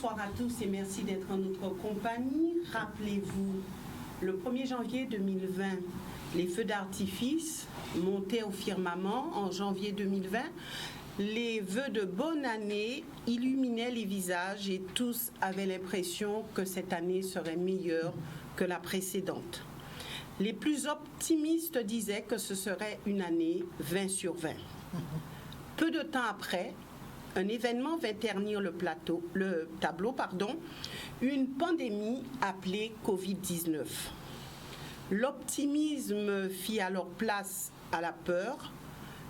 Bonsoir à tous et merci d'être en notre compagnie. Rappelez-vous, le 1er janvier 2020, les feux d'artifice montaient au firmament. En janvier 2020, les vœux de bonne année illuminaient les visages et tous avaient l'impression que cette année serait meilleure que la précédente. Les plus optimistes disaient que ce serait une année 20 sur 20. Peu de temps après, un événement vint ternir le tableau, une pandémie appelée Covid-19. L'optimisme fit alors place à la peur,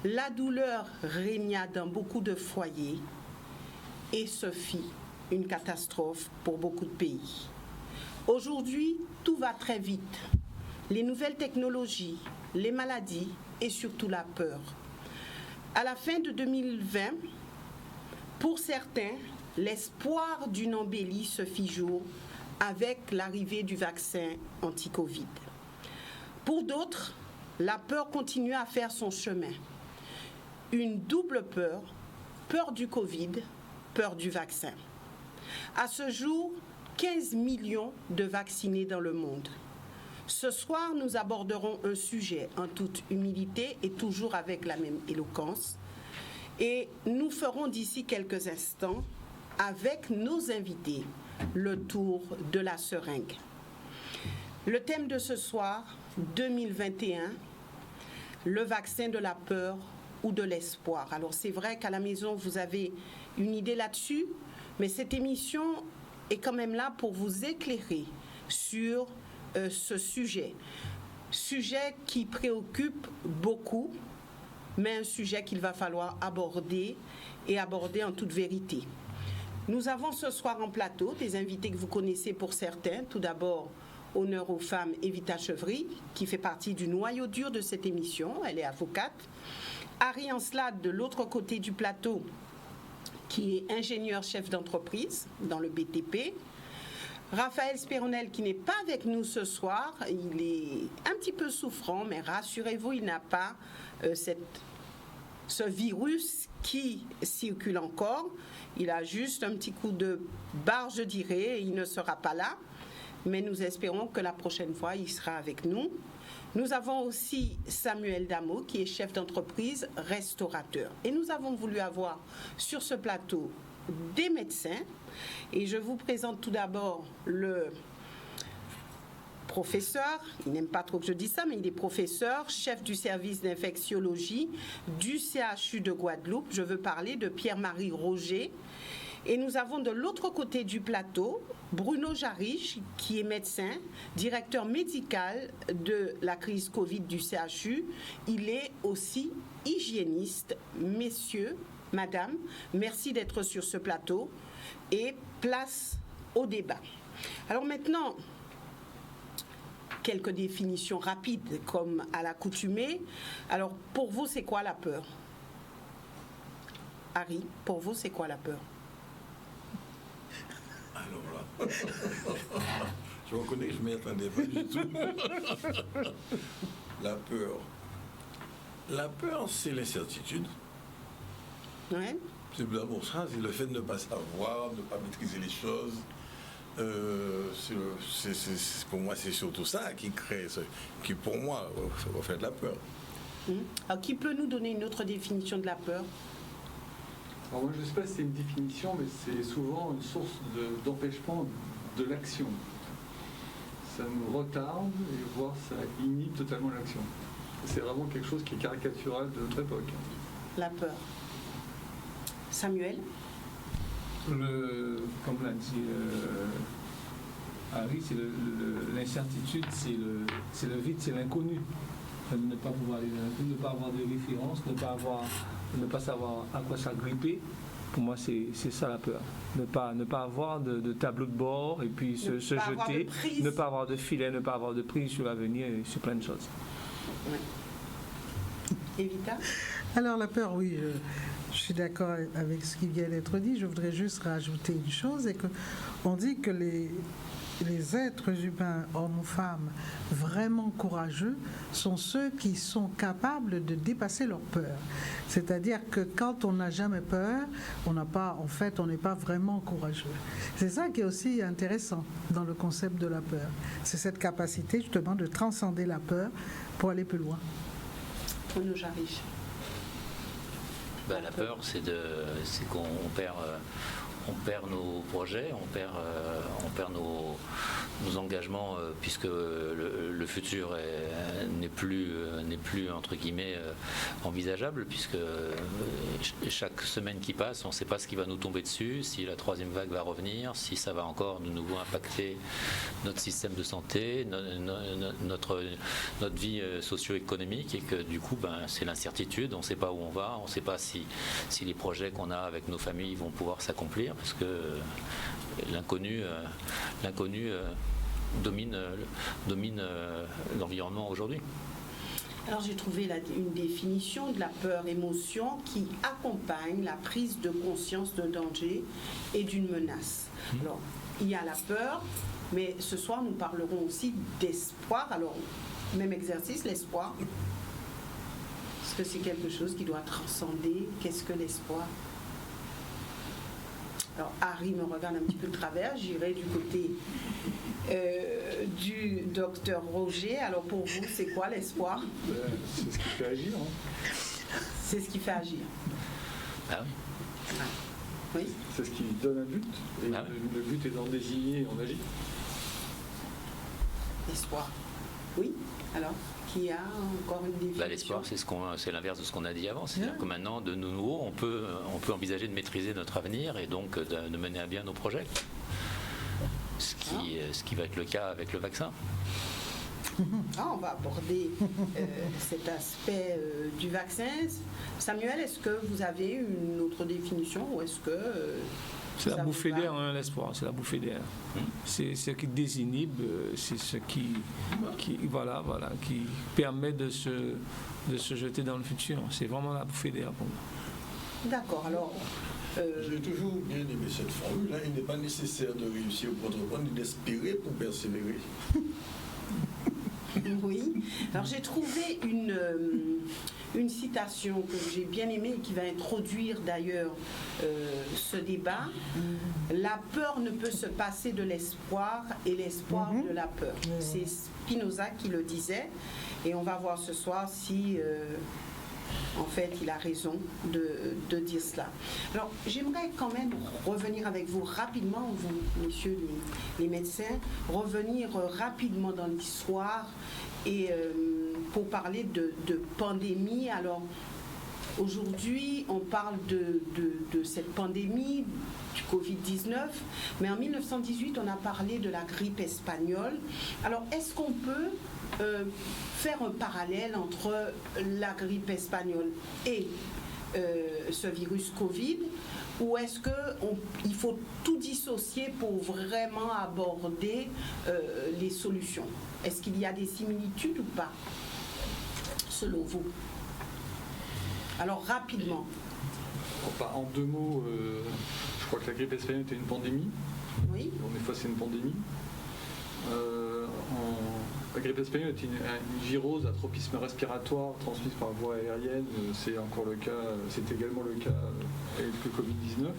la douleur régna dans beaucoup de foyers et ce fit une catastrophe pour beaucoup de pays. Aujourd'hui, tout va très vite. Les nouvelles technologies, les maladies et surtout la peur. À la fin de 2020, pour certains, l'espoir d'une embellie se fit jour avec l'arrivée du vaccin anti-Covid. Pour d'autres, la peur continue à faire son chemin. Une double peur, peur du Covid, peur du vaccin. À ce jour, 15 millions de vaccinés dans le monde. Ce soir, nous aborderons un sujet en toute humilité et toujours avec la même éloquence. Et nous ferons d'ici quelques instants, avec nos invités, le tour de la seringue. Le thème de ce soir, 2021, le vaccin de la peur ou de l'espoir. Alors c'est vrai qu'à la maison, vous avez une idée là-dessus, mais cette émission est quand même là pour vous éclairer sur ce sujet. Sujet qui préoccupe beaucoup, mais un sujet qu'il va falloir aborder et aborder en toute vérité. Nous avons ce soir en plateau des invités que vous connaissez pour certains. Tout d'abord, honneur aux femmes, Evita Chevry, qui fait partie du noyau dur de cette émission. Elle est avocate. Harry Ancelade, de l'autre côté du plateau, qui est ingénieur chef d'entreprise dans le BTP. Raphaël Spéronel, qui n'est pas avec nous ce soir, il est un petit peu souffrant, mais rassurez-vous, il n'a pas ce virus qui circule encore. Il a juste un petit coup de barre, je dirais, et il ne sera pas là. Mais nous espérons que la prochaine fois, il sera avec nous. Nous avons aussi Samuel Damo, qui est chef d'entreprise restaurateur. Et nous avons voulu avoir sur ce plateau des médecins. Et je vous présente tout d'abord le professeur, il n'aime pas trop que je dise ça, mais il est professeur, chef du service d'infectiologie du CHU de Guadeloupe. Je veux parler de Pierre-Marie Roger. Et nous avons de l'autre côté du plateau Bruno Jarich, qui est médecin, directeur médical de la crise Covid du CHU. Il est aussi hygiéniste. Messieurs, madame, merci d'être sur ce plateau et place au débat. Alors maintenant, quelques définitions rapides comme à l'accoutumée. Alors pour vous, c'est quoi la peur? Harry, pour vous, c'est quoi la peur? Alors là, je reconnais que je ne m'y attendais pas du tout. La peur. La peur, c'est l'incertitude. Ouais. C'est d'abord ça, c'est le fait de ne pas savoir, de ne pas maîtriser les choses. Pour moi, c'est surtout ça qui crée, qui pour moi fait de la peur. Alors, qui peut nous donner une autre définition de la peur? Alors moi, je ne sais pas si c'est une définition, mais c'est souvent une source d'empêchement de l'action. Ça nous retarde, et voire ça inhibe totalement l'action. C'est vraiment quelque chose qui est caricatural de notre époque. La peur. Samuel? Comme l'a dit Harry, c'est l'incertitude, c'est le vide, c'est l'inconnu. Ne pas pouvoir aller dans l'inconnu, ne pas avoir de référence, ne pas savoir à quoi s'agripper. Pour moi, c'est ça la peur. Ne pas avoir de tableau de bord et puis se jeter, ne pas avoir de filet, ne pas avoir de prise sur l'avenir et sur plein de choses. Oui. Evita? Alors la peur, oui, je suis d'accord avec ce qui vient d'être dit. Je voudrais juste rajouter une chose, et que on dit que les êtres humains, hommes ou femmes, vraiment courageux sont ceux qui sont capables de dépasser leur peur. C'est-à-dire que quand on n'a jamais peur, on n'est pas vraiment courageux. C'est ça qui est aussi intéressant dans le concept de la peur. C'est cette capacité justement de transcender la peur pour aller plus loin. Bruno Jarich. La peur, c'est qu'on perd nos projets, on perd nos engagements, puisque le futur n'est plus entre guillemets envisageable, puisque chaque semaine qui passe, on ne sait pas ce qui va nous tomber dessus, si la troisième vague va revenir, si ça va encore de nouveau impacter notre système de santé, notre vie socio-économique, et que du coup, c'est l'incertitude, on ne sait pas où on va, on ne sait pas si les projets qu'on a avec nos familles vont pouvoir s'accomplir, parce que l'inconnu domine l'environnement aujourd'hui. Alors j'ai trouvé une définition de la peur émotion qui accompagne la prise de conscience d'un danger et d'une menace. Alors il y a la peur, mais ce soir nous parlerons aussi d'espoir. Alors même exercice, l'espoir. Est-ce que c'est quelque chose qui doit transcender? Qu'est-ce que l'espoir? Alors Harry me regarde un petit peu de travers, j'irai du côté du docteur Roger. Alors pour vous, c'est quoi l'espoir? C'est ce qui fait agir. C'est ce qui fait agir. Ah oui. Oui. C'est ce qui donne un but. Et Ah oui. le but est d'en désigner et on agit. L'espoir. Oui. Alors, qui a encore une définition? L'espoir, c'est l'inverse de ce qu'on a dit avant. C'est-à-dire que maintenant, de nouveau, on peut envisager de maîtriser notre avenir et donc de mener à bien nos projets. Ce qui va être le cas avec le vaccin. On va aborder cet aspect du vaccin. Samuel, est-ce que vous avez une autre définition ou est-ce que... C'est la bouffée d'air, l'espoir, c'est la bouffée d'air. C'est ce qui désinhibe, c'est ce qui permet de se jeter dans le futur. C'est vraiment la bouffée d'air pour moi. D'accord, alors... J'ai toujours bien aimé cette formule. Il n'est pas nécessaire de réussir pour entreprendre, ni d'espérer pour persévérer. Oui. Alors j'ai trouvé une citation que j'ai bien aimée et qui va introduire d'ailleurs ce débat. La peur ne peut se passer de l'espoir et l'espoir de la peur. C'est Spinoza qui le disait et on va voir ce soir si en fait il a raison de dire cela. Alors j'aimerais quand même revenir avec vous rapidement, vous messieurs les médecins, revenir rapidement dans l'histoire et pour parler de pandémie. Alors aujourd'hui on parle de cette pandémie du Covid-19, mais en 1918 on a parlé de la grippe espagnole. Alors est-ce qu'on peut faire un parallèle entre la grippe espagnole et ce virus Covid, ou est-ce qu'il faut tout dissocier pour vraiment aborder les solutions? Est-ce qu'il y a des similitudes ou pas, selon vous? Alors rapidement. En deux mots, je crois que la grippe espagnole était une pandémie. Oui. Des fois c'est une pandémie. La grippe espagnole est une virose à tropisme respiratoire transmise par voie aérienne. C'est encore le cas, c'est également le cas avec le Covid-19.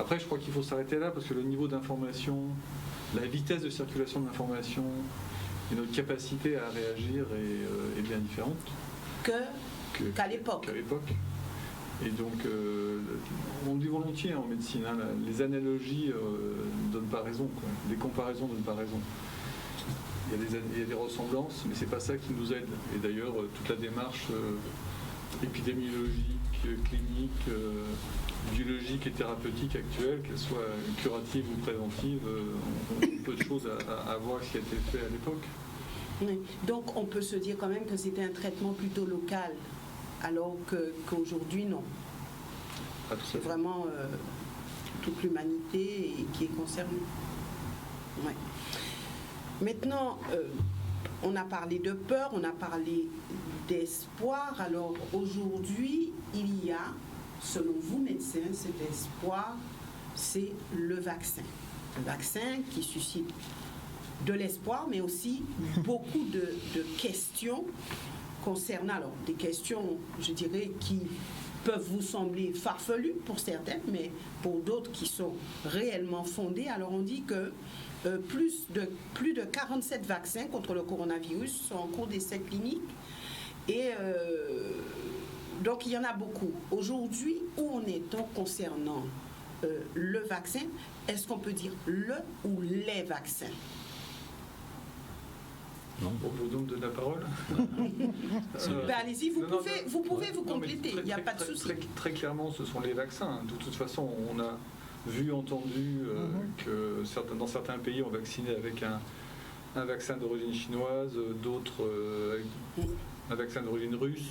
Après, je crois qu'il faut s'arrêter là parce que le niveau d'information, la vitesse de circulation de l'information et notre capacité à réagir est bien différente Qu'à l'époque. Et donc, on dit volontiers en médecine, les analogies ne donnent pas raison, quoi. Les comparaisons ne donnent pas raison. Il y a des ressemblances, mais c'est pas ça qui nous aide. Et d'ailleurs, toute la démarche épidémiologique, clinique, biologique et thérapeutique actuelle, qu'elle soit curative ou préventive, on a peu de choses à voir ce qui a été fait à l'époque. Oui. Donc on peut se dire quand même que c'était un traitement plutôt local, alors qu'aujourd'hui non. C'est vraiment toute l'humanité qui est concernée. Ouais. Maintenant, on a parlé de peur, on a parlé d'espoir. Alors aujourd'hui, il y a, selon vous médecins, cet espoir, c'est le vaccin. vaccin qui suscite de l'espoir, mais aussi beaucoup de questions concernant, alors des questions, je dirais, qui peuvent vous sembler farfelues pour certaines, mais pour d'autres qui sont réellement fondées. Alors on dit que plus de 47 vaccins contre le coronavirus sont en cours d'essai clinique et donc il y en a beaucoup. Aujourd'hui, où en est-on concernant le vaccin? Est-ce qu'on peut dire le ou les vaccins? Non. On vous donne la parole. Allez-y, vous pouvez vous compléter, il n'y a pas de souci. Très clairement, ce sont les vaccins. De toute façon, on a vu, entendu que dans certains pays, on vaccinait avec un vaccin d'origine chinoise, d'autres avec un vaccin d'origine russe,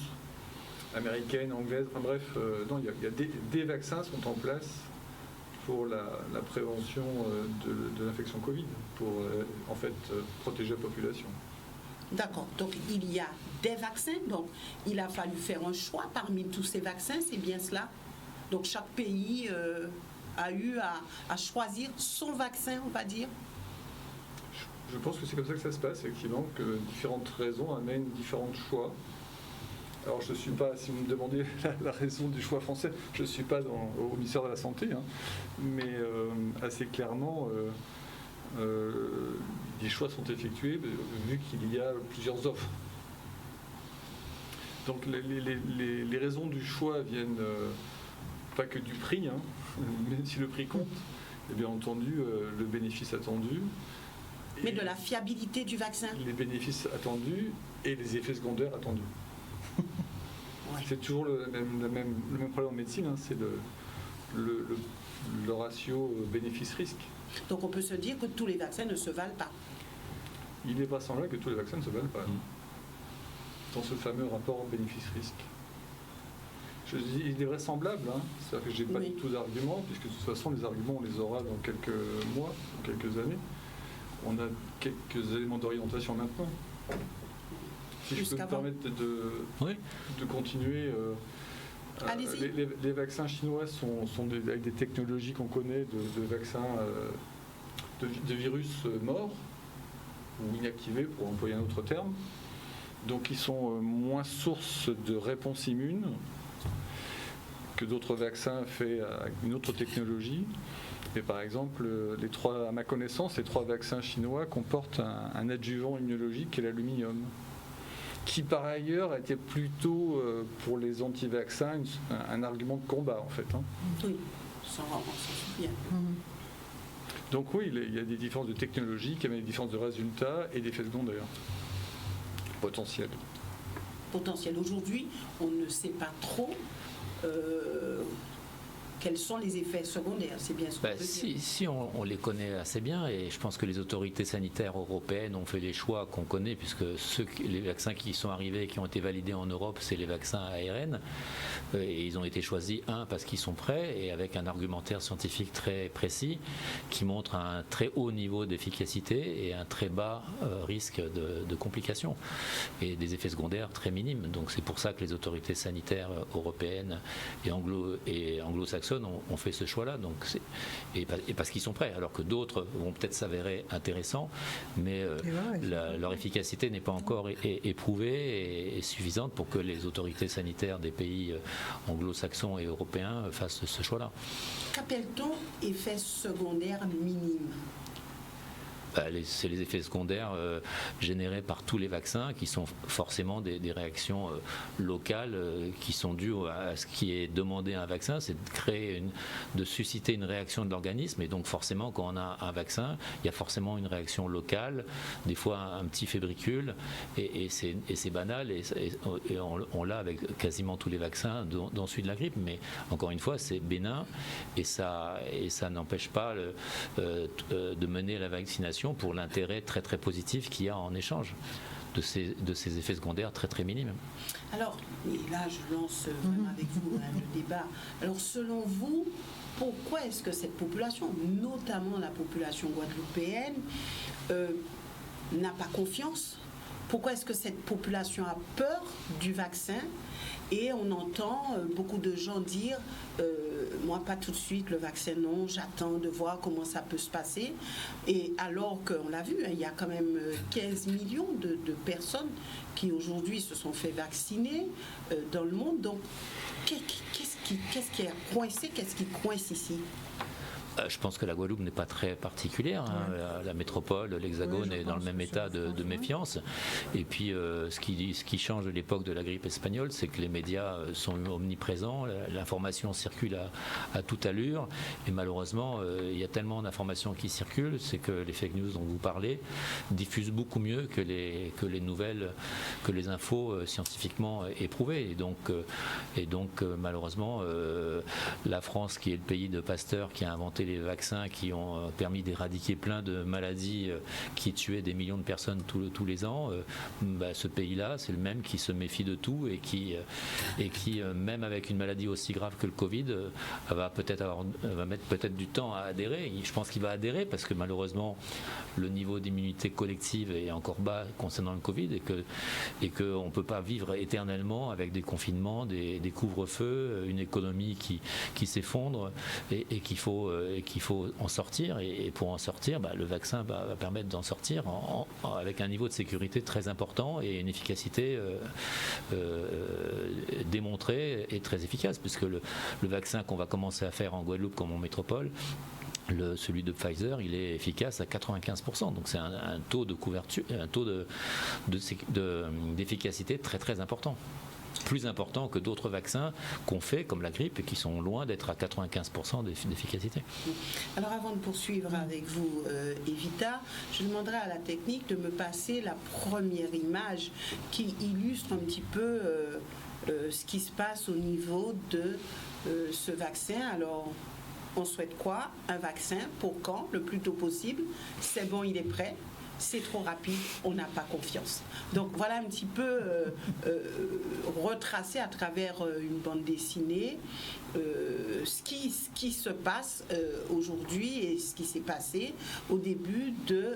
américaine, anglaise, enfin bref, non, il y a des vaccins sont en place pour la prévention de l'infection Covid, pour en fait protéger la population. D'accord, donc il y a des vaccins, donc il a fallu faire un choix parmi tous ces vaccins, c'est bien cela? Donc chaque pays a eu à choisir son vaccin, on va dire? Je pense que c'est comme ça que ça se passe, effectivement, que différentes raisons amènent différents choix. Alors je ne suis pas, si vous me demandez la raison du choix français, je ne suis pas au ministère de la Santé, hein, mais assez clairement, des choix sont effectués vu qu'il y a plusieurs offres. Donc les raisons du choix viennent pas que du prix, hein, même si le prix compte, et bien entendu le bénéfice attendu. Mais de la fiabilité du vaccin. Les bénéfices attendus et les effets secondaires attendus. Ouais. C'est toujours le même problème en médecine, hein, c'est le ratio bénéfice-risque. Donc on peut se dire que tous les vaccins ne se valent pas. Il n'est pas semblable que tous les vaccins ne se valent pas. Dans ce fameux rapport bénéfice-risque. Je dis, il est vraisemblable, hein, c'est-à-dire que je n'ai pas du tout d'arguments, puisque de toute façon les arguments on les aura dans quelques mois, dans quelques années. On a quelques éléments d'orientation maintenant. Si je peux me permettre de continuer. Les vaccins chinois sont avec des technologies qu'on connaît de vaccins de virus morts ou inactivés, pour employer un autre terme. Donc ils sont moins source de réponse immune que d'autres vaccins faits avec une autre technologie. Mais par exemple, à ma connaissance, les 3 vaccins chinois comportent un adjuvant immunologique qui est l'aluminium, qui par ailleurs était plutôt pour les anti-vaccins un argument de combat en fait. Hein. Oui, ça on s'en souvient. Donc oui, il y a des différences de technologie qui amènent des différences de résultats et d'effets secondaires potentiels. Aujourd'hui, on ne sait pas trop quels sont les effets secondaires, c'est bien ce qu'on peut dire. Si on les connaît assez bien, et je pense que les autorités sanitaires européennes ont fait les choix qu'on connaît, puisque les vaccins qui sont arrivés et qui ont été validés en Europe, c'est les vaccins ARN, et ils ont été choisis, parce qu'ils sont prêts, et avec un argumentaire scientifique très précis, qui montre un très haut niveau d'efficacité et un très bas risque de complications, et des effets secondaires très minimes. Donc c'est pour ça que les autorités sanitaires européennes et anglo-saxonnes ont fait ce choix-là, et parce qu'ils sont prêts, alors que d'autres vont peut-être s'avérer intéressants, mais leur efficacité n'est pas encore éprouvée et suffisante pour que les autorités sanitaires des pays anglo-saxons et européens fassent ce choix-là. Qu'appelle-t-on effets secondaires minimes ? C'est les effets secondaires générés par tous les vaccins, qui sont forcément des réactions locales qui sont dues à ce qui est demandé à un vaccin, c'est de susciter une réaction de l'organisme. Et donc forcément, quand on a un vaccin, il y a forcément une réaction locale, des fois un petit fébricule, et c'est banal, et on l'a avec quasiment tous les vaccins, dont celui de la grippe. Mais encore une fois, c'est bénin, et ça n'empêche pas de mener à la vaccination pour l'intérêt très très positif qu'il y a en échange de ces effets secondaires très très minimes. Alors, et là je lance vraiment avec vous le débat. Alors selon vous, pourquoi est-ce que cette population, notamment la population guadeloupéenne, n'a pas confiance pourquoi est-ce que cette population a peur du vaccin? Et on entend beaucoup de gens dire moi pas tout de suite le vaccin, non, j'attends de voir comment ça peut se passer. Et alors qu'on l'a vu, il y a quand même 15 millions de personnes qui aujourd'hui se sont fait vacciner dans le monde. Donc qu'est-ce qui est coincé, qu'est-ce qui coince ici? Je pense que la Guadeloupe n'est pas très particulière. La métropole, l'Hexagone est dans le même état de méfiance. Et puis, ce qui change de l'époque de la grippe espagnole, c'est que les médias sont omniprésents, l'information circule à toute allure. Et malheureusement, il y a tellement d'informations qui circulent, c'est que les fake news dont vous parlez diffusent beaucoup mieux que les nouvelles, que les infos scientifiquement éprouvées. Et donc malheureusement, la France, qui est le pays de Pasteur, qui a inventé les vaccins qui ont permis d'éradiquer plein de maladies qui tuaient des millions de personnes tous les ans, ce pays-là, c'est le même qui se méfie de tout et qui même avec une maladie aussi grave que le Covid, va mettre peut-être du temps à adhérer. Je pense qu'il va adhérer parce que malheureusement, le niveau d'immunité collective est encore bas concernant le Covid et qu'on ne peut pas vivre éternellement avec des confinements, des couvre-feux, une économie qui s'effondre et qu'il faut en sortir. Et pour en sortir, le vaccin va permettre d'en sortir avec un niveau de sécurité très important et une efficacité démontrée et très efficace, puisque le vaccin qu'on va commencer à faire en Guadeloupe comme en métropole, celui de Pfizer, il est efficace à 95%. Donc c'est un taux de couverture, un taux d'efficacité très très important. Plus important que d'autres vaccins qu'on fait, comme la grippe, et qui sont loin d'être à 95% d'efficacité. Alors avant de poursuivre avec vous, Evita, je demanderai à la technique de me passer la première image qui illustre un petit peu ce qui se passe au niveau de ce vaccin. Alors, on souhaite quoi? Un vaccin pour quand? Le plus tôt possible. C'est bon, il est prêt. C'est trop rapide, on n'a pas confiance. Donc voilà un petit peu retracé à travers une bande dessinée ce qui se passe aujourd'hui et ce qui s'est passé au début de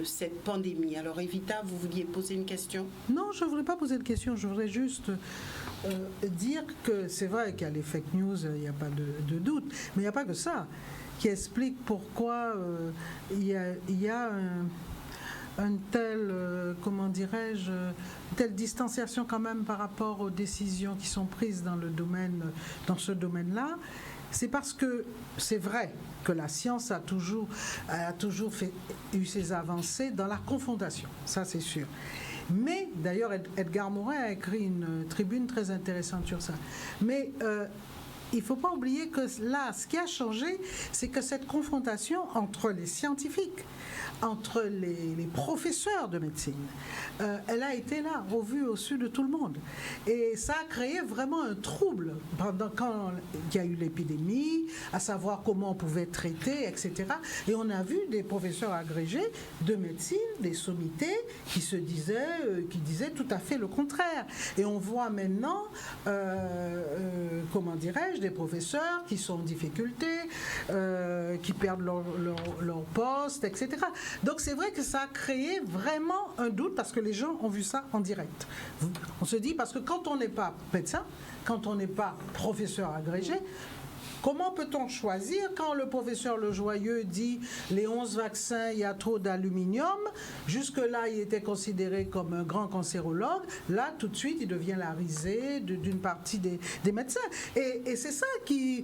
cette pandémie. Alors Evita, vous vouliez poser une question? Non, je ne voulais pas poser de question, je voudrais juste dire que c'est vrai qu'il y a les fake news, il n'y a pas de doute, mais il n'y a pas que ça qui explique pourquoi il y a un tel, comment dirais-je, telle distanciation quand même par rapport aux décisions qui sont prises dans ce domaine-là. C'est parce que c'est vrai que la science a toujours eu ses avancées dans la confrontation, ça c'est sûr. Mais d'ailleurs, Edgar Morin a écrit une tribune très intéressante sur ça. Mais il ne faut pas oublier que là, ce qui a changé, c'est que cette confrontation entre les scientifiques, entre les professeurs de médecine, elle a été là, au vu, au su de tout le monde. Et ça a créé vraiment un trouble quand il y a eu l'épidémie, à savoir comment on pouvait traiter, etc. Et on a vu des professeurs agrégés de médecine, des sommités, qui disaient tout à fait le contraire. Et on voit maintenant, comment dirais-je, des professeurs qui sont en difficulté, qui perdent leur poste, etc. Donc c'est vrai que ça a créé vraiment un doute parce que les gens ont vu ça en direct. On se dit, parce que quand on n'est pas médecin, quand on n'est pas professeur agrégé, comment peut-on choisir quand le professeur Lejoyeux dit les 11 vaccins, il y a trop d'aluminium? Jusque-là, il était considéré comme un grand cancérologue. Là, tout de suite, il devient la risée d'une partie des médecins. Et c'est ça qui,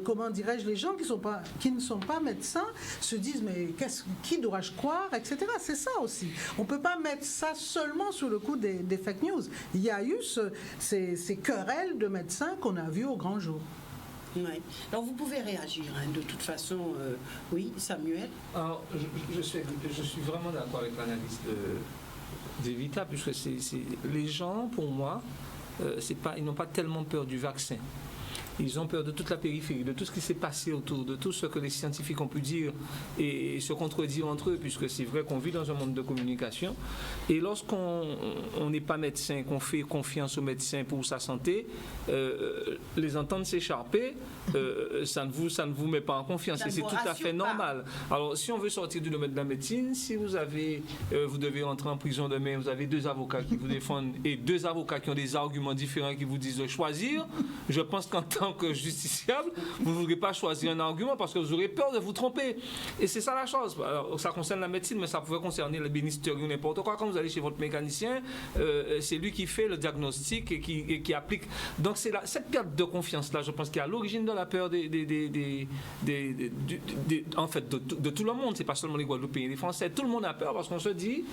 comment dirais-je, les gens qui ne sont pas médecins se disent mais qui dois-je croire, etc. C'est ça aussi. On ne peut pas mettre ça seulement sous le coup des fake news. Il y a eu ces querelles de médecins qu'on a vues au grand jour. Oui. Alors vous pouvez réagir, de toute façon. Oui, Samuel. Alors, je suis vraiment d'accord avec l'analyse d'Evita, puisque les gens, pour moi, ils n'ont pas tellement peur du vaccin. Ils ont peur de toute la périphérie, de tout ce qui s'est passé autour, de tout ce que les scientifiques ont pu dire et se contredire entre eux, puisque c'est vrai qu'on vit dans un monde de communication. Et lorsqu'on n'est pas médecin, qu'on fait confiance aux médecins pour sa santé, les entendre s'écharper, ça ne vous met pas en confiance. Et c'est tout à fait normal. Alors, si on veut sortir du domaine de la médecine, si vous devez rentrer en prison demain, vous avez 2 avocats qui vous défendent et 2 avocats qui ont des arguments différents qui vous disent de choisir, je pense qu'en tant que justiciable, vous ne voudrez pas choisir un argument parce que vous aurez peur de vous tromper. Et c'est ça la chose. Alors, ça concerne la médecine, mais ça pourrait concerner l'ébénisterie ou n'importe quoi. Quand vous allez chez votre mécanicien, c'est lui qui fait le diagnostic et qui applique. Donc, c'est cette perte de confiance-là, je pense, qui est à l'origine de la peur en fait, de tout le monde. C'est pas seulement les Guadeloupéens et les Français. Tout le monde a peur parce qu'on se dit,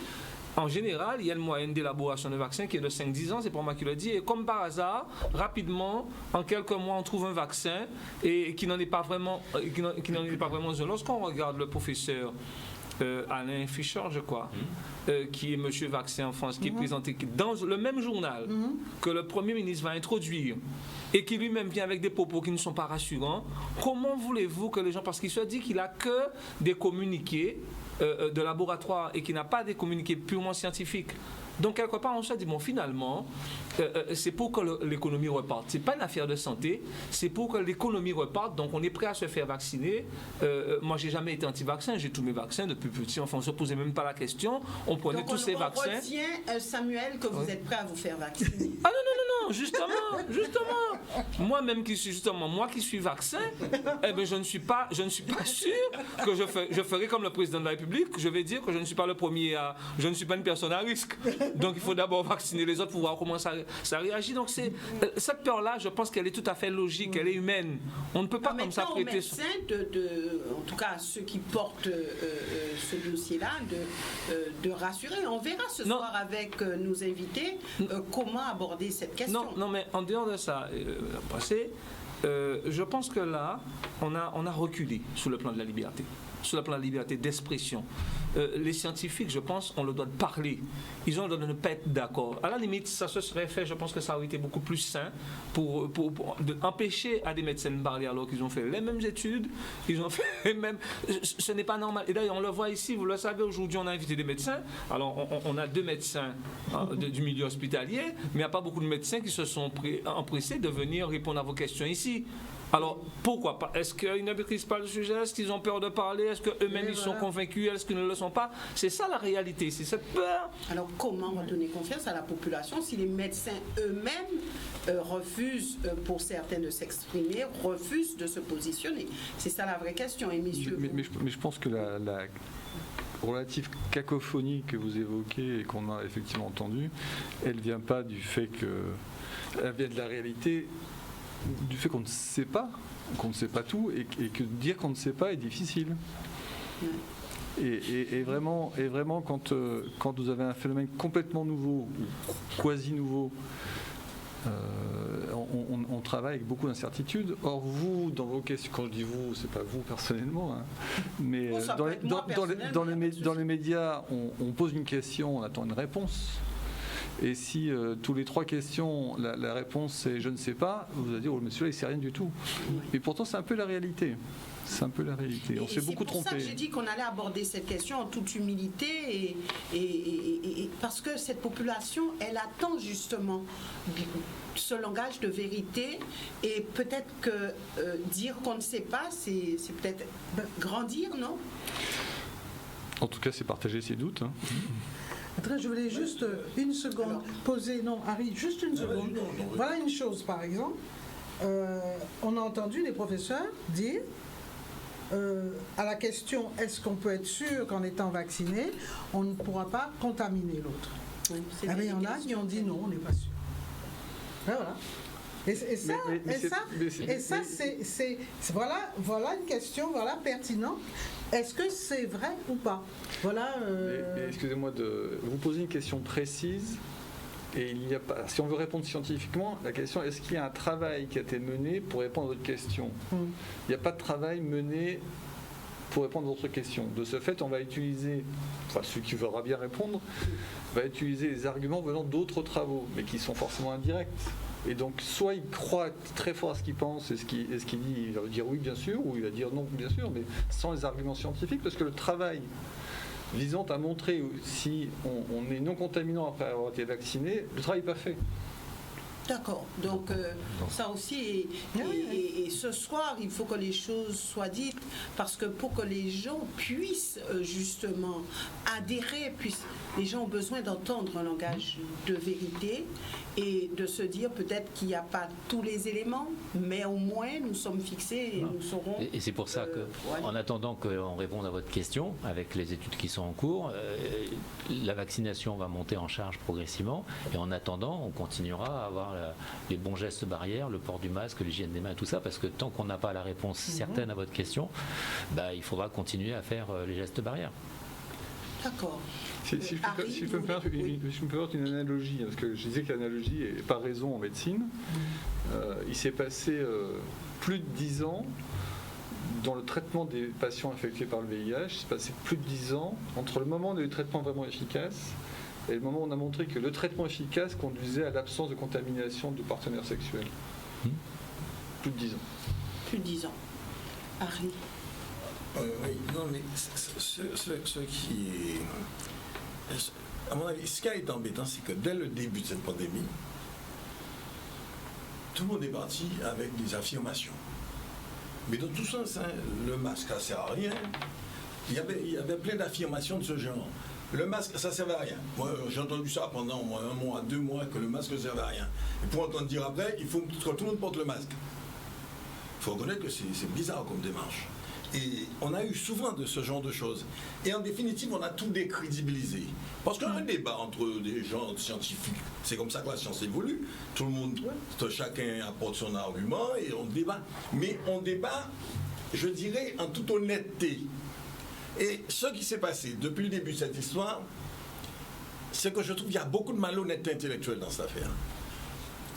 en général, il y a une moyenne d'élaboration de vaccin qui est de 5-10 ans, c'est pas moi qui le dis, et comme par hasard, rapidement, en quelques mois, on trouve un vaccin et qui n'en est pas vraiment un. Lorsqu'on regarde le professeur Alain Fischer, je crois, qui est Monsieur Vaccin en France, qui est présenté dans le même journal que le Premier ministre va introduire et qui lui-même vient avec des propos qui ne sont pas rassurants, comment voulez-vous que les gens, parce qu'il se dit qu'il n'a que des communiqués de laboratoire et qui n'a pas des communiqués purement scientifiques. Donc, quelque part, on se dit, bon, finalement, c'est pour que l'économie reparte. Ce n'est pas une affaire de santé, c'est pour que l'économie reparte. Donc, on est prêt à se faire vacciner. Moi, je n'ai jamais été anti-vaccin. J'ai tous mes vaccins depuis petit. Enfin, on ne se posait même pas la question. On prenait tous ces vaccins. Donc, on retient, Samuel, que vous êtes prêt à vous faire vacciner. Ah non, justement. Moi-même, qui suis vaccin, eh ben, je ne suis pas sûr que je ferai comme le président de la République. Je vais dire que je ne suis pas le premier je ne suis pas une personne à risque. Donc il faut d'abord vacciner les autres pour voir comment ça réagit. Donc cette peur-là, je pense qu'elle est tout à fait logique, elle est humaine. On ne peut pas comme ça prêter. Médecins, en tout cas ceux qui portent ce dossier-là, de rassurer. On verra ce soir avec nos invités comment aborder cette question. Non, mais en dehors de ça, je pense que là, on a reculé sur le plan de la liberté. Sur le plan de la liberté d'expression. Les scientifiques, je pense, ont le droit de parler. Ils ont le droit de ne pas être d'accord. À la limite, ça se serait fait, je pense que ça aurait été beaucoup plus sain pour empêcher à des médecins de parler alors qu'ils ont fait les mêmes études, ils ont fait les mêmes... Ce n'est pas normal. Et d'ailleurs, on le voit ici, vous le savez, aujourd'hui, on a invité des médecins. Alors, on a 2 médecins du milieu hospitalier, mais il n'y a pas beaucoup de médecins qui se sont empressés de venir répondre à vos questions ici. Alors, pourquoi pas? Est-ce qu'ils ne maîtrisent pas le sujet? Est-ce qu'ils ont peur de parler? Est-ce qu'eux-mêmes ils sont convaincus? Est-ce qu'ils ne le sont pas? C'est ça la réalité, c'est cette peur. Alors, comment redonner confiance à la population si les médecins eux-mêmes refusent, pour certains, de s'exprimer, refusent de se positionner? C'est ça la vraie question. Et messieurs, mais je pense que la relative cacophonie que vous évoquez et qu'on a effectivement entendue, elle ne vient pas du fait que... Elle vient de la réalité... du fait qu'on ne sait pas tout et que dire qu'on ne sait pas est difficile. Et vraiment quand vous avez un phénomène complètement nouveau ou quasi nouveau, on travaille avec beaucoup d'incertitudes. Or vous, dans vos questions, quand je dis vous, c'est pas vous personnellement, mais dans les médias, on pose une question, on attend une réponse. Et si tous les 3 questions, la réponse est « je ne sais pas », vous allez dire « oh, monsieur là, il ne sait rien du tout ». Et pourtant, c'est un peu la réalité. C'est un peu la réalité. On s'est beaucoup trompé. C'est pour ça que j'ai dit qu'on allait aborder cette question en toute humilité et parce que cette population, elle attend justement ce langage de vérité et peut-être que dire qu'on ne sait pas, c'est peut-être grandir, non? En tout cas, c'est partager ses doutes. Je voulais juste une seconde poser. Non, Harry, juste une seconde. Voilà une chose, par exemple. On a entendu les professeurs dire à la question est-ce qu'on peut être sûr qu'en étant vacciné, on ne pourra pas contaminer l'autre. Oui, il y en a qui ont dit non, on n'est pas sûr. Voilà. Voilà une question pertinente. Est-ce que c'est vrai ou pas? Voilà. Mais excusez-moi de vous poser une question précise. Et il n'y a pas. Si on veut répondre scientifiquement, la question est-ce qu'il y a un travail qui a été mené pour répondre à votre question? Il n'y a pas de travail mené pour répondre à votre question. De ce fait, on va utiliser, celui qui voudra bien répondre, va utiliser les arguments venant d'autres travaux, mais qui sont forcément indirects. Et donc, soit il croit très fort à ce qu'il pense et ce qu'il dit, il va dire oui, bien sûr, ou il va dire non, bien sûr, mais sans les arguments scientifiques, parce que le travail visant à montrer si on est non contaminant après avoir été vacciné, le travail n'est pas fait. D'accord. Donc, ça aussi, et ce soir, il faut que les choses soient dites, parce que pour que les gens puissent justement adhérer, les gens ont besoin d'entendre un langage de vérité et de se dire peut-être qu'il n'y a pas tous les éléments, mais au moins nous sommes fixés et nous saurons. Et c'est pour ça que, en attendant qu'on réponde à votre question, avec les études qui sont en cours, la vaccination va monter en charge progressivement, et en attendant, on continuera à avoir les bons gestes barrières, le port du masque, l'hygiène des mains, tout ça, parce que tant qu'on n'a pas la réponse certaine à votre question, il faudra continuer à faire les gestes barrières. D'accord. Si je peux me permettre une analogie, parce que je disais que l'analogie n'est pas raison en médecine. Il s'est passé plus de 10 ans dans le traitement des patients infectés par le VIH. Il s'est passé plus de 10 ans entre le moment où on a eu le traitement vraiment efficace et le moment où on a montré que le traitement efficace conduisait à l'absence de contamination de partenaires sexuels. Plus de 10 ans. Plus de 10 ans. Harry. Oui, non, mais ce qui est... À mon avis, ce qui a été embêtant, c'est que dès le début de cette pandémie, tout le monde est parti avec des affirmations. Mais dans tout ça, le masque, ça ne sert à rien. Il y avait plein d'affirmations de ce genre. Le masque, ça ne servait à rien. Moi, j'ai entendu ça pendant 1 mois, 2 mois, que le masque ne servait à rien. Et pour entendre dire après, il faut que tout le monde porte le masque. Il faut reconnaître que c'est bizarre comme démarche. Et on a eu souvent de ce genre de choses. Et en définitive, on a tout décrédibilisé. Parce qu'un débat entre des gens scientifiques, c'est comme ça que la science évolue. Tout le monde, chacun apporte son argument et on débat. Mais on débat, je dirais, en toute honnêteté. Et ce qui s'est passé depuis le début de cette histoire, c'est que je trouve qu'il y a beaucoup de malhonnêteté intellectuelle dans cette affaire.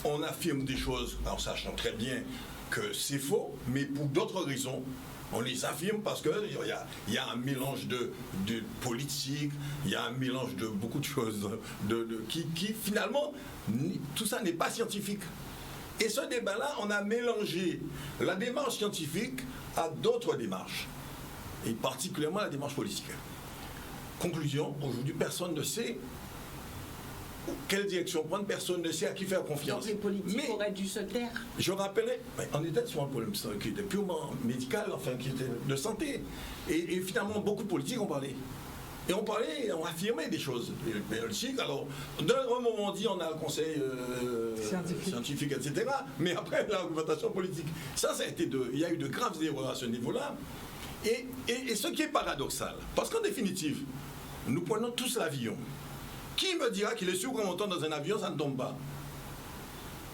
On affirme des choses en sachant très bien que c'est faux, mais pour d'autres raisons. On les affirme parce qu'il y a un mélange de politique, il y a un mélange de beaucoup de choses qui finalement, tout ça n'est pas scientifique. Et ce débat-là, on a mélangé la démarche scientifique à d'autres démarches, et particulièrement la démarche politique. Conclusion, aujourd'hui, personne ne sait quelle direction prendre, personne ne sait à qui faire confiance. Donc les politiques auraient dû se taire. Je rappelais, on était sur un problème qui était purement médical, enfin qui était de santé. Et finalement, beaucoup de politiques ont parlé. Et on parlait, on affirmait des choses. Alors, d'un moment, on dit on a le conseil scientifique, etc. Mais après, l'argumentation politique. Ça a été il y a eu de graves erreurs à ce niveau-là. Et ce qui est paradoxal, parce qu'en définitive, nous prenons tous l'avion. Qui me dira qu'il est sûr qu'en montant dans un avion, ça ne tombe pas?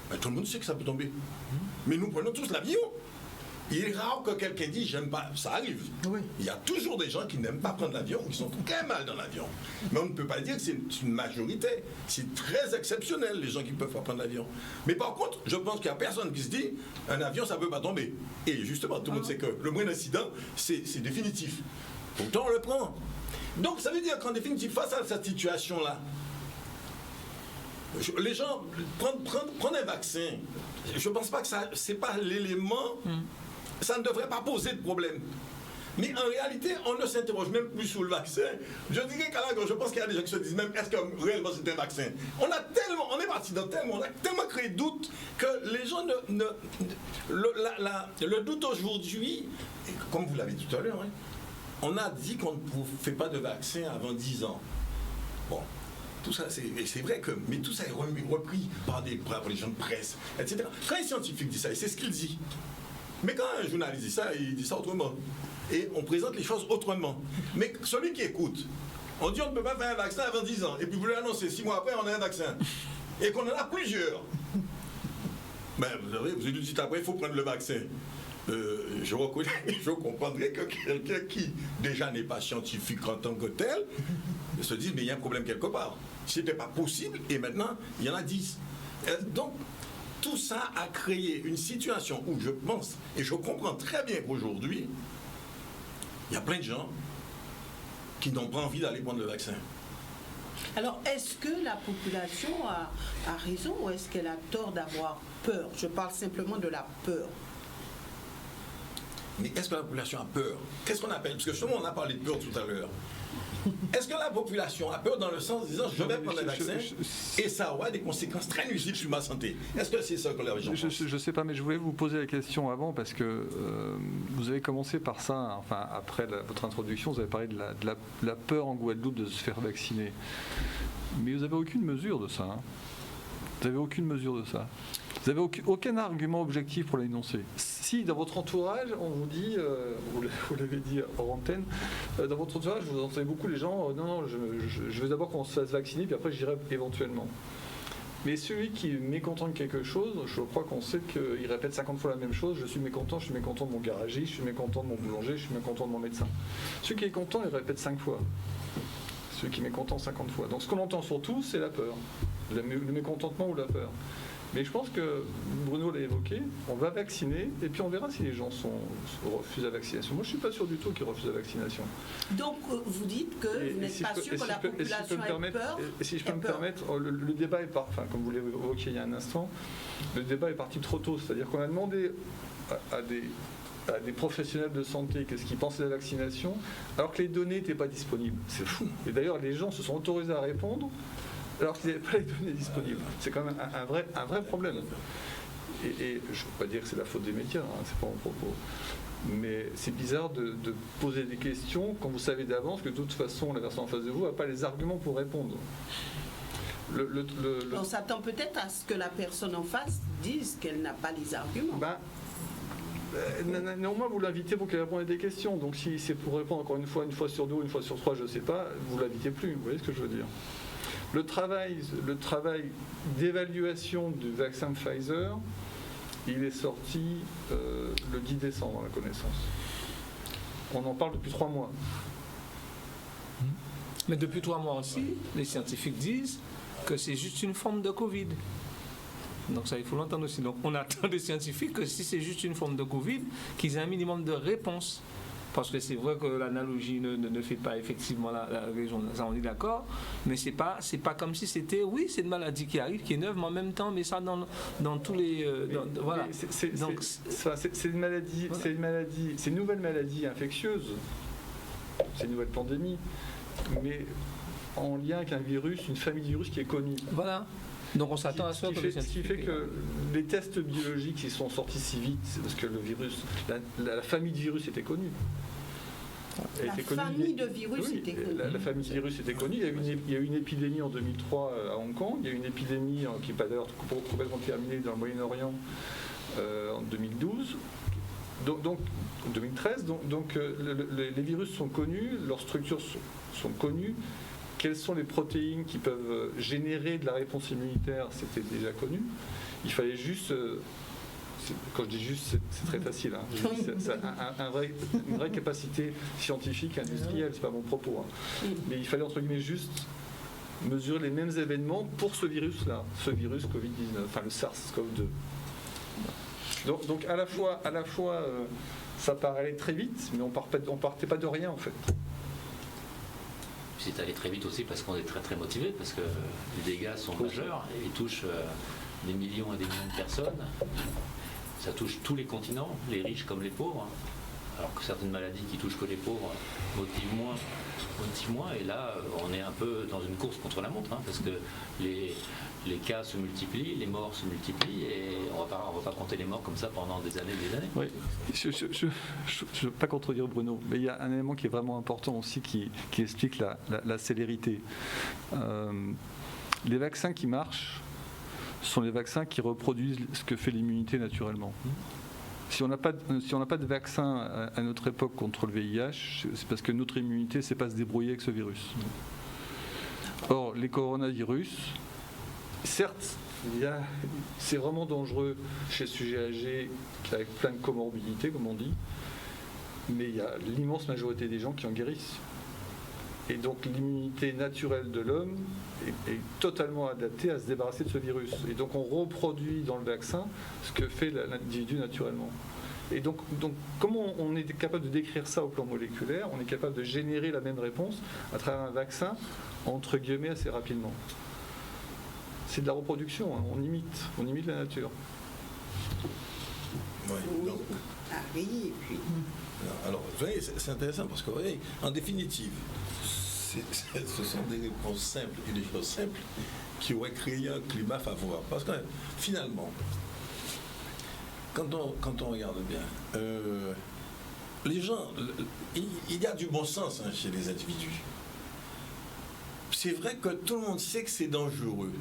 Ben, tout le monde sait que ça peut tomber. Mais nous prenons tous l'avion. Il est rare que quelqu'un dise j'aime pas. Ça arrive. Oui. Il y a toujours des gens qui n'aiment pas prendre l'avion ou qui sont très mal dans l'avion. Mais on ne peut pas dire que c'est une majorité. C'est très exceptionnel, les gens qui ne peuvent pas prendre l'avion. Mais par contre, je pense qu'il n'y a personne qui se dit un avion, ça ne peut pas tomber. Et justement, tout le monde sait que le moindre incident, c'est définitif. Pourtant, on le prend. Donc, ça veut dire qu'en définitive, face à cette situation-là, les gens prennent un vaccin. Je ne pense pas que ça, c'est pas l'élément. Ça ne devrait pas poser de problème. Mais en réalité, on ne s'interroge même plus sur le vaccin. Je dirais qu'à la gauche, je pense qu'il y a des gens qui se disent même est-ce que réellement c'est un vaccin? On est parti dans on a tellement créé de doutes que les gens le doute aujourd'hui, comme vous l'avez dit tout à l'heure, hein, on a dit qu'on ne fait pas de vaccin avant 10 ans. Bon, tout ça, c'est vrai que, mais tout ça est repris par les gens de presse, etc. Quand un scientifique dit ça, c'est ce qu'il dit. Mais quand un journaliste dit ça, il dit ça autrement. Et on présente les choses autrement. Mais celui qui écoute, on dit on ne peut pas faire un vaccin avant 10 ans. Et puis vous l'annoncez, 6 mois après, on a un vaccin. Et qu'on en a plusieurs. Ben, vous savez, vous dites après, il faut prendre le vaccin. Je comprendrais que quelqu'un qui déjà n'est pas scientifique en tant que tel se dise mais il y a un problème quelque part. C'était pas possible et maintenant il y en a 10. Donc tout ça a créé une situation où je pense et je comprends très bien qu'aujourd'hui il y a plein de gens qui n'ont pas envie d'aller prendre le vaccin. Alors, est-ce que la population a raison ou est-ce qu'elle a tort d'avoir peur? Je parle simplement de la peur. Mais est-ce que la population a peur? Qu'est-ce qu'on appelle? Parce que justement, on a parlé de peur tout à l'heure. Est-ce que la population a peur dans le sens disant je vais prendre le vaccin et ça aura des conséquences très nuisibles sur ma santé? Est-ce que c'est ça que les gens pensent? Je ne sais pas, mais je voulais vous poser la question avant parce que vous avez commencé par ça, enfin après votre introduction, vous avez parlé de la peur en Guadeloupe de se faire vacciner. Mais vous n'avez aucune mesure de ça. Hein. Vous n'avez aucune mesure de ça. Vous n'avez aucun argument objectif pour l'énoncer. Si dans votre entourage, on vous dit, vous l'avez dit hors antenne, dans votre entourage, vous entendez beaucoup les gens, non, je veux d'abord qu'on se fasse vacciner, puis après j'irai éventuellement. Mais celui qui est mécontent de quelque chose, je crois qu'on sait qu'il répète 50 fois la même chose, je suis mécontent de mon garagiste, je suis mécontent de mon boulanger, je suis mécontent de mon médecin. Celui qui est content, il répète 5 fois. Celui qui est mécontent 50 fois. Donc ce qu'on entend surtout, c'est la peur, le mécontentement ou la peur. Mais je pense que Bruno l'a évoqué, on va vacciner et puis on verra si les gens refusent la vaccination. Moi, je ne suis pas sûr du tout qu'ils refusent la vaccination. Donc, vous dites que vous n'êtes pas sûr que la population ait peur? Et si je peux me permettre, le débat est parti, comme vous l'évoquiez il y a un instant, le débat est parti trop tôt. C'est-à-dire qu'on a demandé à des professionnels de santé qu'est-ce qu'ils pensaient de la vaccination, alors que les données n'étaient pas disponibles. C'est fou. Et d'ailleurs, les gens se sont autorisés à répondre alors qu'ils n'avaient pas les données disponibles. C'est quand même un vrai problème. Et je ne veux pas dire que c'est la faute des médias, hein, c'est pas mon propos. Mais c'est bizarre de poser des questions quand vous savez d'avance que de toute façon, la personne en face de vous n'a pas les arguments pour répondre. On s'attend peut-être à ce que la personne en face dise qu'elle n'a pas les arguments. Néanmoins, vous l'invitez pour qu'elle réponde à des questions. Donc si c'est pour répondre encore une fois sur deux, une fois sur trois, je ne sais pas, vous ne l'invitez plus. Vous voyez ce que je veux dire? Le travail d'évaluation du vaccin Pfizer, il est sorti le 10 décembre, à ma connaissance. On en parle depuis 3 mois. Mais depuis 3 mois aussi, les scientifiques disent que c'est juste une forme de Covid. Donc ça, il faut l'entendre aussi. Donc on attend des scientifiques que si c'est juste une forme de Covid, qu'ils aient un minimum de réponse. Parce que c'est vrai que l'analogie ne fait pas effectivement la raison, ça on est d'accord, mais c'est pas comme si c'était, oui, c'est une maladie qui arrive, qui est neuve, mais en même temps, mais ça dans tous les... voilà. C'est une maladie, voilà. C'est une nouvelle maladie infectieuse, c'est une nouvelle pandémie, mais en lien avec un virus, une famille de virus qui est connue. Voilà. Donc on s'attend à ça. Ce qui fait que les tests biologiques qui sont sortis si vite, c'est parce que le virus, la famille de virus était connue. La famille de virus était connue. La famille de virus était connue. Il y a eu une épidémie en 2003 à Hong Kong. Il y a eu une épidémie qui n'est pas d'ailleurs complètement terminée dans le Moyen-Orient en 2012. Donc 2013. Donc les virus sont connus, leurs structures sont connues. Quelles sont les protéines qui peuvent générer de la réponse immunitaire, c'était déjà connu. Il fallait juste, quand je dis juste, c'est très facile, hein. C'est une vraie capacité scientifique, industrielle, c'est pas mon propos. Hein. Mais il fallait entre guillemets juste mesurer les mêmes événements pour ce virus-là, ce virus Covid-19, enfin le SARS-CoV-2. Donc à la fois ça paraît très vite, mais on partait pas de rien en fait. C'est allé très vite aussi parce qu'on est très très motivé, parce que les dégâts sont majeurs et ils touchent des millions et des millions de personnes. Ça touche tous les continents, les riches comme les pauvres. Alors que certaines maladies qui touchent que les pauvres motivent moins. Et là, on est un peu dans une course contre la montre, hein, parce que les cas se multiplient, les morts se multiplient, et on va pas compter les morts comme ça pendant des années et des années. Oui, je ne veux pas contredire Bruno, mais il y a un élément qui est vraiment important aussi qui explique la célérité. Les vaccins qui marchent sont les vaccins qui reproduisent ce que fait l'immunité naturellement. Si on n'a pas de vaccin à notre époque contre le VIH, c'est parce que notre immunité ne sait pas se débrouiller avec ce virus. Or, les coronavirus, certes, c'est vraiment dangereux chez le sujet âgé avec plein de comorbidités, comme on dit, mais il y a l'immense majorité des gens qui en guérissent. Et donc l'immunité naturelle de l'homme est totalement adaptée à se débarrasser de ce virus. Et donc on reproduit dans le vaccin ce que fait l'individu naturellement. Et donc comment on est capable de décrire ça au plan moléculaire? On est capable de générer la même réponse à travers un vaccin, entre guillemets, assez rapidement. C'est de la reproduction, hein. On imite la nature. Ouais, donc, oui, et puis... alors, vous voyez, c'est intéressant parce que, vous voyez, en définitive, ce sont des réponses simples et des choses simples qui auraient créé un climat favorable. Parce que, finalement, quand on regarde bien, les gens, il y a du bon sens, hein, chez les individus. C'est vrai que tout le monde sait que c'est dangereux.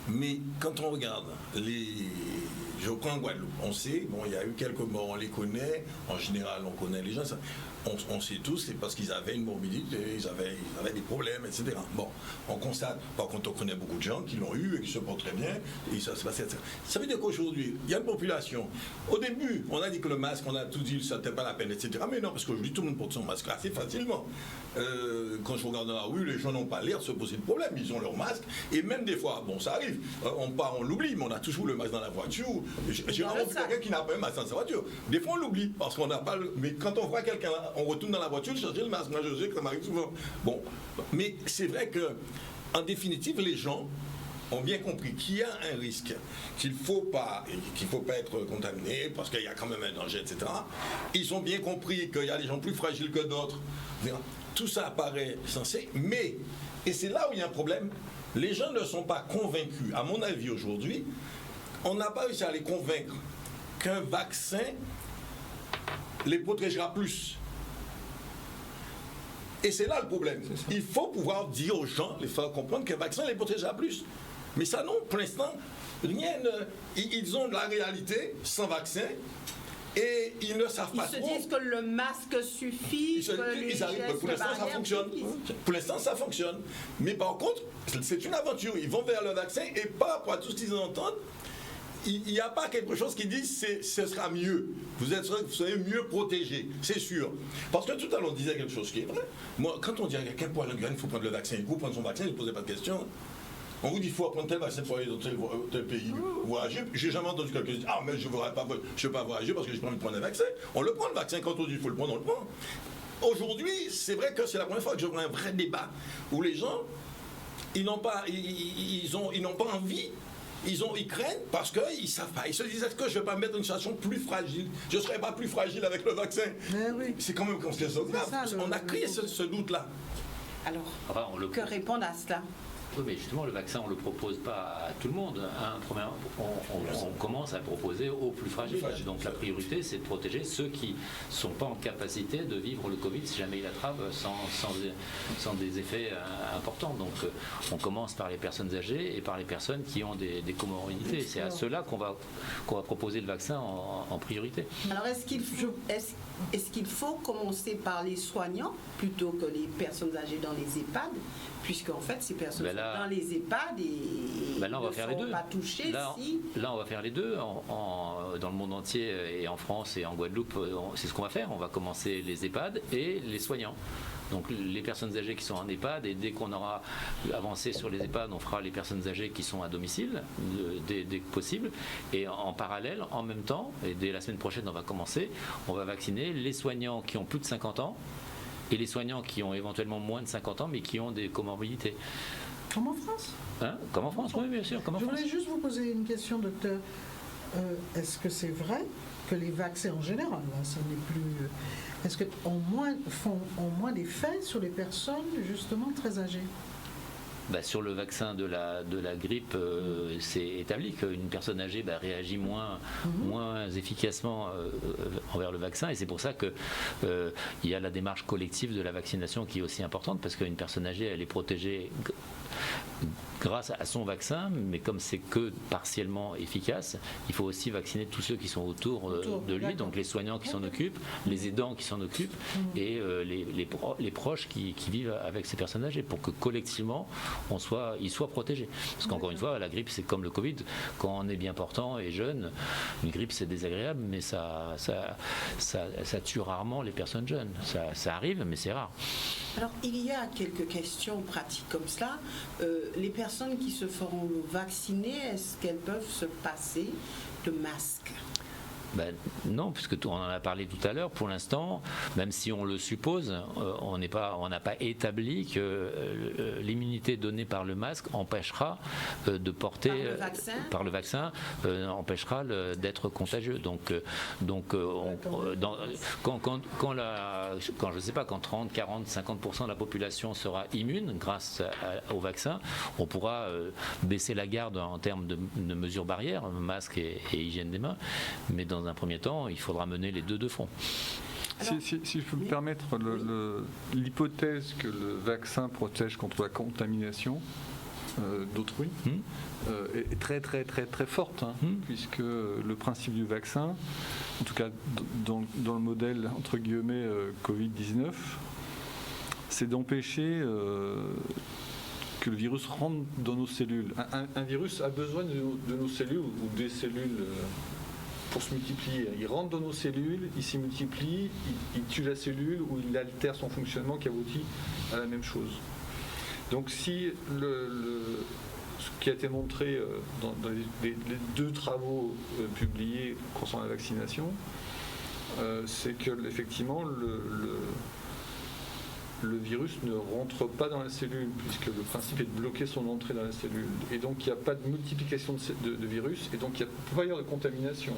Mais quand on regarde, je prends Guadeloupe, on sait, bon, il y a eu quelques morts, on les connaît, en général on connaît les gens, on sait tous, c'est parce qu'ils avaient une morbidité, ils avaient des problèmes, etc. Bon, on constate, par contre on connaît beaucoup de gens qui l'ont eu et qui se portent très bien, et ça se passe, etc. Ça veut dire qu'aujourd'hui, il y a une population, au début, on a dit que le masque, on a tout dit, ça n'était pas la peine, etc. Mais non, parce qu'aujourd'hui, tout le monde porte son masque assez facilement. Quand je regarde dans la rue, les gens n'ont pas l'air de se poser de problème, ils ont leur masque, et même des fois, bon, ça arrive, on part, on l'oublie, mais on a toujours le masque dans la voiture. J'ai vraiment vu quelqu'un qui n'a pas un masque dans sa voiture. Des fois, on l'oublie, parce qu'on n'a pas le... Mais quand on voit quelqu'un, on retourne dans la voiture, chercher le masque. Moi, je sais que ça m'arrive souvent. Bon, mais c'est vrai que, en définitive, les gens ont bien compris qu'il y a un risque, qu'il ne faut pas être contaminé, parce qu'il y a quand même un danger, etc. Ils ont bien compris qu'il y a des gens plus fragiles que d'autres. Tout ça paraît sensé, mais, et c'est là où il y a un problème, les gens ne sont pas convaincus. À mon avis, aujourd'hui, on n'a pas réussi à les convaincre qu'un vaccin les protégera plus. Et c'est là le problème. Il faut pouvoir dire aux gens, les faire comprendre qu'un vaccin les protégera plus. Mais ça, non, pour l'instant, rien ne... Ils ont de la réalité sans vaccin et ils ne savent pas trop. Ils se disent que le masque suffit, pour l'instant, ça fonctionne. Pour l'instant, ça fonctionne. Mais par contre, c'est une aventure. Ils vont vers le vaccin et pas pour tout ce qu'ils entendent. Il n'y a pas quelque chose qui dit ce sera mieux. Vous serez mieux protégé, c'est sûr. Parce que tout à l'heure, on disait quelque chose qui est vrai. Moi, quand on dit à quelqu'un pour aller en Guyane, il faut prendre le vaccin, il faut prendre son vaccin, il ne posait pas de questions. On vous dit qu'il faut prendre tel vaccin pour aller dans tel pays voyager. J'ai jamais entendu quelqu'un dire ah, mais je ne peux pas voyager parce que j'ai pas envie de prendre un vaccin. On le prend le vaccin, quand on dit qu'il faut le prendre, on le prend. Aujourd'hui, c'est vrai que c'est la première fois que je vois un vrai débat où les gens, ils n'ont pas envie. Ils craignent parce qu'ils ne savent pas. Ils se disent est-ce que je ne vais pas me mettre dans une situation plus fragile? Je ne serai pas plus fragile avec le vaccin. Oui. C'est quand même comme ça. On a créé ce doute-là. Alors, que répondre à cela? Oui, mais justement, le vaccin, on ne le propose pas à tout le monde. On commence à le proposer aux plus fragiles. Donc la priorité, c'est de protéger ceux qui ne sont pas en capacité de vivre le Covid si jamais il attrape sans des effets importants. Donc on commence par les personnes âgées et par les personnes qui ont des comorbidités. C'est à ceux-là qu'on va proposer le vaccin en priorité. Alors est-ce qu'il faut commencer par les soignants plutôt que les personnes âgées dans les EHPAD? Puisqu'en fait, ces personnes sont dans les EHPAD et là, on va faire les deux. Pas touchées. Là, on va faire les deux. Dans le monde entier et en France et en Guadeloupe, c'est ce qu'on va faire. On va commencer les EHPAD et les soignants. Donc les personnes âgées qui sont en EHPAD, et dès qu'on aura avancé sur les EHPAD, on fera les personnes âgées qui sont à domicile, dès que possible. Et en parallèle, en même temps, et dès la semaine prochaine, on va commencer, on va vacciner les soignants qui ont plus de 50 ans, et les soignants qui ont éventuellement moins de 50 ans mais qui ont des comorbidités. Comme en France? Comme en France, oui, bien sûr. Je voulais juste vous poser une question, docteur. Est-ce que c'est vrai que les vaccins en général, là, ça n'est plus... Est-ce qu'ont moins d'effets sur les personnes justement très âgées? Sur le vaccin de la grippe, c'est établi qu'une personne âgée réagit moins efficacement envers le vaccin, et c'est pour ça qu'il y a la démarche collective de la vaccination qui est aussi importante, parce qu'une personne âgée, elle est protégée grâce à son vaccin, mais comme c'est que partiellement efficace, il faut aussi vacciner tous ceux qui sont autour de lui, donc les soignants qui s'en occupent, les aidants qui s'en occupent, et les proches qui vivent avec ces personnes âgées, pour que collectivement ils soient protégés. Parce qu'encore une fois, la grippe, c'est comme le Covid, quand on est bien portant et jeune, une grippe c'est désagréable, mais ça tue rarement les personnes jeunes. Ça arrive, mais c'est rare. Alors, il y a quelques questions pratiques comme cela. Les personnes qui se feront vacciner, est-ce qu'elles peuvent se passer de masque? Non, puisque on en a parlé tout à l'heure. Pour l'instant, même si on le suppose, on n'a pas établi que l'immunité donnée par le masque empêchera de porter par le vaccin empêchera d'être contagieux. Quand je sais pas, quand 30, 40, 50% de la population sera immune grâce au vaccin, on pourra baisser la garde en termes de mesures barrières, masque et hygiène des mains. Mais dans un premier temps, il faudra mener les deux de front. Si je peux me permettre, l'hypothèse que le vaccin protège contre la contamination d'autrui est très très très très forte, puisque le principe du vaccin, en tout cas dans le modèle entre guillemets Covid-19, c'est d'empêcher que le virus rentre dans nos cellules. Un virus a besoin de nos cellules ou des cellules pour se multiplier. Il rentre dans nos cellules, il s'y multiplie, il tue la cellule ou il altère son fonctionnement qui aboutit à la même chose. Donc si ce qui a été montré dans les deux travaux publiés concernant la vaccination, c'est que effectivement le virus ne rentre pas dans la cellule, puisque le principe est de bloquer son entrée dans la cellule. Et donc il n'y a pas de multiplication de virus, et donc il ne peut pas y avoir de contamination,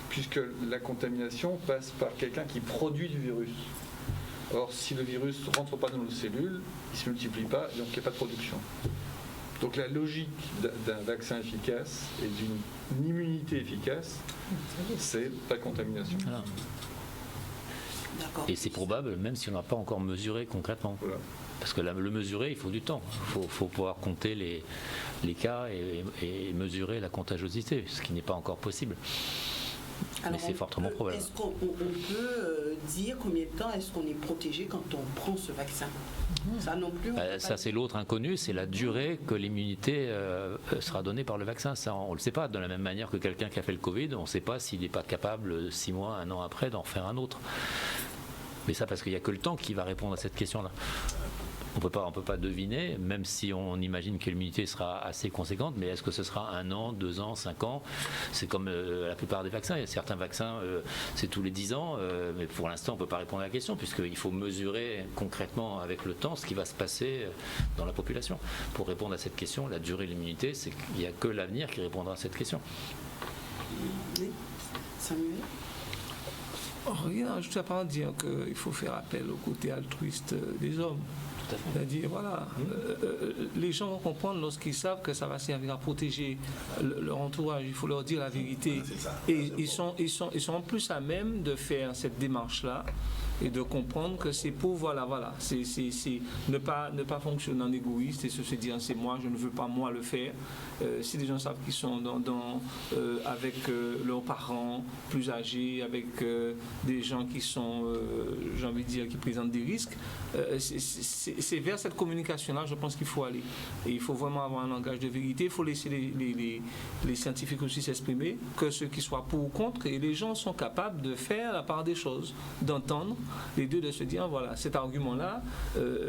puisque la contamination passe par quelqu'un qui produit du virus. Or, si le virus ne rentre pas dans nos cellules, il ne se multiplie pas, donc il n'y a pas de production. Donc la logique d'un vaccin efficace et d'une immunité efficace, c'est la contamination. Voilà. Et c'est probable, même si on n'a pas encore mesuré concrètement. Voilà. Parce que le mesurer, il faut du temps. Il faut pouvoir compter les cas et mesurer la contagiosité, ce qui n'est pas encore possible. Alors mais c'est fortement probable. Est-ce qu'on peut dire combien de temps est-ce qu'on est protégé quand on prend ce vaccin ? Ça non plus. Ça c'est l'autre inconnu, c'est la durée que l'immunité sera donnée par le vaccin. Ça, on ne le sait pas. De la même manière que quelqu'un qui a fait le Covid, on ne sait pas s'il n'est pas capable 6 mois, 1 an après d'en faire un autre. Mais ça parce qu'il n'y a que le temps qui va répondre à cette question-là. On peut pas deviner, même si on imagine que l'immunité sera assez conséquente, mais est-ce que ce sera 1 an, 2 ans, 5 ans ? C'est comme la plupart des vaccins. Il y a certains vaccins, c'est tous les 10 ans, mais pour l'instant, on ne peut pas répondre à la question, puisqu'il faut mesurer concrètement avec le temps ce qui va se passer dans la population. Pour répondre à cette question, la durée de l'immunité, c'est qu'il n'y a que l'avenir qui répondra à cette question. Oui. Samuel ? Rien, je ne sais pas dire qu'il faut faire appel au côté altruiste des hommes. C'est-à-dire, voilà, les gens vont comprendre lorsqu'ils savent que ça va servir à protéger leur entourage. Il faut leur dire la vérité. Et ils sont plus à même de faire cette démarche-là et de comprendre que c'est pour, voilà, c'est ne pas fonctionner en égoïste et se dire c'est moi, je ne veux pas moi le faire. Si les gens savent qu'ils sont avec leurs parents plus âgés, avec des gens qui sont, j'ai envie de dire, qui présentent des risques, c'est vers cette communication-là, je pense qu'il faut aller. Et il faut vraiment avoir un langage de vérité. Il faut laisser les scientifiques aussi s'exprimer, que ceux qui soient pour ou contre, et les gens sont capables de faire la part des choses, d'entendre les deux, de se dire voilà, cet argument-là,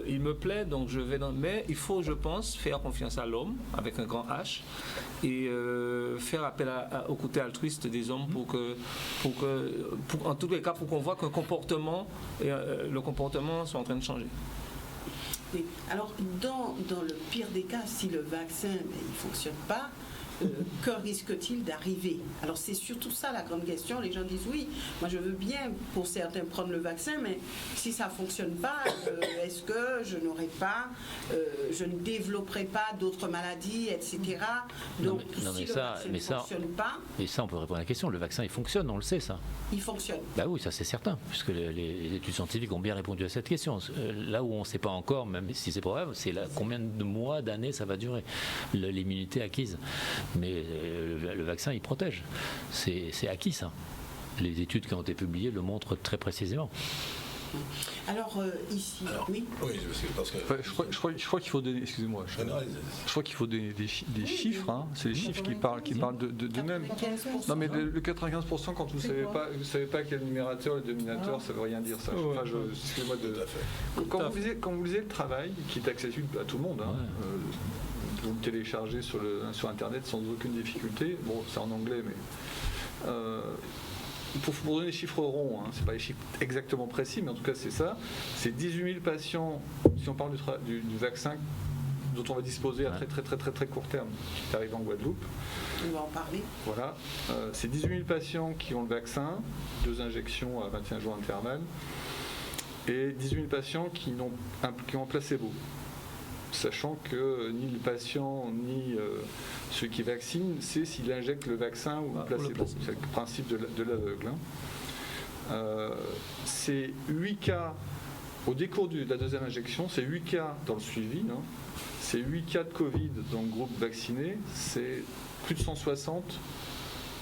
il me plaît, donc je vais dans. Mais il faut, je pense, faire confiance à l'homme, avec un grand H, et faire appel au côté altruiste des hommes pour en tous les cas, pour qu'on voit qu'un comportement, le comportement sont en train de changer. Oui. Alors, dans le pire des cas, si le vaccin ne fonctionne pas, que risque-t-il d'arriver ? Alors c'est surtout ça la grande question. Les gens disent oui, moi je veux bien pour certains prendre le vaccin, mais si ça ne fonctionne pas, est-ce que je ne développerai pas d'autres maladies, etc. Donc si le vaccin ne fonctionne pas... Et ça on peut répondre à la question, le vaccin il fonctionne, on le sait ça. Il fonctionne. Bah oui, ça c'est certain, puisque les études scientifiques ont bien répondu à cette question. Là où on ne sait pas encore, même si c'est probable, c'est combien de mois, d'années ça va durer, l'immunité acquise. Mais le vaccin, il protège. C'est acquis, ça. Les études qui ont été publiées le montrent très précisément. Alors, ici, oui. Oui, parce que je crois qu'il faut donner. Excusez-moi. Je crois qu'il faut donner des chiffres. Hein. C'est les chiffres qui parlent d'eux-mêmes. Non, mais le 95%, quand vous ne savez pas quel numérateur, le dénominateur, ça ne veut rien dire. Ça. Excusez-moi de. Quand vous lisez le travail, qui est accessible à tout le monde. Hein, vous le téléchargez sur Internet sans aucune difficulté. Bon, c'est en anglais, mais Pour donner des chiffres ronds, ce n'est pas les chiffres exactement précis, mais en tout cas c'est ça. C'est 18 000 patients, si on parle du vaccin dont on va disposer à très court terme, qui est arrivé en Guadeloupe. On va en parler. Voilà. C'est 18 000 patients qui ont le vaccin, 2 injections à 21 jours intervalle, et 18 000 patients qui ont un placebo. Sachant que ni le patient ni ceux qui vaccinent sait s'il injecte le vaccin ou le placebo. C'est le principe de l'aveugle. C'est 8 cas au décours de la deuxième injection, c'est 8 cas dans le suivi, c'est 8 cas de Covid dans le groupe vacciné, c'est plus de 160,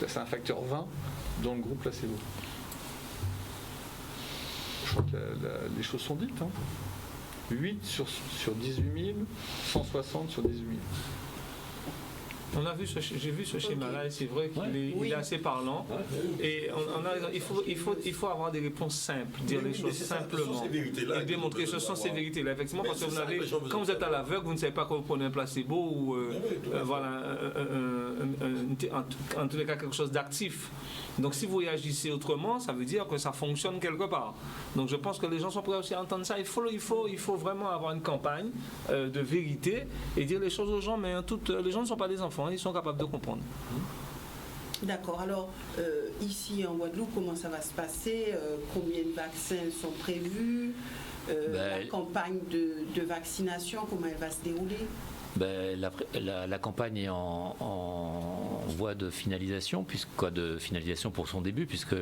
c'est un facteur 20 dans le groupe placebo. Je crois que les choses sont dites. 8 sur 18 000, 160 sur 18 000. J'ai vu ce schéma-là et c'est vrai qu'il est assez parlant. Et il faut avoir des réponses simples, dire les choses simplement et démontrer ce sont ces vérités-là. Effectivement, parce que quand vous êtes à l'aveugle, vous ne savez pas quand vous prenez un placebo ou en tous les cas quelque chose d'actif. Donc si vous réagissez autrement, ça veut dire que ça fonctionne quelque part. Donc je pense que les gens sont prêts aussi à entendre ça. Il faut vraiment avoir une campagne de vérité et dire les choses aux gens, mais les gens ne sont pas des enfants, ils sont capables de comprendre. D'accord. Alors, ici en Guadeloupe, comment ça va se passer? Combien de vaccins sont prévus? La campagne de vaccination, comment elle va se dérouler? La campagne est en voie de finalisation, de finalisation pour son début, puisque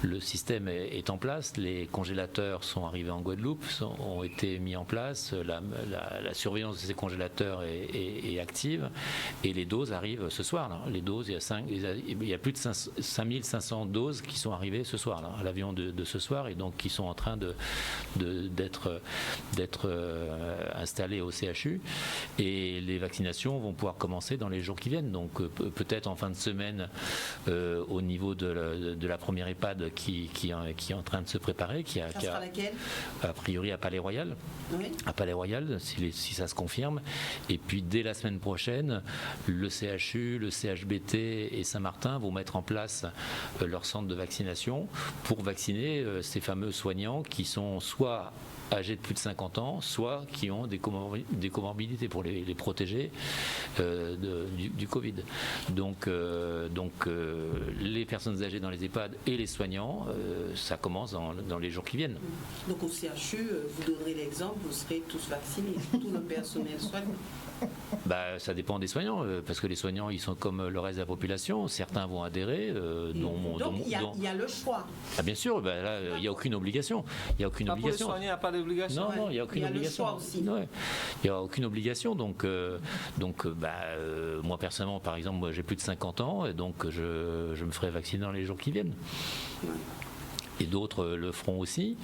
le système est en place, les congélateurs sont arrivés en Guadeloupe, ont été mis en place, la surveillance de ces congélateurs est active, et les doses arrivent ce soir. Là. Les doses, il y a plus de 5500 doses qui sont arrivées ce soir, là, à l'avion de ce soir, et donc qui sont en train d'être installés au CHU, et les vaccinations vont pouvoir commencer dans les jours qui viennent. Donc peut-être en fin de semaine au niveau de la première EHPAD qui est en train de se préparer, Ça sera laquelle ? A priori à Palais-Royal. Oui. À Palais-Royal, si ça se confirme. Et puis dès la semaine prochaine, le CHU, le CHBT et Saint-Martin vont mettre en place leur centre de vaccination pour vacciner ces fameux soignants qui sont soit âgés de plus de 50 ans, soit qui ont des comorbidités pour les protéger du Covid. Donc les personnes âgées dans les EHPAD et les soignants, ça commence dans les jours qui viennent. Donc au CHU, vous donnerez l'exemple, vous serez tous vaccinés, tout le personnel soignant. Ça dépend des soignants, parce que les soignants, ils sont comme le reste de la population. Certains vont adhérer. Donc il y a le choix. Ah, bien sûr, là, il n'y a aucune obligation. Il n'y a aucune Pour obligation. les soignants, il n'y a pas d'obligation. Non, il n'y a aucune obligation. Il y a le choix aussi. Ouais. Il n'y a aucune obligation. Donc moi, personnellement, par exemple, j'ai plus de 50 ans, et donc je me ferai vacciner dans les jours qui viennent. Ouais. Et d'autres le feront aussi.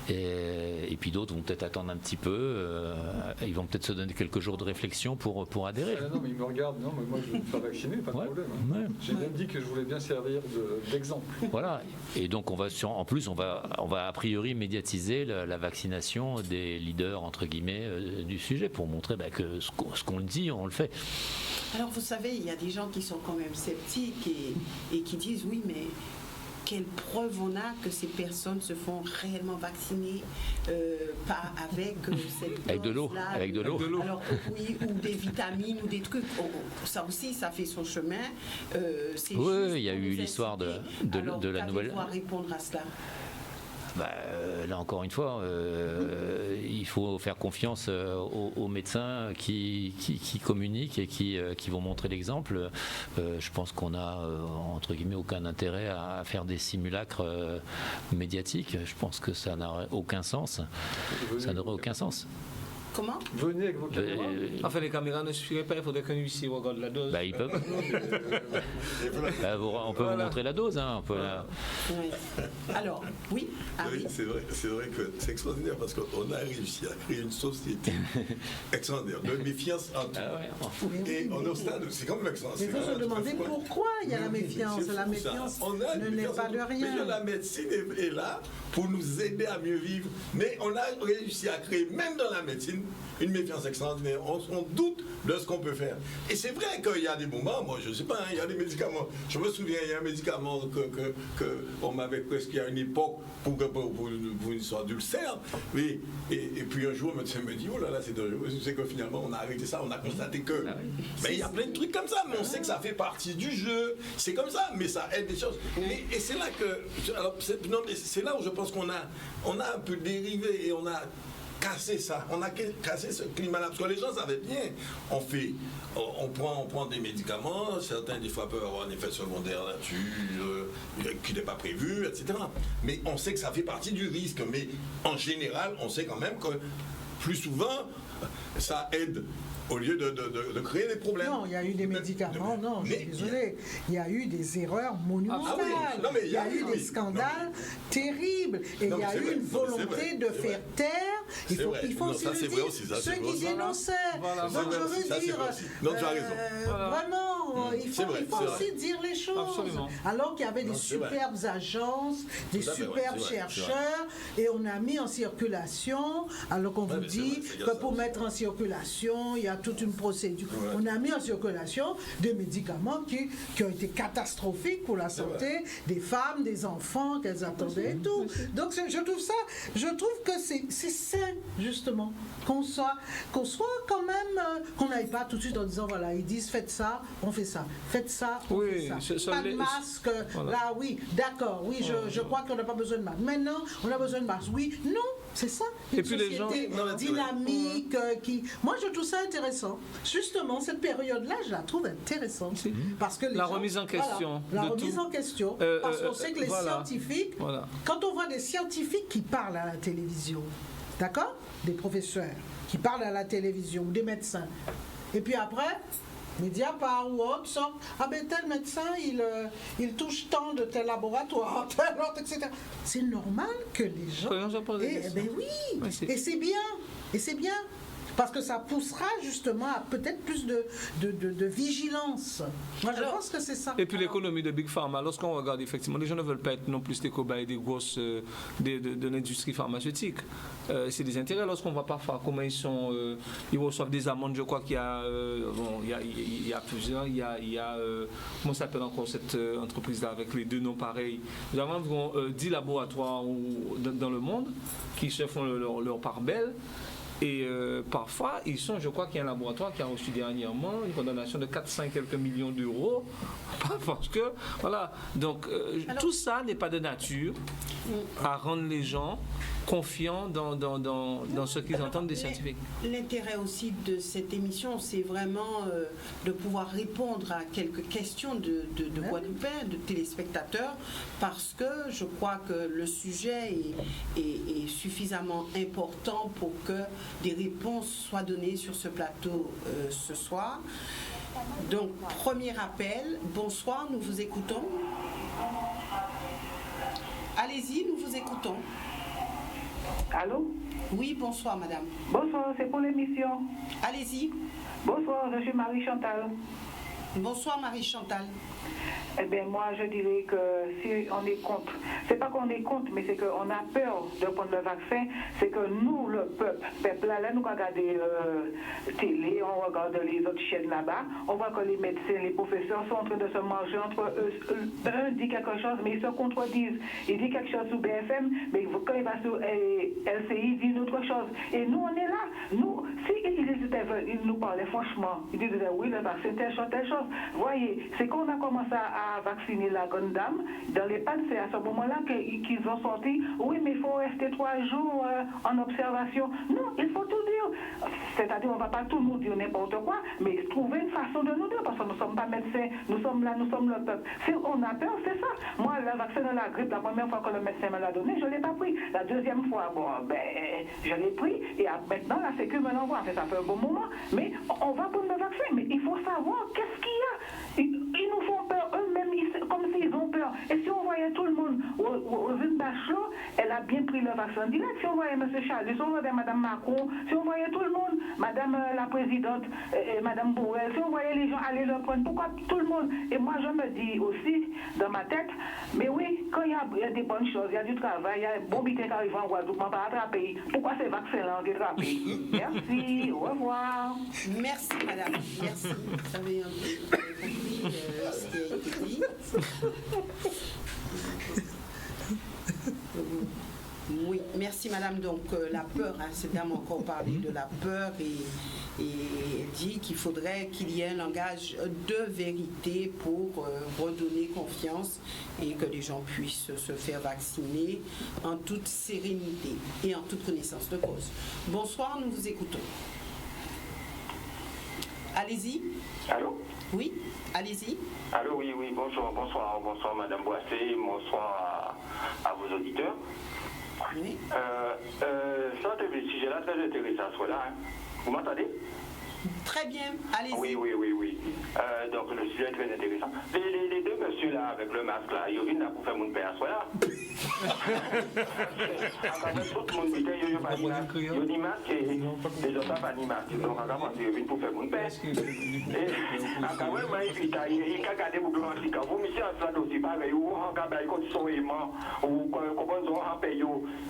Et puis d'autres vont peut-être attendre un petit peu. Ils vont peut-être se donner quelques jours de réflexion pour adhérer. Non, mais ils me regardent. Non, mais moi, je vais me faire vacciner, pas de problème. Ouais. J'ai même dit que je voulais bien servir d'exemple. Voilà. Et donc, en plus, on va a priori médiatiser la vaccination des leaders, entre guillemets, du sujet pour montrer que ce qu'on dit, on le fait. Alors, vous savez, il y a des gens qui sont quand même sceptiques et qui disent oui, mais quelle preuve on a que ces personnes se font réellement vacciner pas avec cette avec de l'eau, alors oui, ou des vitamines ou des trucs. Ça aussi, ça fait son chemin. Oui, il y a eu l'histoire de la nouvelle. Alors, répondre à cela. Là encore une fois, il faut faire confiance aux médecins qui communiquent et qui vont montrer l'exemple. Je pense qu'on a entre guillemets aucun intérêt à faire des simulacres médiatiques. Je pense que ça n'a aucun sens. Ça n'aurait aucun sens. Comment ? Venez avec vos caméras. Enfin, les caméras ne suffiraient pas, il faudrait qu'un huissier regarde la dose. Ils peuvent. On peut vous montrer la dose. Hein, Oui. Alors, oui. Oui, c'est vrai que c'est extraordinaire parce qu'on a réussi à créer une société extraordinaire de méfiance entre nous. Et on est au stade, c'est comme l'excellence. Il faut se demander pourquoi il y a la méfiance. La méfiance ne n'est pas de rien. La médecine est là pour nous aider à mieux vivre, mais on a réussi à créer, même dans la médecine, une méfiance extraordinaire. On doute de ce qu'on peut faire. Et c'est vrai qu'il y a des moments, moi je ne sais pas, il y a des médicaments. Je me souviens, il y a un médicament qu'on m'avait presque à une époque pour une histoire d'ulcère. Et puis un jour, le médecin me dit, oh là là, c'est dangereux. C'est que finalement, on a arrêté ça, on a constaté que. Mais il y a plein de trucs comme ça, mais on sait que ça fait partie du jeu. C'est comme ça, mais ça aide des choses. Et c'est là que. Alors, c'est là où je pense qu'on a un peu dérivé et on a cassé ça, on a cassé ce climat-là, parce que les gens savaient bien, on prend des médicaments, certains des fois peuvent avoir un effet secondaire là-dessus, qui n'est pas prévu, etc. Mais on sait que ça fait partie du risque, mais en général, on sait quand même que plus souvent, ça aide. Au lieu de créer des problèmes. Non, il y a eu des médicaments, non, je suis désolé. Il y a eu des erreurs monumentales. Il y a eu des scandales terribles. Et il y a eu une volonté de faire taire. Il faut aussi le dire, ceux qui dénonçaient. Donc je veux dire, vraiment, il faut aussi dire les choses. Absolument. Alors qu'il y avait des superbes agences, des superbes chercheurs, et on a mis en circulation, alors qu'on vous dit que pour mettre en circulation, il y a toute une procédure. On a mis en circulation des médicaments qui ont été catastrophiques pour la santé des femmes, des enfants qu'elles attendaient et tout. Donc je trouve que c'est sain justement qu'on soit quand même, qu'on n'aille pas tout de suite en disant voilà, ils disent faites ça, on fait ça, faites ça, on fait ça. Pas de masque, là oui, d'accord, oui, je crois qu'on n'a pas besoin de masque. Maintenant, on a besoin de masque, oui, non, c'est ça. Et puis les gens dynamique qui, moi je trouve ça intéressant. Justement, cette période-là, je la trouve intéressante. Parce que la remise en question. La remise en question. Parce qu'on sait que les scientifiques, quand on voit des scientifiques qui parlent à la télévision, d'accord? Des professeurs qui parlent à la télévision, ou des médecins. Et puis après, Mediapart ou autre sortent, ah ben tel médecin, il touche tant de tel laboratoire, tel autre, etc. C'est normal que les gens... ben oui, et c'est bien, et c'est bien. Parce que ça poussera justement à peut-être plus de vigilance. Moi, je pense que c'est ça. Et puis l'économie de Big Pharma, lorsqu'on regarde effectivement, les gens ne veulent pas être non plus des cobayes des grosses de l'industrie pharmaceutique. C'est des intérêts. Lorsqu'on voit parfois comment ils reçoivent des amendes, je crois qu'il y a, il y a plusieurs, il y a comment s'appelle encore cette entreprise-là avec les deux noms pareils. Nous avons environ 10 laboratoires dans le monde qui se font leur part belle. Et parfois, je crois qu'il y a un laboratoire qui a reçu dernièrement une condamnation de 400 quelques millions d'euros, parce que, voilà, donc tout ça n'est pas de nature à rendre les gens confiants dans ce qu'ils entendent des scientifiques. L'intérêt aussi de cette émission, c'est vraiment de pouvoir répondre à quelques questions de Guadeloupéens, de téléspectateurs, parce que je crois que le sujet est suffisamment important pour que des réponses soient données sur ce plateau ce soir. Donc, premier appel. Bonsoir, nous vous écoutons. Allez-y, nous vous écoutons. Allô? Oui, bonsoir, madame. Bonsoir, c'est pour l'émission. Allez-y. Bonsoir, je suis Marie-Chantal. Bonsoir, Marie-Chantal. Eh bien, moi, je dirais que si on est contre, c'est pas qu'on est contre, mais c'est qu'on a peur de prendre le vaccin, c'est que nous, le peuple là, nous regardons télé, on regarde les autres chaînes là-bas, on voit que les médecins, les professeurs sont en train de se manger entre eux. Un dit quelque chose, mais ils se contredisent. Il dit quelque chose sur BFM, mais quand il va sur LCI, il dit une autre chose. Et nous, on est là. Nous, ils nous parlaient franchement, ils disaient oui, le vaccin, telle chose. Voyez, c'est qu'on a commencé à vacciner la grande dame dans les pannes, c'est à ce moment-là qu'ils ont sorti, oui, mais il faut rester 3 jours en observation. Non, il faut tout dire. C'est-à-dire, on ne va pas tout nous dire n'importe quoi, mais trouver une façon de nous dire, parce que nous ne sommes pas médecins, nous sommes là, nous sommes le peuple. Si on a peur, c'est ça. Moi, le vaccin de la grippe, la première fois que le médecin me l'a donné, je ne l'ai pas pris. La deuxième fois, je l'ai pris, et maintenant, la Sécu me l'envoie. Ça fait un bon moment, mais on va prendre le vaccin, mais il faut savoir qu'est-ce qu'il y a. Ils nous font peur eux-mêmes, comme s'ils ont peur. Et si on voyait tout le monde, Roselyne Bachelot, elle a bien pris le vaccin direct. Si on voyait M. Charles, si on voyait Mme Macron, si on voyait tout le monde, Mme la Présidente, Mme Bourrel, si on voyait les gens aller le prendre, pourquoi tout le monde? Et moi, je me dis aussi, dans ma tête, mais oui, quand il y a des bonnes choses, il y a du travail, il y a un bon bitin qui arrive en Guadeloupe, on va attraper. Pourquoi ces vaccins-là ont attrapé? Merci, au revoir. Merci, madame. Merci. Vous avez un peu compris ce qui a été dit. Oui, merci madame. Donc la peur, cette dame a encore parlé de la peur et dit qu'il faudrait qu'il y ait un langage de vérité pour redonner confiance et que les gens puissent se faire vacciner en toute sérénité et en toute connaissance de cause. Bonsoir, nous vous écoutons. Allez-y. Allô? Oui, allez-y. Allô, oui, bonsoir Madame Boissé, bonsoir à vos auditeurs. Oui. Ce sujet-là très intéressant, voilà. Hein. Vous m'entendez? Très bien, allez-y. Oui. Donc le sujet est très intéressant. Les deux messieurs là avec le masque là, ils viennent pour faire mon père, voilà. Tout le monde dit qu'ils n'ont pas ni masque et les autres n'ont pas ni masque. Donc ils viennent pour faire mon père. Et quand même, il a gardé beaucoup de gens. Vous, monsieur, en train aussi pareil, ou en gardant les conditions aimants, ou comment ils ont en paye,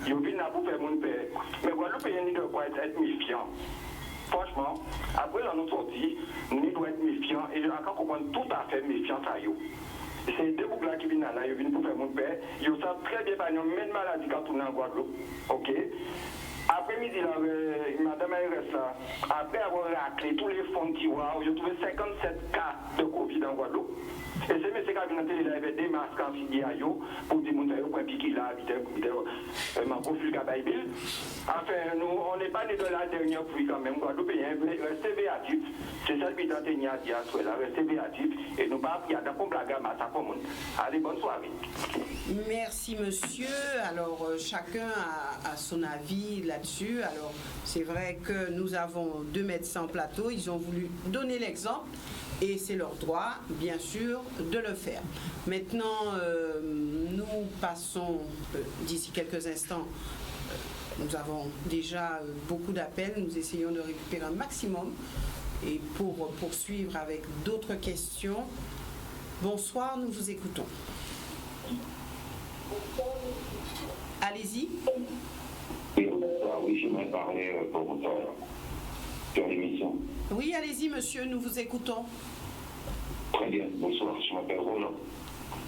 ils viennent pour faire mon père. Mais Guadeloupe, il doit quoi être méfiant. Franchement, après la nous sortie, nous devons être méfiants et je dois comprendre tout à fait méfiant à eux. C'est deux boucles là qui viennent là, ils viennent pour faire mon père. Ils savent très bien pas même maladie quand on est en Guadeloupe. Ok? Après-midi, là, madame reste là. Après avoir raclé tous les fonds de tiroir, j'ai trouvé 57 cas de Covid en Guadeloupe. Et c'est monsieur qui a vu dans la télé, il avait des masques en fille à eux pour dire que vous pouvez piquer là, ma confus à Bible. Enfin, nous, on n'est pas né de la dernière pluie quand même. Guadeloupe, restez béatifs. C'est ça qui est en train de dire, restez béatifs. Et nous pas, il y a d'accord la gamme à sa commune. Allez, bonne soirée. Merci monsieur. Alors chacun a son avis là-dessus. Alors c'est vrai que nous avons deux médecins en plateau. Ils ont voulu donner l'exemple. Et c'est leur droit, bien sûr, de le faire. Maintenant, nous passons, d'ici quelques instants, nous avons déjà beaucoup d'appels, nous essayons de récupérer un maximum. Et pour poursuivre avec d'autres questions, bonsoir, nous vous écoutons. Allez-y. Oui, j'aimerais parler pour sur l'émission. Oui, allez-y, monsieur, nous vous écoutons. Très bien, bonsoir, je m'appelle Roland.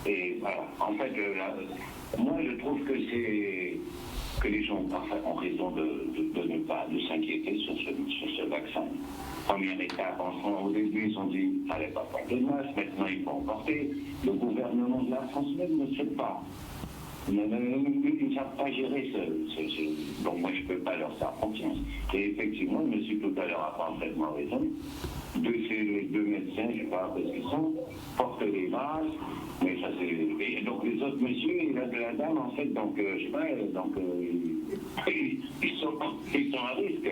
Et voilà, en fait, moi je trouve que les gens ont raison de ne pas s'inquiéter sur ce vaccin. Première étape, au début, ils ont dit qu'il ne fallait pas porter de masque, maintenant ils vont en porter. Le gouvernement de la France même ne sait pas. Ils ne savent pas gérer donc moi je ne peux pas leur faire confiance. Et effectivement, le monsieur tout à l'heure a parfaitement raison. De ces deux médecins, je ne sais pas parce qu'ils sont, portent les masques, mais ça c'est. Et donc les autres messieurs et la dame en fait, donc je sais pas, donc ils sont à risque.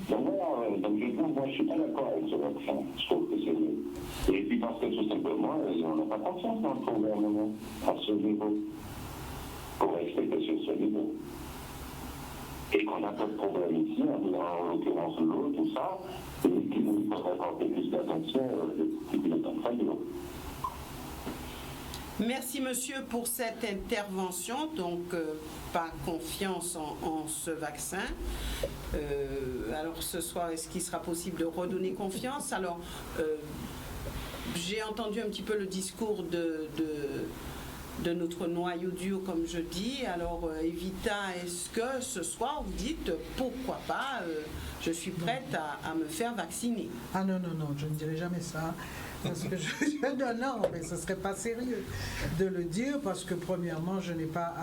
Donc voilà, donc je trouve, moi je ne suis pas d'accord avec ce vaccin. Je trouve que c'est. Et puis parce que tout simplement, on n'a pas confiance dans le gouvernement à ce niveau. Pour respecter sur ce niveau. Et qu'on a pas de problème ici, en l'occurrence l'eau, tout ça, et qu'il nous faudrait porter plus d'attention depuis le temps fallu. Merci monsieur pour cette intervention. Donc, pas confiance en ce vaccin. Alors ce soir, est-ce qu'il sera possible de redonner confiance? Alors, j'ai entendu un petit peu le discours de notre noyau dur, comme je dis. Alors, Evita, est-ce que ce soir, vous dites, pourquoi pas, je suis prête à me faire vacciner? Ah non, je ne dirai jamais ça. Parce que non, mais ce ne serait pas sérieux de le dire, parce que premièrement, je n'ai pas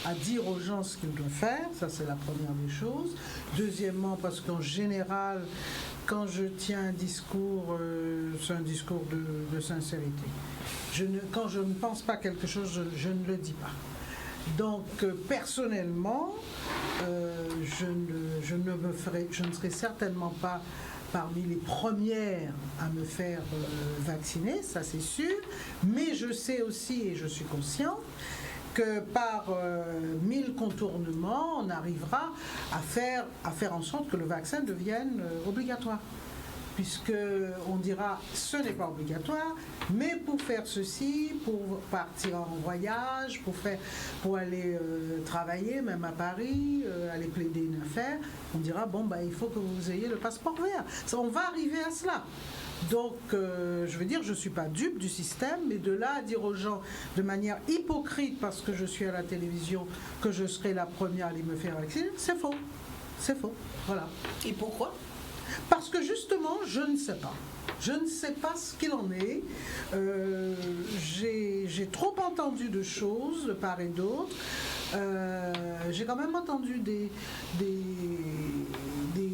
à dire aux gens ce qu'ils doivent faire, ça c'est la première des choses. Deuxièmement, parce qu'en général, quand je tiens un discours, c'est un discours de sincérité. Quand je ne pense pas quelque chose, je ne le dis pas. Donc, personnellement, je ne serai certainement pas parmi les premières à me faire vacciner, ça c'est sûr, mais je sais aussi et je suis consciente que par 1000 contournements, on arrivera à faire en sorte que le vaccin devienne obligatoire. Puisqu'on dira ce n'est pas obligatoire, mais pour faire ceci, pour partir en voyage, pour aller travailler, même à Paris, aller plaider une affaire, on dira bon il faut que vous ayez le passeport vert. On va arriver à cela. Donc, je veux dire, je ne suis pas dupe du système, mais de là à dire aux gens de manière hypocrite, parce que je suis à la télévision, que je serai la première à aller me faire vacciner, c'est faux. C'est faux. Voilà. Et pourquoi ? Parce que justement, je ne sais pas. Je ne sais pas ce qu'il en est. J'ai trop entendu de choses de part et d'autre. J'ai quand même entendu des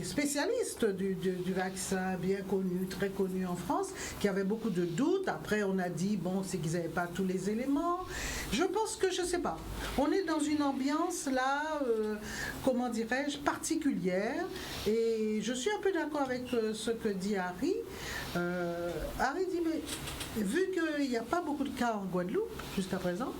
spécialistes du vaccin bien connus, très connus en France, qui avaient beaucoup de doutes. Après, on a dit, bon, c'est qu'ils n'avaient pas tous les éléments. Je pense que, je ne sais pas, on est dans une ambiance là, comment dirais-je, particulière. Et je suis un peu d'accord avec ce que dit Harry. Harry dit, mais vu qu'il n'y a pas beaucoup de cas en Guadeloupe, jusqu'à présent,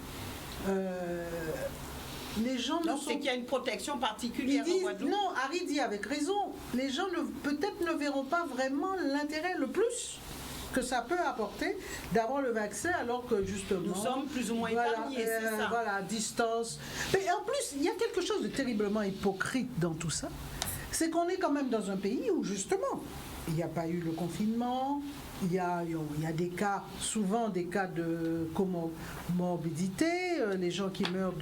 les gens non, c'est qu'il y a une protection particulière en Guadeloupe. Non, Harry dit avec raison, les gens peut-être ne verront pas vraiment l'intérêt, le plus que ça peut apporter d'avoir le vaccin, alors que justement... Nous sommes plus ou moins épargnés, c'est ça. Voilà, à distance. Mais en plus, il y a quelque chose de terriblement hypocrite dans tout ça. C'est qu'on est quand même dans un pays où, justement, il n'y a pas eu le confinement, il y a des cas, souvent des cas de comorbidité, les gens qui meurent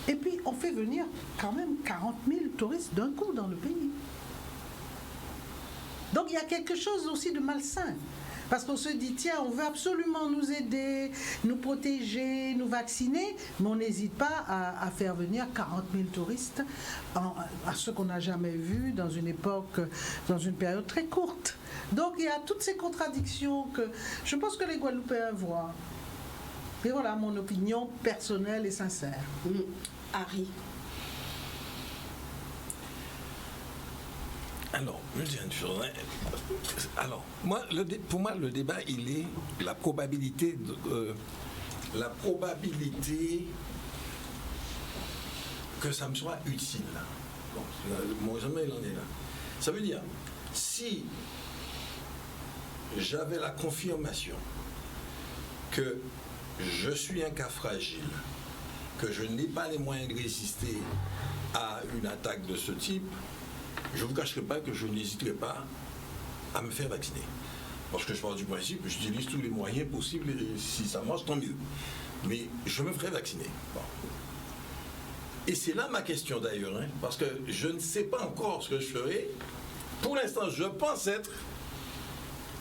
Et puis, on fait venir quand même 40 000 touristes d'un coup dans le pays. Donc, il y a quelque chose aussi de malsain. Parce qu'on se dit, tiens, on veut absolument nous aider, nous protéger, nous vacciner, mais on n'hésite pas à faire venir 40 000 touristes, à ce qu'on n'a jamais vu dans une époque, dans une période très courte. Donc il y a toutes ces contradictions que je pense que les Guadeloupéens voient. Et voilà mon opinion personnelle et sincère. Harry. Alors, je dis une chose. Alors, pour moi, le débat, il est la probabilité que ça me soit utile. Bon, mon jamais il en est là. Ça veut dire, si j'avais la confirmation que je suis un cas fragile, que je n'ai pas les moyens de résister à une attaque de ce type, je ne vous cacherai pas que je n'hésiterai pas à me faire vacciner. Parce que je pars du principe que j'utilise tous les moyens possibles et si ça marche, tant mieux. Mais je me ferai vacciner. Bon. Et c'est là ma question d'ailleurs, hein, parce que je ne sais pas encore ce que je ferai. Pour l'instant, je pense être...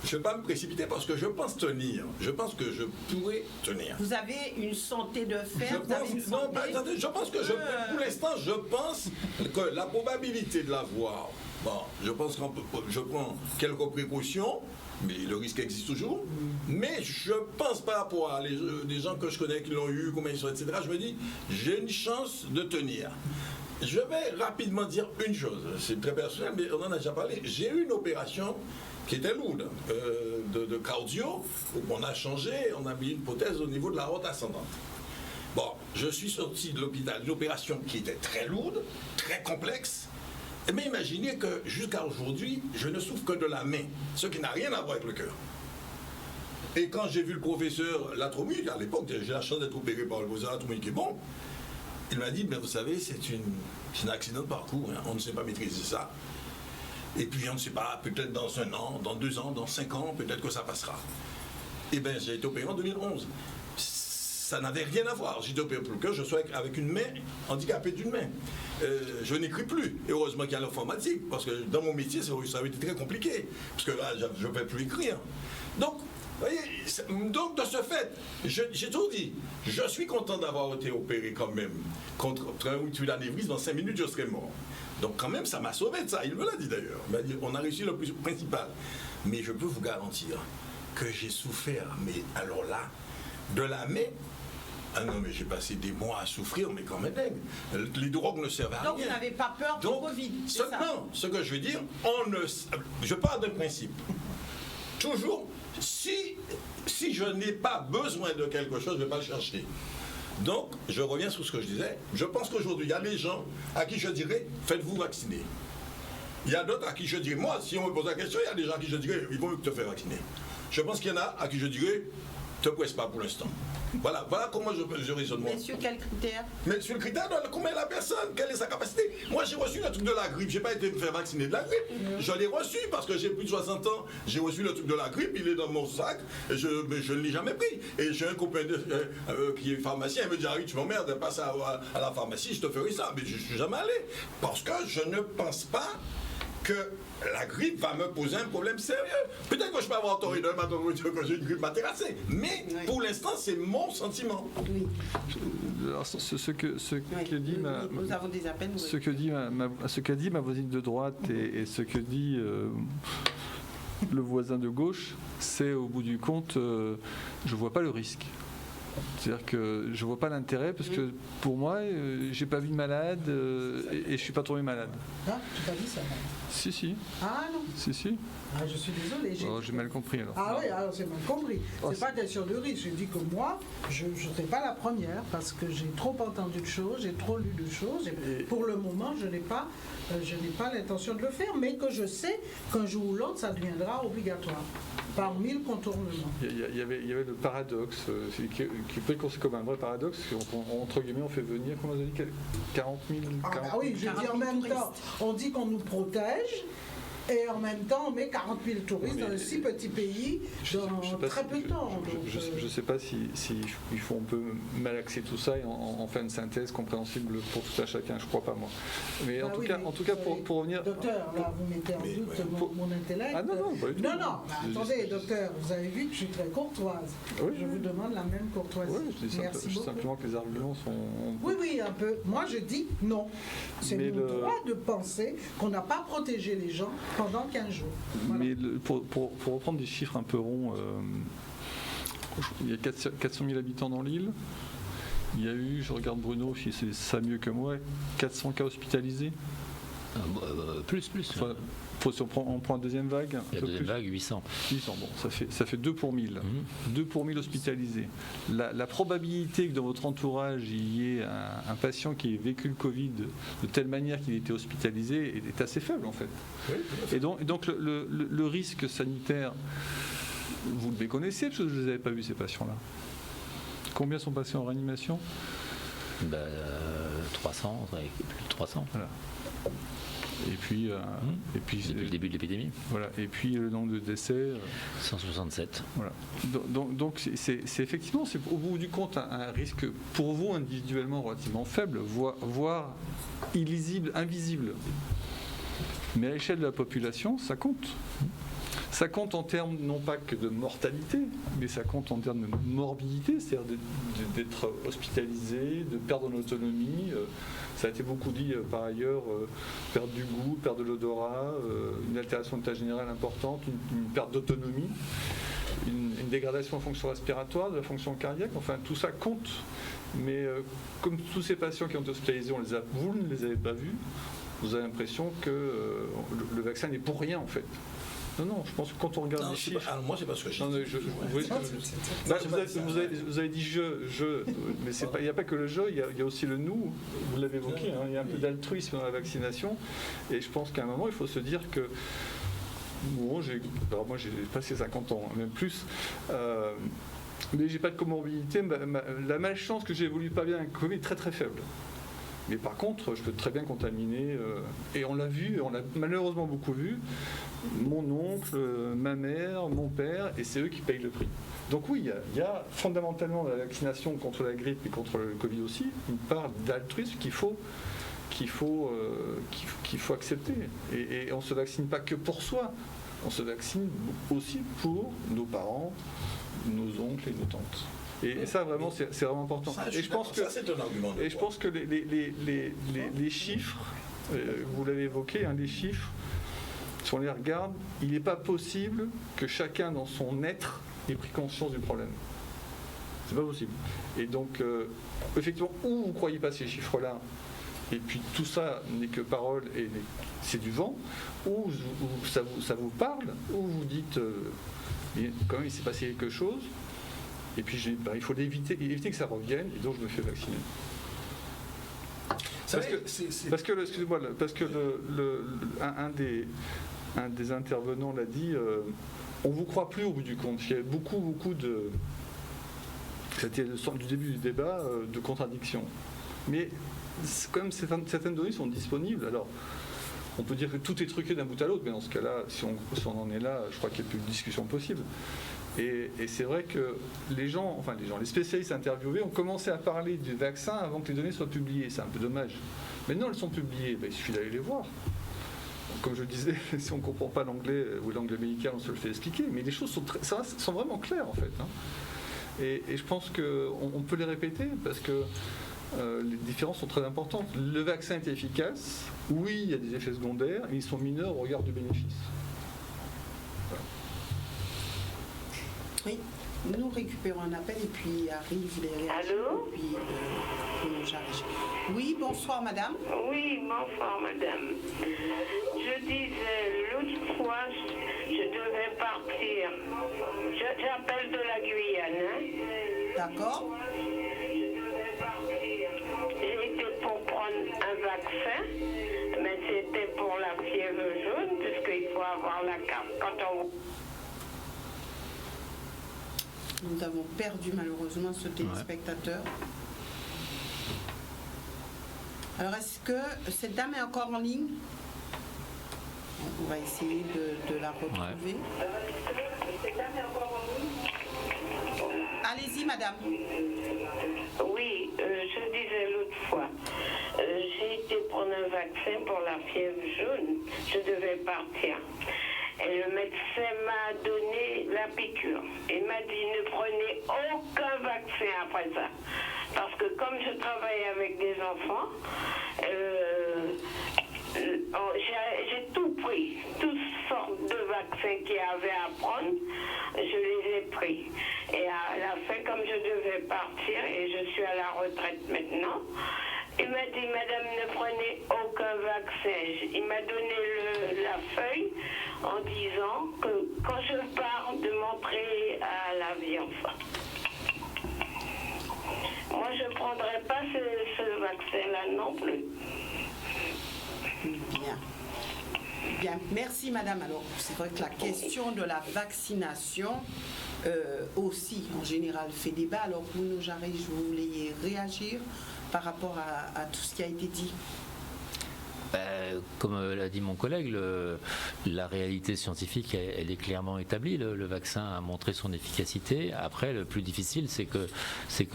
Je ne vais pas me précipiter parce que je pense tenir. Je pense que je pourrais tenir. Vous avez une santé de fer. Je pense que pour l'instant, je pense que la probabilité de l'avoir, bon, je pense que je prends quelques précautions, mais le risque existe toujours. Mais je pense par rapport à des gens que je connais qui l'ont eu, combien ils sont, etc. Je me dis, j'ai une chance de tenir. Je vais rapidement dire une chose. C'est très personnel, mais on en a déjà parlé. J'ai eu une opération qui était lourde, de cardio, où on a changé, on a mis une prothèse au niveau de la aorte ascendante. Bon, je suis sorti de l'hôpital d'une opération qui était très lourde, très complexe, mais imaginez que jusqu'à aujourd'hui, je ne souffre que de la main, ce qui n'a rien à voir avec le cœur. Et quand j'ai vu le professeur Latromu, à l'époque, j'ai la chance d'être opéré par le professeur Latromu qui est bon, il m'a dit, mais vous savez, c'est un accident de parcours, hein, on ne sait pas maîtriser ça. Et puis on ne sait pas, peut-être dans 1 an, dans 2 ans, dans 5 ans, peut-être que ça passera. Eh bien, j'ai été opéré en 2011. Ça n'avait rien à voir. J'ai été opéré pour le cœur, je suis avec une main, handicapée d'une main. Je n'écris plus. Et heureusement qu'il y a l'informatique, parce que dans mon métier, ça avait été très compliqué. Parce que là, je ne peux plus écrire. Donc, vous voyez, donc de ce fait, j'ai tout dit. Je suis content d'avoir été opéré quand même contre un rupture d'anévrisme. Dans 5 minutes, je serais mort. Donc quand même, ça m'a sauvé de ça. Il me l'a dit d'ailleurs. Il m'a dit, on a réussi le plus principal. Mais je peux vous garantir que j'ai souffert, mais alors là, de la main. Ah non, mais j'ai passé des mois à souffrir, mais quand même, les drogues ne servent à rien. Donc vous n'avez pas peur du Covid, c'est ça? Non, ce que je veux dire, je pars d'un principe. Toujours, si je n'ai pas besoin de quelque chose, je ne vais pas le chercher. Donc, je reviens sur ce que je disais. Je pense qu'aujourd'hui, il y a des gens à qui je dirais, faites-vous vacciner. Il y a d'autres à qui je dirais, moi, si on me pose la question, il y a des gens à qui je dirais, il vaut mieux que te faire vacciner. Je pense qu'il y en a à qui je dirais, te presse pas pour l'instant. Voilà comment je raisonne moi. Mais sur quel critère? Mais sur le critère de combien la personne, quelle est sa capacité. Moi j'ai reçu le truc de la grippe, j'ai pas été me faire vacciner de la grippe. Je l'ai reçu parce que j'ai plus de 60 ans, j'ai reçu le truc de la grippe, il est dans mon sac, et je ne l'ai jamais pris. Et j'ai un copain qui est pharmacien, il me dit, ah oui, tu m'emmerdes, passe à la pharmacie, je te ferai ça. Mais je suis jamais allé. Parce que je ne pense pas que la grippe va me poser un problème sérieux. Peut-être que je peux avoir tort demain quand j'ai une grippe materassée, mais pour l'instant, c'est mon sentiment. Oui. Alors, ce que dit nous avons des appels. Ce qu'a dit ma voisine de droite et ce que dit le voisin de gauche, c'est au bout du compte, je vois pas le risque. C'est-à-dire que je vois pas l'intérêt parce que pour moi, j'ai pas vu de malade et je suis pas tombé malade. Ah, tu t'as dit ça? Si. Ah non. Si. Ah, je suis désolée. J'ai mal compris alors. Ah oui, alors c'est mal compris. C'est pas question de risque. Je dis que moi, je ne serai pas la première parce que j'ai trop entendu de choses, j'ai trop lu de choses. Et pour le moment, je n'ai pas l'intention de le faire, mais que je sais qu'un jour ou l'autre, ça deviendra obligatoire. Parmi le contournement. Il y avait le paradoxe, qui peut être considéré comme un vrai paradoxe. Entre guillemets, on fait venir, comment on a dit, 40 000 oui, je dis en même temps, on dit qu'on nous protège. Et en même temps, on met 40 000 touristes dans un si petit pays dans très peu de temps. Je ne sais pas si on peut malaxer tout ça et en faire une synthèse compréhensible pour tout à chacun. Je ne crois pas, moi. Mais en tout cas, pour revenir... Docteur, là, vous mettez en doute mon intellect. Ah non, pas du tout. Non, attendez, docteur, vous avez vu que je suis très courtoise. Oui, je vous demande la même courtoisie. Oui, je dis simplement que les arguments sont... Oui, un peu. Moi, je dis non. C'est mon droit de penser qu'on n'a pas protégé les gens pendant 15 jours. Voilà. Mais pour reprendre des chiffres un peu ronds, il y a 400 000 habitants dans l'île. Il y a eu, je regarde Bruno, si c'est ça mieux que moi, 400 cas hospitalisés. Plus. Enfin, si on prend la deuxième vague. La deuxième vague, 800. 800, bon, ça fait 2 pour 1000. 2 pour 1000 hospitalisés. La probabilité que dans votre entourage, il y ait un patient qui ait vécu le Covid de telle manière qu'il ait été hospitalisé est assez faible, en fait. Oui, et donc le risque sanitaire, vous le connaissez, parce que je ne les avais pas vus, ces patients-là. Combien sont passés en réanimation? 300, plus de 300. Voilà. Et puis depuis le début de l'épidémie. Voilà. Et puis le nombre de décès 167. Voilà. Donc c'est effectivement, c'est au bout du compte un risque pour vous individuellement relativement faible, voire illisible, invisible. Mais à l'échelle de la population, ça compte. Ça compte en termes non pas que de mortalité, mais ça compte en termes de morbidité, c'est-à-dire d'être hospitalisé, de perdre l'autonomie. Ça a été beaucoup dit par ailleurs, perte du goût, perte de l'odorat, une altération de l'état général importante, une perte d'autonomie, une dégradation de la fonction respiratoire, de la fonction cardiaque, enfin tout ça compte. Mais comme tous ces patients qui ont été hospitalisés, vous ne les avez pas vus, vous avez l'impression que le vaccin n'est pour rien en fait. Non, je pense que quand on regarde les chiffres... moi, c'est pas ce que je dis. Vous avez dit je, mais il n'y a pas que le je, il y a aussi le nous, vous l'avez évoqué, il y a un peu d'altruisme dans la vaccination, et je pense qu'à un moment, il faut se dire que... moi, j'ai passé 50 ans, même plus, mais j'ai pas de comorbidité, la malchance que j'ai évolué pas bien avec le Covid est très très faible. Mais par contre, je peux très bien contaminer, et on l'a vu, on l'a malheureusement beaucoup vu, mon oncle, ma mère, mon père, et c'est eux qui payent le prix. Donc oui, il y a fondamentalement la vaccination contre la grippe et contre le Covid aussi, une part d'altruisme qu'il faut accepter. Et on ne se vaccine pas que pour soi, on se vaccine aussi pour nos parents, nos oncles et nos tantes. Et ça, vraiment, c'est vraiment important. Et je pense que les chiffres, vous l'avez évoqué, les chiffres, si on les regarde, il n'est pas possible que chacun dans son être ait pris conscience du problème. C'est pas possible. Et donc, effectivement, ou vous ne croyez pas ces chiffres-là, et puis tout ça n'est que parole et c'est du vent, ou ça vous parle, ou vous dites, quand même, il s'est passé quelque chose. Et puis il faut éviter que ça revienne, et donc je me fais vacciner. Parce que un des intervenants l'a dit, on vous croit plus au bout du compte. Il y a beaucoup de... C'était le centre du début du débat, de contradictions. Mais quand même, certaines données sont disponibles. Alors, on peut dire que tout est truqué d'un bout à l'autre, mais dans ce cas-là, si on en est là, je crois qu'il n'y a plus de discussion possible. Et c'est vrai que les spécialistes interviewés ont commencé à parler du vaccin avant que les données soient publiées. C'est un peu dommage. Maintenant, elles sont publiées, il suffit d'aller les voir. Donc, comme je le disais, si on ne comprend pas l'anglais ou l'anglais médical, on se le fait expliquer. Mais les choses sont vraiment claires, en fait. Et je pense qu'on peut les répéter parce que les différences sont très importantes. Le vaccin est efficace. Oui, il y a des effets secondaires, mais ils sont mineurs au regard du bénéfice. Voilà. Oui, nous récupérons un appel et puis arrivent les réactions. Allô? Et puis, j'arrive. Oui, bonsoir madame. Oui, bonsoir madame. Je disais, l'autre fois, je devais partir. J'appelle de la Guyane. D'accord. J'ai été pour prendre un vaccin, mais c'était pour la fièvre jaune, puisqu'il faut avoir la carte quand on... Nous avons perdu malheureusement ce téléspectateur. Alors, est-ce que cette dame est encore en ligne? On va essayer de la retrouver. Allez-y, madame. Oui, je disais l'autre fois, j'ai été prendre un vaccin pour la fièvre jaune. Je devais partir. Et le médecin m'a donné la piqûre. Il m'a dit ne prenez aucun vaccin après ça. Parce que comme je travaille avec des enfants, j'ai tout pris. Toutes sortes de vaccins qu'il y avait à prendre, je les ai pris. Et à la fin, comme je devais partir, et je suis à la retraite maintenant, il m'a dit, madame, ne prenez aucun vaccin. Il m'a donné la feuille en disant que quand je pars, de montrer à l'avion. Moi, je ne prendrai pas ce vaccin-là non plus. Bien. Bien, merci madame. Alors, c'est vrai que la question de la vaccination aussi, en général, fait débat. Alors, Bruno Jarret, je voulais réagir par rapport à tout ce qui a été dit. Comme l'a dit mon collègue, la réalité scientifique, elle est clairement établie. Le vaccin a montré son efficacité. Après, le plus difficile, c'est que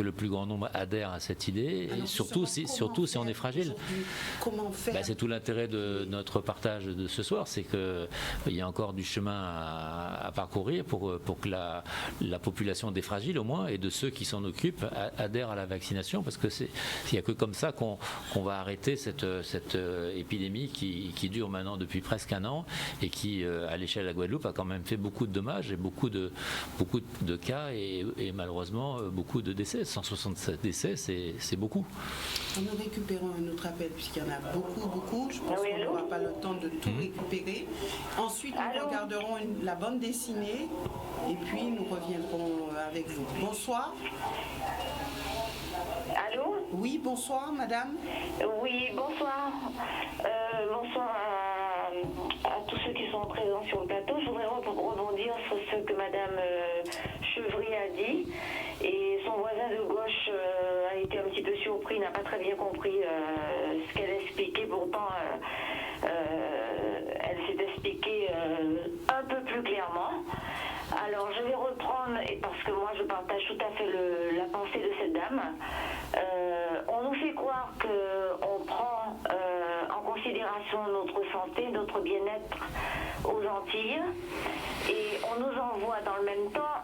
le plus grand nombre adhère à cette idée. Alors, et surtout si on est fragile. Comment faire? C'est tout l'intérêt de notre partage de ce soir, c'est qu'il y a encore du chemin à parcourir pour que la population des fragiles, au moins, et de ceux qui s'en occupent, adhèrent à la vaccination, parce que il n'y a que comme ça qu'on va arrêter cette épidémie qui dure maintenant depuis presque un an et qui, à l'échelle de la Guadeloupe, a quand même fait beaucoup de dommages et beaucoup de cas et malheureusement beaucoup de décès. 167 décès, c'est beaucoup. Nous récupérons un autre appel puisqu'il y en a beaucoup. Je pense qu'on n'aura pas le temps de tout récupérer. Ensuite, nous regarderons la bande dessinée et puis nous reviendrons avec vous. Bonsoir. Allô? Oui, bonsoir, madame. Oui, bonsoir. Bonsoir à tous ceux qui sont présents sur le plateau. Je voudrais rebondir sur ce que madame Chevry a dit. Et son voisin de gauche a été un petit peu surpris, n'a pas très bien compris ce qu'elle expliquait. Pourtant, elle s'est expliquée un peu plus clairement. Alors, je vais reprendre, parce que moi, je partage tout à fait la pensée de cette dame. On nous fait croire qu'on prend en considération notre santé, notre bien-être aux Antilles, et on nous envoie dans le même temps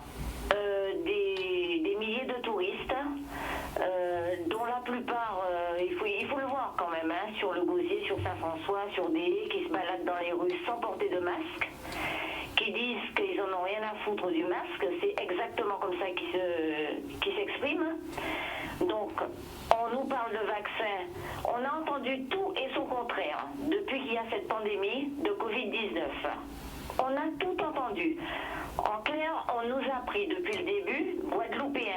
des milliers de touristes, dont la plupart, il faut le voir quand même, sur le Gosier, sur Saint-François, sur des haies, qui se baladent dans les rues sans porter de masque, qui disent qu'ils n'en ont rien à foutre du masque. C'est exactement comme ça qu'ils s'expriment. Donc, on nous parle de vaccins. On a entendu tout et son contraire depuis qu'il y a cette pandémie de Covid-19. On a tout entendu. En clair, on nous a pris depuis le début, Guadeloupéens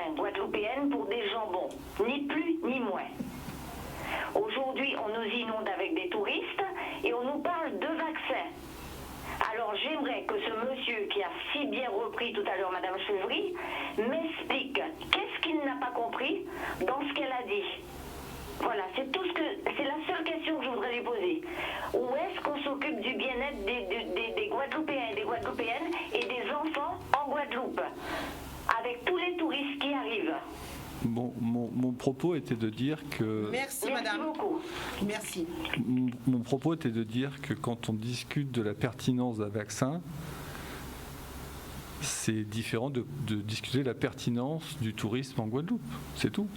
inonde avec des touristes et on nous parle de vaccins. Alors j'aimerais que ce monsieur qui a si bien repris tout à l'heure Madame Chevry m'explique qu'est-ce qu'il n'a pas compris dans ce qu'elle a dit. Voilà, c'est la seule question que je voudrais lui poser. Où est-ce qu'on s'occupe du bien-être des Guadeloupéens et des Guadeloupéennes et des enfants en Guadeloupe, avec tous les touristes qui arrivent? Bon, mon propos était de dire que... Merci madame. Beaucoup. Merci. Mon propos était de dire que quand on discute de la pertinence d'un vaccin, c'est différent de discuter de la pertinence du tourisme en Guadeloupe. C'est tout.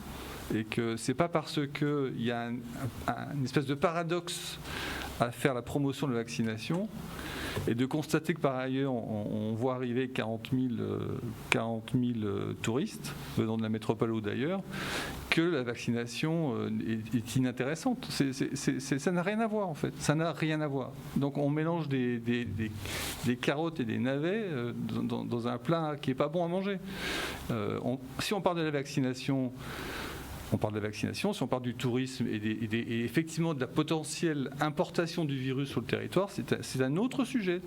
Et que c'est pas parce qu'il y a une espèce de paradoxe à faire la promotion de la vaccination et de constater que par ailleurs on voit arriver 40 000 touristes venant de la métropole ou d'ailleurs, que la vaccination est inintéressante. Ça n'a rien à voir en fait. Ça n'a rien à voir. Donc on mélange des carottes et des navets dans un plat qui n'est pas bon à manger. Si on parle de la vaccination, on parle de la vaccination, si on parle du tourisme et effectivement de la potentielle importation du virus sur le territoire, c'est un autre sujet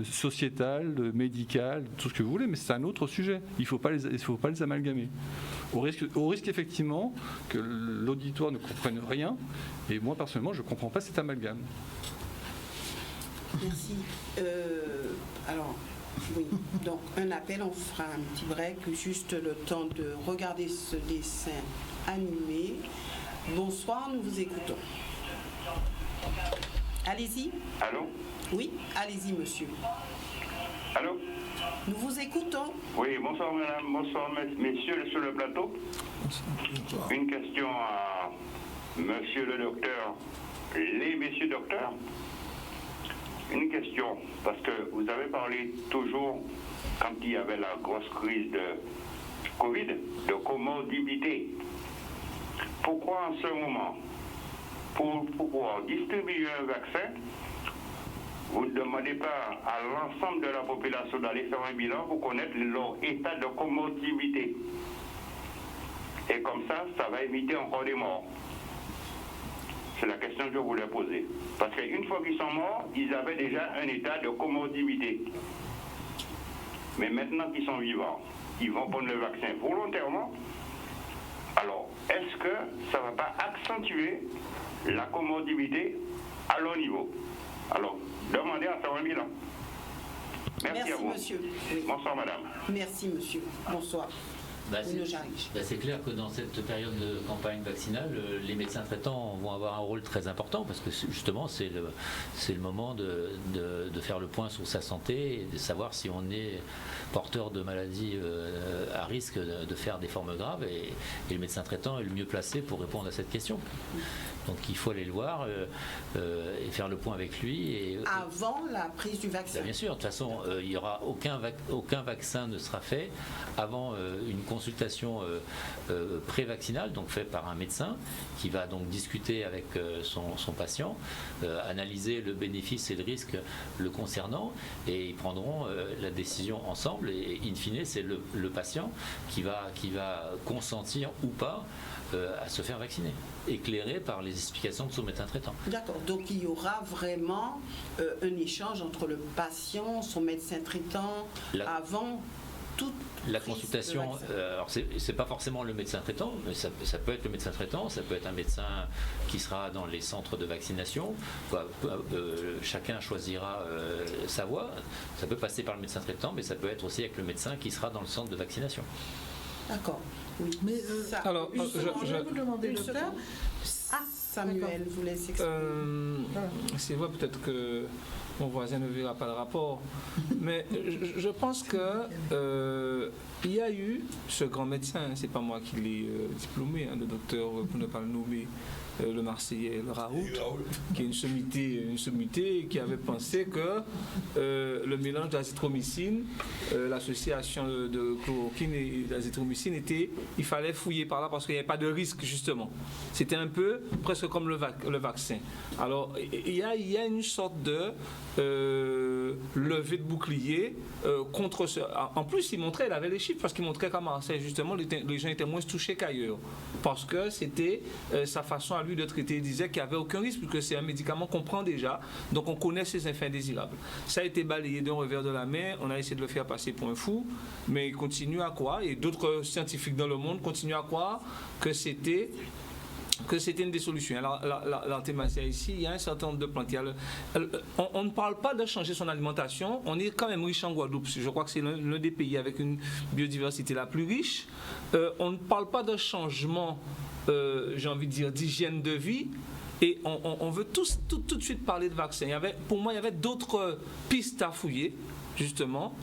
sociétal, médical, tout ce que vous voulez, mais c'est un autre sujet. Il faut pas les amalgamer. Au risque effectivement que l'auditoire ne comprenne rien, et moi personnellement je ne comprends pas cet amalgame. Merci. Alors, oui, donc un appel, on fera un petit break, juste le temps de regarder ce dessin animé. Bonsoir, nous vous écoutons. Allez-y. Allô? Oui, allez-y, monsieur. Allô? Nous vous écoutons. Oui, bonsoir madame, bonsoir messieurs sur le plateau. Une question à monsieur le docteur, les messieurs docteurs. Une question, parce que vous avez parlé toujours, quand il y avait la grosse crise de Covid, de comorbidité. Pourquoi en ce moment, pour pouvoir distribuer un vaccin, vous ne demandez pas à l'ensemble de la population d'aller faire un bilan pour connaître leur état de comorbidité? Et comme ça va éviter encore des morts. C'est la question que je voulais poser. Parce qu'une fois qu'ils sont morts, ils avaient déjà un état de comorbidité. Mais maintenant qu'ils sont vivants, ils vont prendre le vaccin volontairement. Alors, est-ce que ça ne va pas accentuer la comorbidité à leur niveau? Alors, demandez à faire un bilan. Merci à vous. Monsieur. Oui. Bonsoir, madame. Merci, monsieur. Bonsoir. C'est clair que dans cette période de campagne vaccinale, les médecins traitants vont avoir un rôle très important parce que justement c'est le moment de faire le point sur sa santé et de savoir si on est porteur de maladies à risque de faire des formes graves et le médecin traitant est le mieux placé pour répondre à cette question. Donc il faut aller le voir et faire le point avec lui. Avant la prise du vaccin. Bien sûr, de toute façon, il n'y aura aucun vaccin ne sera fait avant une consultation pré-vaccinale, donc faite par un médecin qui va donc discuter avec son patient, analyser le bénéfice et le risque le concernant et ils prendront la décision ensemble et in fine c'est le patient qui va consentir ou pas à se faire vacciner, éclairé par les explications de son médecin traitant. D'accord, donc il y aura vraiment un échange entre le patient, son médecin traitant, avant toute la consultation. Alors c'est pas forcément le médecin traitant, mais ça peut être le médecin traitant, ça peut être un médecin qui sera dans les centres de vaccination. Chacun choisira sa voie. Ça peut passer par le médecin traitant, mais ça peut être aussi avec le médecin qui sera dans le centre de vaccination. D'accord. Oui. Mais alors, je vais vous demander, docteur. Samuel voulait s'exprimer. C'est vrai, peut-être que mon voisin ne verra pas le rapport, mais je pense que il y a eu ce grand médecin, c'est pas moi qui l'ai diplômé, le docteur, pour ne pas le nommer, le Marseillais, le Raoult, qui est une sommité qui avait pensé que le mélange d'azithromycine, l'association de chloroquine et d'azithromycine il fallait fouiller par là parce qu'il n'y avait pas de risque justement. C'était un peu presque comme le vaccin. Alors il y a une sorte de levée de bouclier contre ce. En plus, il avait les chiffres parce qu'il montrait qu'à Marseille, justement, les gens étaient moins touchés qu'ailleurs. Parce que c'était sa façon à lui de traiter. Il disait qu'il n'y avait aucun risque, puisque c'est un médicament qu'on prend déjà, donc on connaît ses effets indésirables. Ça a été balayé d'un revers de la main, on a essayé de le faire passer pour un fou, mais il continue à croire, et d'autres scientifiques dans le monde continuent à croire que c'était une des solutions. Alors, l'artémisia ici, il y a un certain nombre de plantes. On ne parle pas de changer son alimentation. On est quand même riche en Guadeloupe. Je crois que c'est l'un des pays avec une biodiversité la plus riche. On ne parle pas de changement, j'ai envie de dire, d'hygiène de vie. Et on veut tout de suite parler de vaccins. Pour moi, il y avait d'autres pistes à fouiller, justement,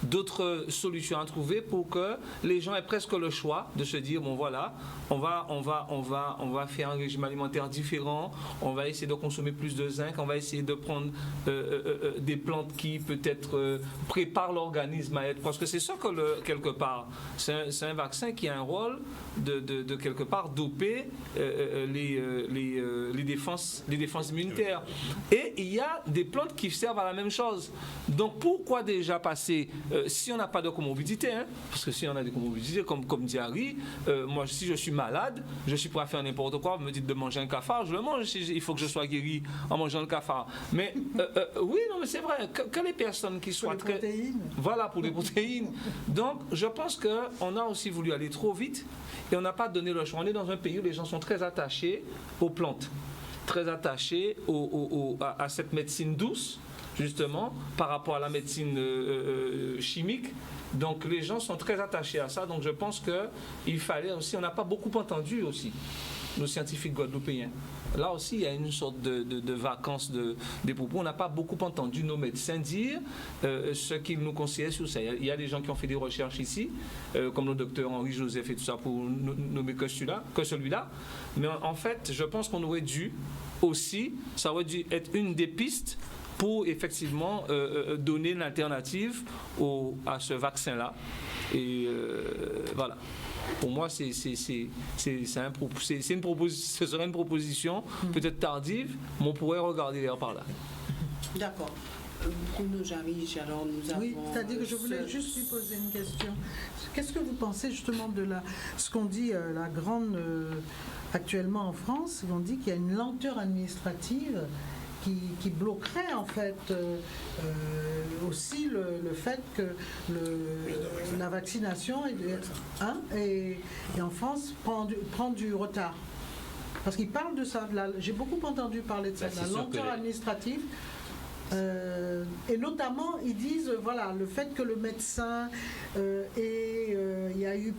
d'autres solutions à trouver pour que les gens aient presque le choix de se dire, bon voilà, on va faire un régime alimentaire différent, on va essayer de consommer plus de zinc, on va essayer de prendre des plantes qui peut-être préparent l'organisme à être, parce que c'est ça que quelque part, c'est un vaccin qui a un rôle de quelque part doper les défenses immunitaires. Et il y a des plantes qui servent à la même chose. Donc pourquoi déjà passer, si on n'a pas de comorbidité, parce que si on a des comorbidités comme dit Harry, moi si je suis malade, je suis prêt à faire n'importe quoi, vous me dites de manger un cafard, je le mange, il faut que je sois guéri en mangeant le cafard. Mais oui, non mais c'est vrai, que les personnes qui soient pour les protéines. Voilà, pour les protéines. Donc je pense qu'on a aussi voulu aller trop vite et on n'a pas donné le choix. On est dans un pays où les gens sont très attachés aux plantes, très attachés à cette médecine douce, justement, par rapport à la médecine chimique. Donc les gens sont très attachés à ça. Donc je pense qu'il fallait aussi, on n'a pas beaucoup entendu aussi nos scientifiques guadeloupéens. Là aussi, il y a une sorte de vacances des propos. On n'a pas beaucoup entendu nos médecins dire ce qu'ils nous conseillaient sur ça. Il y a des gens qui ont fait des recherches ici, comme le docteur Henri Joseph et tout ça, pour nommer que celui-là. Mais en fait, je pense qu'on aurait dû aussi, ça aurait dû être une des pistes pour effectivement donner une alternative à ce vaccin-là. Et voilà. Pour moi, ce serait une proposition peut-être tardive, mais on pourrait regarder vers par là. D'accord. Bruno Jarige, alors nous avons... Oui, c'est-à-dire que je voulais juste lui poser une question. Qu'est-ce que vous pensez justement de ce qu'on dit la grande... actuellement en France, on dit qu'il y a une lenteur administrative qui bloquerait en fait aussi le fait que la vaccination et en France prend du retard. Parce qu'ils parlent de ça, j'ai beaucoup entendu parler de ça, de la lenteur administrative. Et notamment, ils disent, voilà, le fait que le médecin il y a eu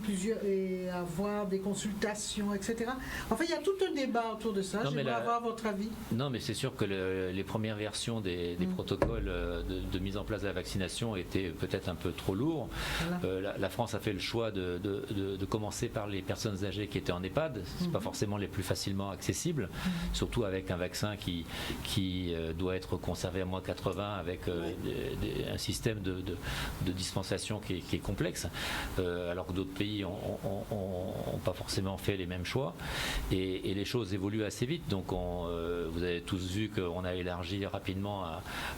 avoir des consultations, etc. Enfin, il y a tout un débat autour de ça. J'aimerais avoir votre avis. Non, mais c'est sûr que les premières versions des protocoles de mise en place de la vaccination étaient peut-être un peu trop lourds. Voilà. La France a fait le choix de commencer par les personnes âgées qui étaient en EHPAD. C'est pas forcément les plus facilement accessibles, surtout avec un vaccin qui doit être conservé à moins 80 avec un système de dispensation qui est complexe, alors que d'autres pays n'ont pas forcément fait les mêmes choix et les choses évoluent assez vite. Donc vous avez tous vu qu'on a élargi rapidement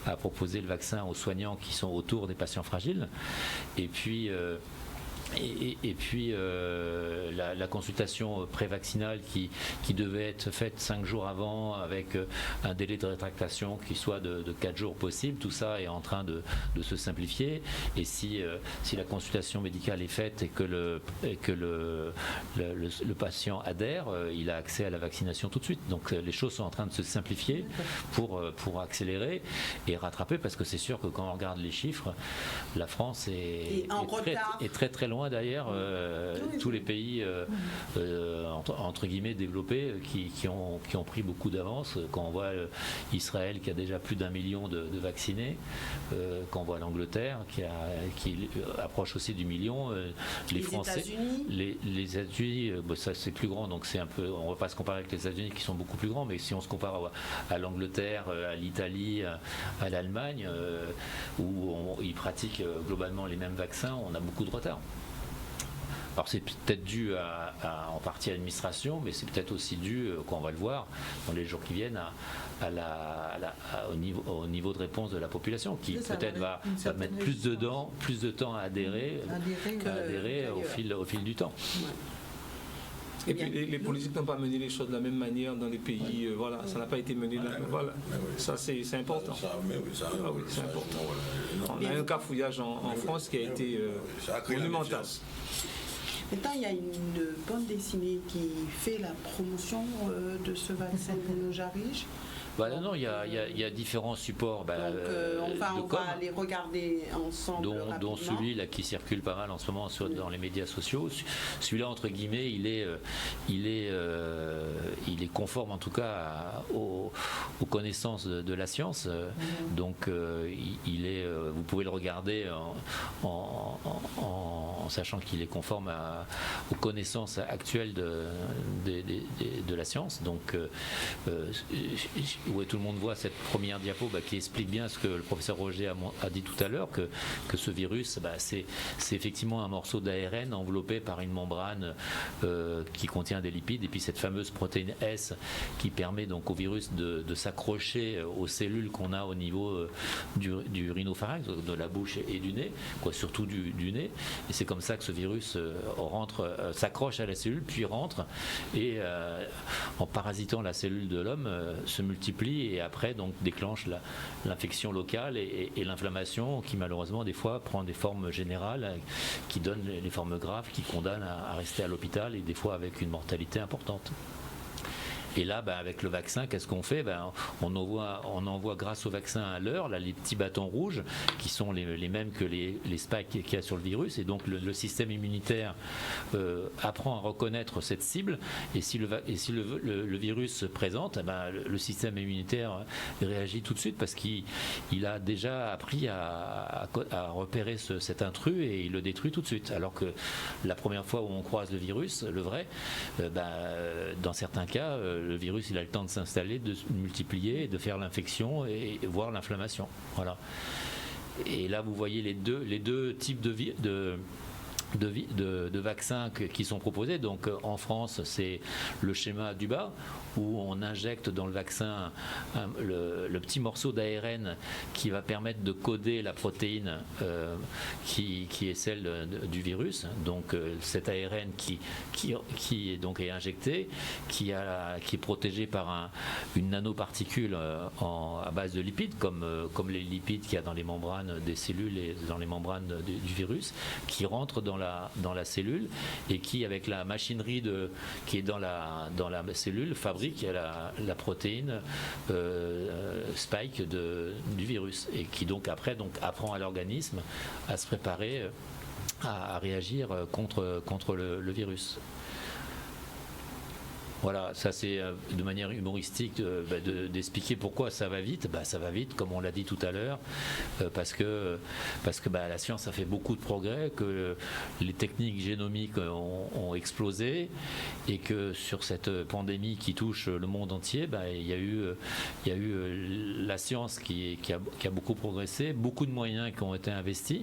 à proposer le vaccin aux soignants qui sont autour des patients fragiles et puis la consultation pré-vaccinale qui devait être faite 5 jours avant avec un délai de rétractation qui soit de 4 jours possible, tout ça est en train de se simplifier et si la consultation médicale est faite et que le patient adhère, il a accès à la vaccination tout de suite. Donc les choses sont en train de se simplifier pour accélérer et rattraper, parce que c'est sûr que quand on regarde les chiffres, la France est très très loin derrière tous les pays entre guillemets développés qui ont pris beaucoup d'avance. Quand on voit Israël qui a déjà plus d'1 million de vaccinés, quand on voit l'Angleterre qui approche aussi du million, les Français, les États-Unis, ça c'est plus grand, donc c'est un peu, on ne va pas se comparer avec les États-Unis qui sont beaucoup plus grands, mais si on se compare à l'Angleterre, à l'Italie, à l'Allemagne, où ils pratiquent globalement les mêmes vaccins, on a beaucoup de retard. Alors c'est peut-être dû en partie à l'administration, mais c'est peut-être aussi dû, quand on va le voir dans les jours qui viennent, au niveau de réponse de la population, qui peut-être va mettre plus de temps à adhérer au fil du temps. Ouais. Et puis les politiques n'ont pas mené les choses de la même manière dans les pays, ça n'a pas été mené de la même manière. Ça c'est important. C'est important. On a un cafouillage en France qui a été monumental. Maintenant, il y a une bande dessinée qui fait la promotion de ce vaccin de Jarige. Non, il y a différents supports. Donc, on va les regarder ensemble. Dont celui-là qui circule pas mal en ce moment dans les médias sociaux. Celui-là, entre guillemets, il est conforme en tout cas aux connaissances de la science. Donc, vous pouvez le regarder en sachant qu'il est conforme aux connaissances actuelles de la science. Donc, où tout le monde voit cette première diapo qui explique bien ce que le professeur Roger a dit tout à l'heure, que ce virus, c'est effectivement un morceau d'ARN enveloppé par une membrane qui contient des lipides, et puis cette fameuse protéine S qui permet donc au virus de s'accrocher aux cellules qu'on a au niveau du rhinopharynx, de la bouche et du nez, surtout du nez, et c'est comme ça que ce virus s'accroche à la cellule, puis rentre, et en parasitant la cellule de l'homme, se multiplie et après donc déclenche l'infection locale et l'inflammation qui malheureusement des fois prend des formes générales qui donnent les formes graves qui condamnent à rester à l'hôpital et des fois avec une mortalité importante. Et là, avec le vaccin, qu'est-ce qu'on fait ? On envoie grâce au vaccin à l'heure les petits bâtons rouges qui sont les mêmes que les spikes qu'il y a sur le virus. Et donc le système immunitaire apprend à reconnaître cette cible. Et si le virus se présente, le système immunitaire réagit tout de suite parce qu'il a déjà appris à repérer cet intrus et il le détruit tout de suite. Alors que la première fois où on croise le virus, le vrai, dans certains cas, le virus il a le temps de s'installer, de se multiplier, de faire l'infection et voire l'inflammation. Voilà. Et là vous voyez les deux types de vaccins qui sont proposés. Donc en France c'est le schéma du bas où on injecte dans le vaccin le petit morceau d'ARN qui va permettre de coder la protéine qui est celle du virus. Donc cet ARN qui est donc est injecté, qui est protégé par une nanoparticule à base de lipides comme les lipides qu'il y a dans les membranes des cellules et dans les membranes du virus, qui rentre dans la cellule et qui avec la machinerie qui est dans la cellule fabrique la protéine spike du virus et qui donc après apprend à l'organisme à se préparer à réagir contre le virus. Voilà, ça c'est de manière humoristique d'expliquer pourquoi ça va vite. Ça va vite, comme on l'a dit tout à l'heure, parce que la science a fait beaucoup de progrès, que les techniques génomiques ont explosé et que sur cette pandémie qui touche le monde entier, il y a eu la science qui a beaucoup progressé, beaucoup de moyens qui ont été investis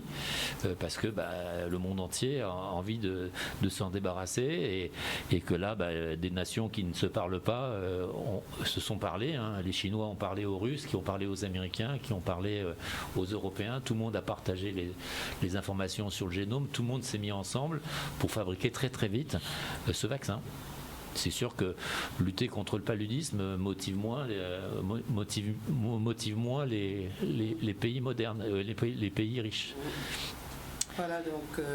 parce que le monde entier a envie de s'en débarrasser et que là, des nations qui ne se parlent pas se sont parlé. Les Chinois ont parlé aux Russes, qui ont parlé aux Américains, qui ont parlé aux Européens. Tout le monde a partagé les informations sur le génome. Tout le monde s'est mis ensemble pour fabriquer très très vite ce vaccin. C'est sûr que lutter contre le paludisme motive moins les pays modernes, les pays riches. Voilà donc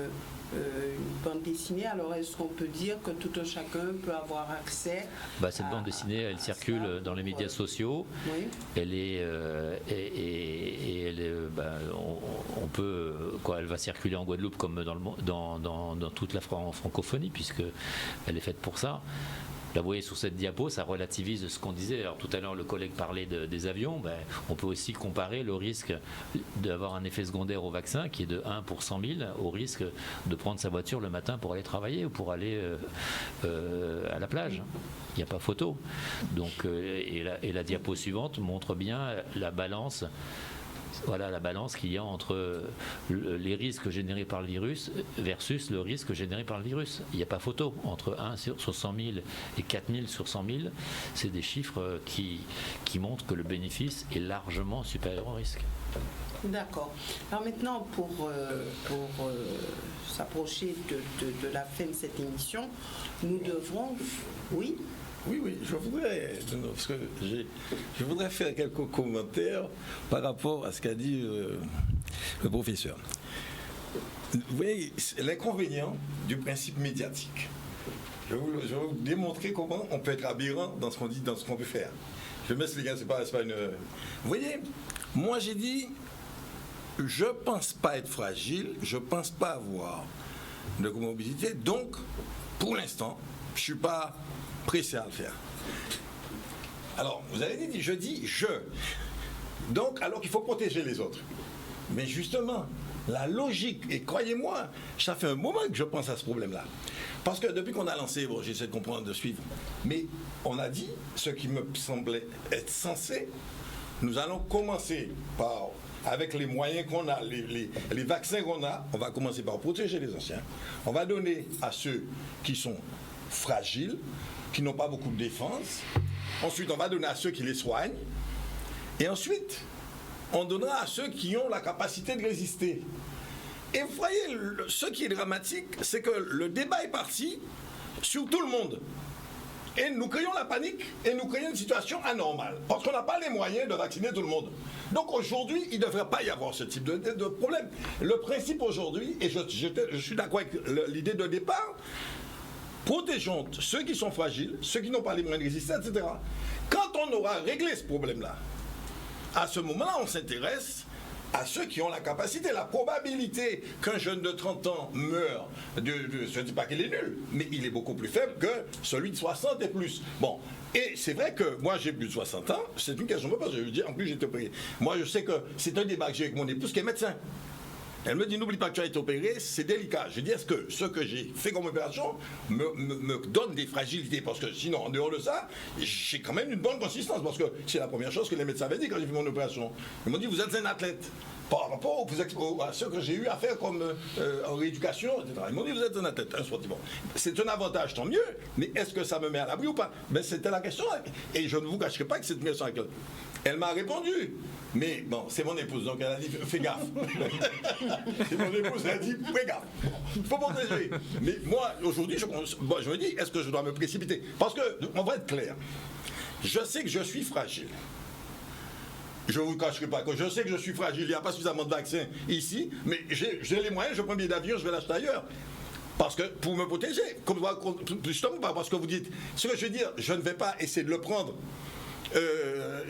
une bande dessinée. Alors est-ce qu'on peut dire que tout un chacun peut avoir accès cette bande dessinée, elle circule dans les médias sociaux. Oui. Elle est on peut elle va circuler en Guadeloupe comme dans toute la francophonie puisque elle est faite pour ça. Là, vous voyez sur cette diapo, ça relativise ce qu'on disait. Alors tout à l'heure, le collègue parlait des avions. On peut aussi comparer le risque d'avoir un effet secondaire au vaccin qui est de 1 pour 100 000 au risque de prendre sa voiture le matin pour aller travailler ou pour aller à la plage. Il n'y a pas photo. Donc, et la diapo suivante montre bien la balance voilà la balance qu'il y a entre les risques générés par le virus versus le risque généré par le virus. Il n'y a pas photo. Entre 1 sur 100 000 et 4 000 sur 100 000, c'est des chiffres qui montrent que le bénéfice est largement supérieur au risque. D'accord. Alors maintenant, pour s'approcher de la fin de cette émission, nous devrons... Oui ? Oui, je voudrais faire quelques commentaires par rapport à ce qu'a dit le professeur. Vous voyez, l'inconvénient du principe médiatique. Je vais vous démontrer comment on peut être aberrant dans ce qu'on dit, dans ce qu'on peut faire. Je vais m'expliquer, c'est pas une... Vous voyez, moi j'ai dit, je pense pas être fragile, je pense pas avoir de comorbidité, donc, pour l'instant, je suis pas pressé à le faire. Alors, vous avez dit, je dis je. Donc, alors qu'il faut protéger les autres. Mais justement, la logique, et croyez-moi, ça fait un moment que je pense à ce problème-là. Parce que depuis qu'on a lancé, bon, j'essaie de comprendre, de suivre, mais on a dit, ce qui me semblait être censé, nous allons commencer par, avec les moyens qu'on a, les vaccins qu'on a, on va commencer par protéger les anciens. On va donner à ceux qui sont fragiles, qui n'ont pas beaucoup de défense. Ensuite, on va donner à ceux qui les soignent. Et ensuite, on donnera à ceux qui ont la capacité de résister. Et vous voyez, ce qui est dramatique, c'est que le débat est parti sur tout le monde. Et nous créons la panique et nous créons une situation anormale. Parce qu'on n'a pas les moyens de vacciner tout le monde. Donc aujourd'hui, il ne devrait pas y avoir ce type de problème. Le principe aujourd'hui, et je suis d'accord avec l'idée de départ, protégeons ceux qui sont fragiles, ceux qui n'ont pas les moyens de résister, etc. Quand on aura réglé ce problème-là, à ce moment-là, on s'intéresse à ceux qui ont la capacité. La probabilité qu'un jeune de 30 ans meure, je ne dis pas qu'il est nul, mais il est beaucoup plus faible que celui de 60 et plus. Bon, et c'est vrai que moi j'ai plus de 60 ans, c'est une question que je veux dire, en plus j'étais opéré. Moi je sais que c'est un débat que j'ai avec mon épouse qui est médecin. Elle me dit, n'oublie pas que tu as été opéré, c'est délicat. Je dis, est-ce que ce que j'ai fait comme opération me donne des fragilités? Parce que sinon, en dehors de ça, j'ai quand même une bonne consistance. Parce que c'est la première chose que les médecins avaient dit quand j'ai fait mon opération. Ils m'ont dit, vous êtes un athlète. Par rapport à ce que j'ai eu à faire comme en rééducation, etc. Ils m'ont dit, vous êtes un athlète. Bon, c'est un avantage, tant mieux. Mais est-ce que ça me met à l'abri ou pas? Ben, c'était la question. Et je ne vous cacherai pas que c'est une question avec elle m'a répondu. Mais bon, c'est mon épouse, donc elle a dit fais gaffe. Et mon épouse elle a dit fais gaffe. Il faut protéger. Mais moi, aujourd'hui, je me dis, est-ce que je dois me précipiter? Parce que, on va être clair, je sais que je suis fragile. Je ne vous cacherai pas que je sais que je suis fragile, il n'y a pas suffisamment de vaccins ici, mais j'ai les moyens, je prends un billet d'avion, je vais l'acheter ailleurs. Parce que pour me protéger, justement parce que vous dites, ce que je veux dire, je ne vais pas essayer de le prendre.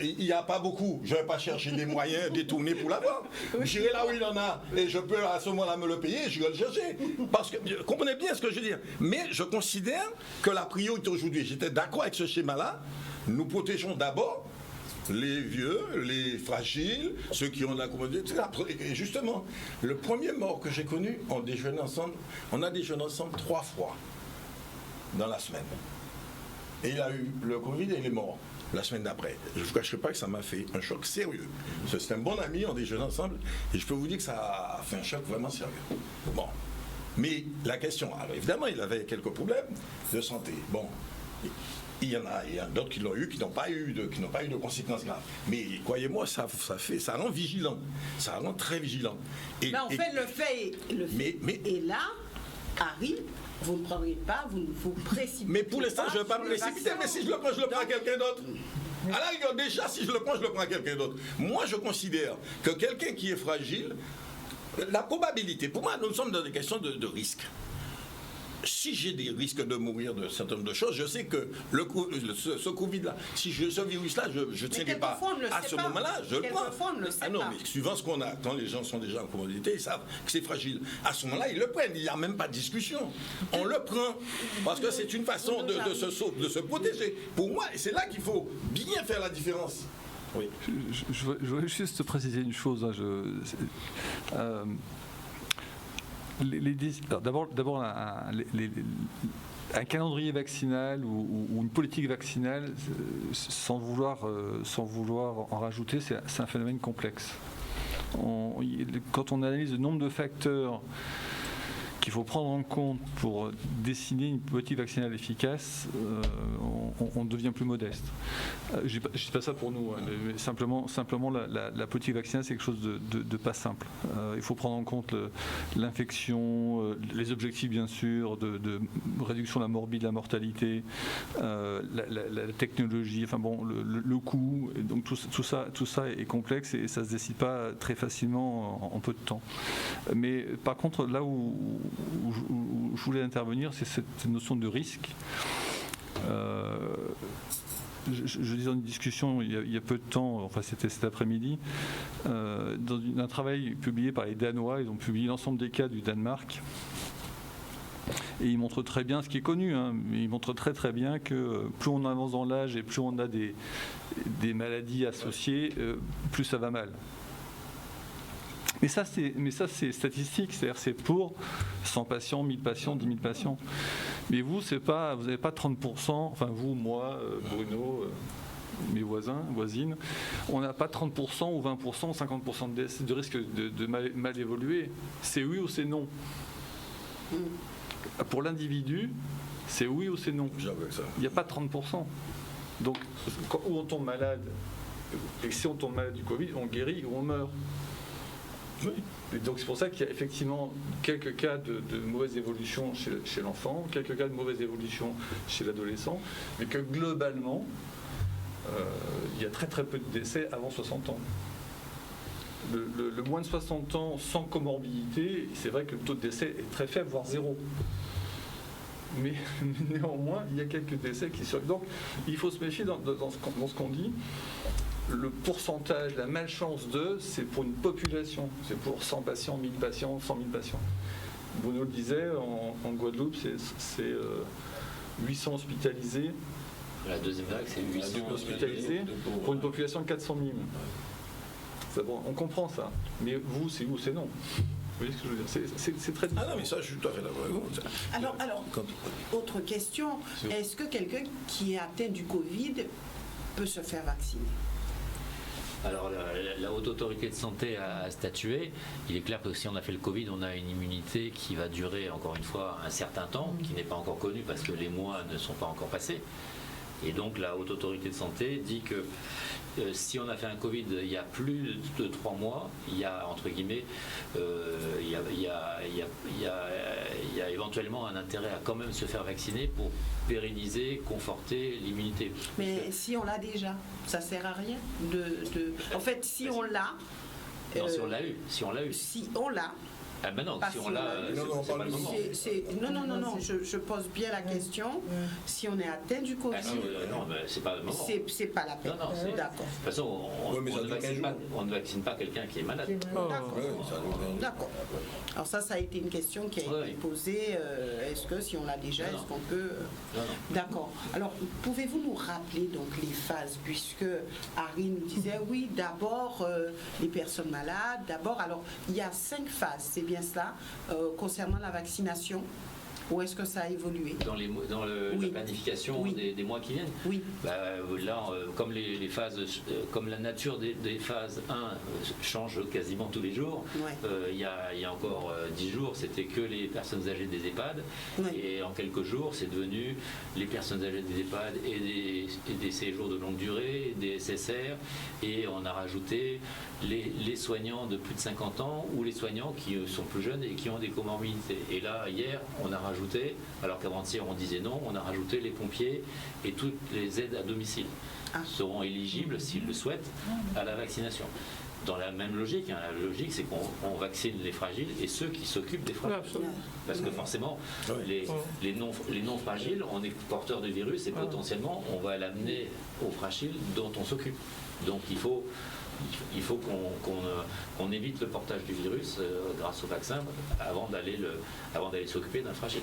Il n'y a pas beaucoup, je ne vais pas chercher des moyens détournés pour l'avoir. J'irai là où il en a et je peux à ce moment-là me le payer, je vais le chercher. Parce que, comprenez bien ce que je veux dire. Mais je considère que la priorité aujourd'hui, j'étais d'accord avec ce schéma-là, nous protégeons d'abord les vieux, les fragiles, ceux qui ont de la commodité, etc. Et justement, le premier mort que j'ai connu, on a déjeuné ensemble 3 fois dans la semaine. Et il a eu le Covid et il est mort la semaine d'après. Je ne vous cacherai pas que ça m'a fait un choc sérieux. C'est un bon ami, on déjeune ensemble, et je peux vous dire que ça a fait un choc vraiment sérieux. Bon. Mais la question, alors évidemment, il avait quelques problèmes de santé. Bon. Il y a d'autres qui l'ont eu, qui n'ont pas eu de conséquences graves. Mais croyez-moi, ça rend vigilant. Ça rend très vigilant. Et là, arrive, vous ne prendrez pas, vous ne vous précipitez pas. Mais pour l'instant, je ne vais pas me précipiter, mais si je le prends, je le prends à quelqu'un d'autre. À la rigueur, déjà, si je le prends à quelqu'un d'autre. Moi, je considère que quelqu'un qui est fragile, la probabilité, pour moi, nous sommes dans des questions de risque. Si j'ai des risques de mourir de certain nombre de choses, je sais que ce Covid-là, ce virus-là, je ne tiendrai pas. À ce moment-là, je le prends. Ah non, mais suivant ce qu'on a, quand les gens sont déjà en commodité, ils savent que c'est fragile. À ce moment-là, ils le prennent. Il n'y a même pas de discussion. On le prend. Parce que c'est une façon de se protéger. Pour moi, c'est là qu'il faut bien faire la différence. Oui. Je voudrais juste préciser une chose. D'abord, un calendrier vaccinal ou une politique vaccinale, sans vouloir en rajouter, c'est un phénomène complexe. quand on analyse le nombre de facteurs qu'il faut prendre en compte pour dessiner une politique vaccinale efficace, on devient plus modeste. Je ne dis pas ça pour nous, mais simplement la politique vaccinale, c'est quelque chose de pas simple. Il faut prendre en compte l'infection, les objectifs bien sûr, de réduction de la morbidité, de la mortalité, la technologie, enfin bon, le coût. Donc tout ça est complexe et ça ne se décide pas très facilement en peu de temps. Mais par contre, là où je voulais intervenir, c'est cette notion de risque. Je disais dans une discussion il y a peu de temps, enfin c'était cet après-midi, dans un travail publié par les Danois, ils ont publié l'ensemble des cas du Danemark. Et ils montrent très bien ce qui est connu, mais ils montrent très très bien que plus on avance dans l'âge et plus on a des maladies associées, plus ça va mal. Mais ça, c'est statistique, c'est-à-dire c'est pour 100 patients, 1000 patients, 10 000 patients. Mais vous, vous n'avez pas 30%, enfin vous, moi, Bruno, mes voisines, on n'a pas 30% ou 20% ou 50% de risque de mal évoluer. C'est oui ou c'est non. Pour l'individu, c'est oui ou c'est non. Il n'y a pas 30%. Donc, où on tombe malade, et si on tombe malade du Covid, on guérit ou on meurt. Oui. Et donc c'est pour ça qu'il y a effectivement quelques cas de mauvaise évolution chez l'enfant, quelques cas de mauvaise évolution chez l'adolescent, mais que globalement, il y a très très peu de décès avant 60 ans. Le moins de 60 ans sans comorbidité, c'est vrai que le taux de décès est très faible, voire zéro. Mais néanmoins, il y a quelques décès qui surviennent. Donc il faut se méfier dans ce qu'on dit. Le pourcentage, la malchance c'est pour une population, c'est pour 100 patients, 1000 patients, 100 000 patients. Bruno le disait, en Guadeloupe, c'est 800 hospitalisés. La deuxième vague, c'est 800 hospitalisés pour une population de 400 000. Bon, on comprend ça, mais vous, c'est où, c'est non. Vous voyez ce que je veux dire ? C'est très différent. Ah non, mais ça, je suis tout à fait d'accord. Alors, autre question, est-ce que quelqu'un qui est atteint du Covid peut se faire vacciner ? Alors, la Haute Autorité de Santé a statué. Il est clair que si on a fait le Covid, on a une immunité qui va durer, encore une fois, un certain temps, qui n'est pas encore connue parce que les mois ne sont pas encore passés. Et donc, la Haute Autorité de Santé dit que si on a fait un Covid il y a plus de 3 mois, il y a, entre guillemets, il y a éventuellement un intérêt à quand même se faire vacciner pour pérenniser, conforter l'immunité. Mais si on l'a déjà, ça sert à rien En fait, si on l'a... Non, si on l'a eu. Si on l'a... Ah ben non, si on l'a, c'est pas le moment. Non, je pose bien la question. Si on est atteint du Covid, non, mais c'est pas le moment. C'est pas la peine. Non, d'accord. De toute façon, on ne vaccine pas quelqu'un qui est malade. D'accord. Alors ça a été une question qui a été posée. Est-ce que si on l'a déjà, est-ce qu'on peut... D'accord. Alors, pouvez-vous nous rappeler donc les phases, puisque Harry nous disait, oui, d'abord les personnes malades, alors il y a 5 phases, c'est bien cela, concernant la vaccination, ou est-ce que ça a évolué dans la planification des mois qui viennent? Oui. Là, comme les phases, comme la nature des phases 1 change quasiment tous les jours, il y a encore 10 jours, c'était que les personnes âgées des EHPAD, et en quelques jours, c'est devenu les personnes âgées des EHPAD et des séjours de longue durée, des SSR, et on a rajouté les soignants de plus de 50 ans ou les soignants qui sont plus jeunes et qui ont des comorbidités. Et là, hier, on a rajouté, alors qu'avant-hier on disait non, on a rajouté les pompiers et toutes les aides à domicile seront éligibles, s'ils le souhaitent, à la vaccination. Dans la même logique, la logique c'est qu'on vaccine les fragiles et ceux qui s'occupent des fragiles. Parce que forcément, les non fragiles, on est porteurs de virus et potentiellement on va l'amener aux fragiles dont on s'occupe. Donc il faut qu'on évite le portage du virus grâce au vaccin avant d'aller s'occuper d'un fragile.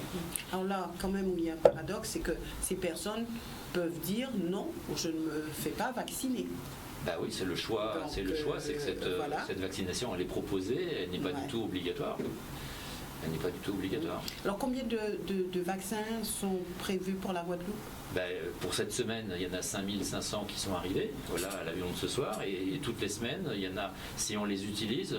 Alors là, quand même, où il y a un paradoxe, c'est que ces personnes peuvent dire non, je ne me fais pas vacciner. Bah oui, c'est le choix. C'est que cette vaccination, elle est proposée, elle n'est pas du tout obligatoire. Elle n'est pas du tout obligatoire. Alors combien de vaccins sont prévus pour la Guadeloupe? Pour cette semaine, il y en a 5500 qui sont arrivés, voilà, à l'avion de ce soir, et toutes les semaines, il y en a, si on les utilise,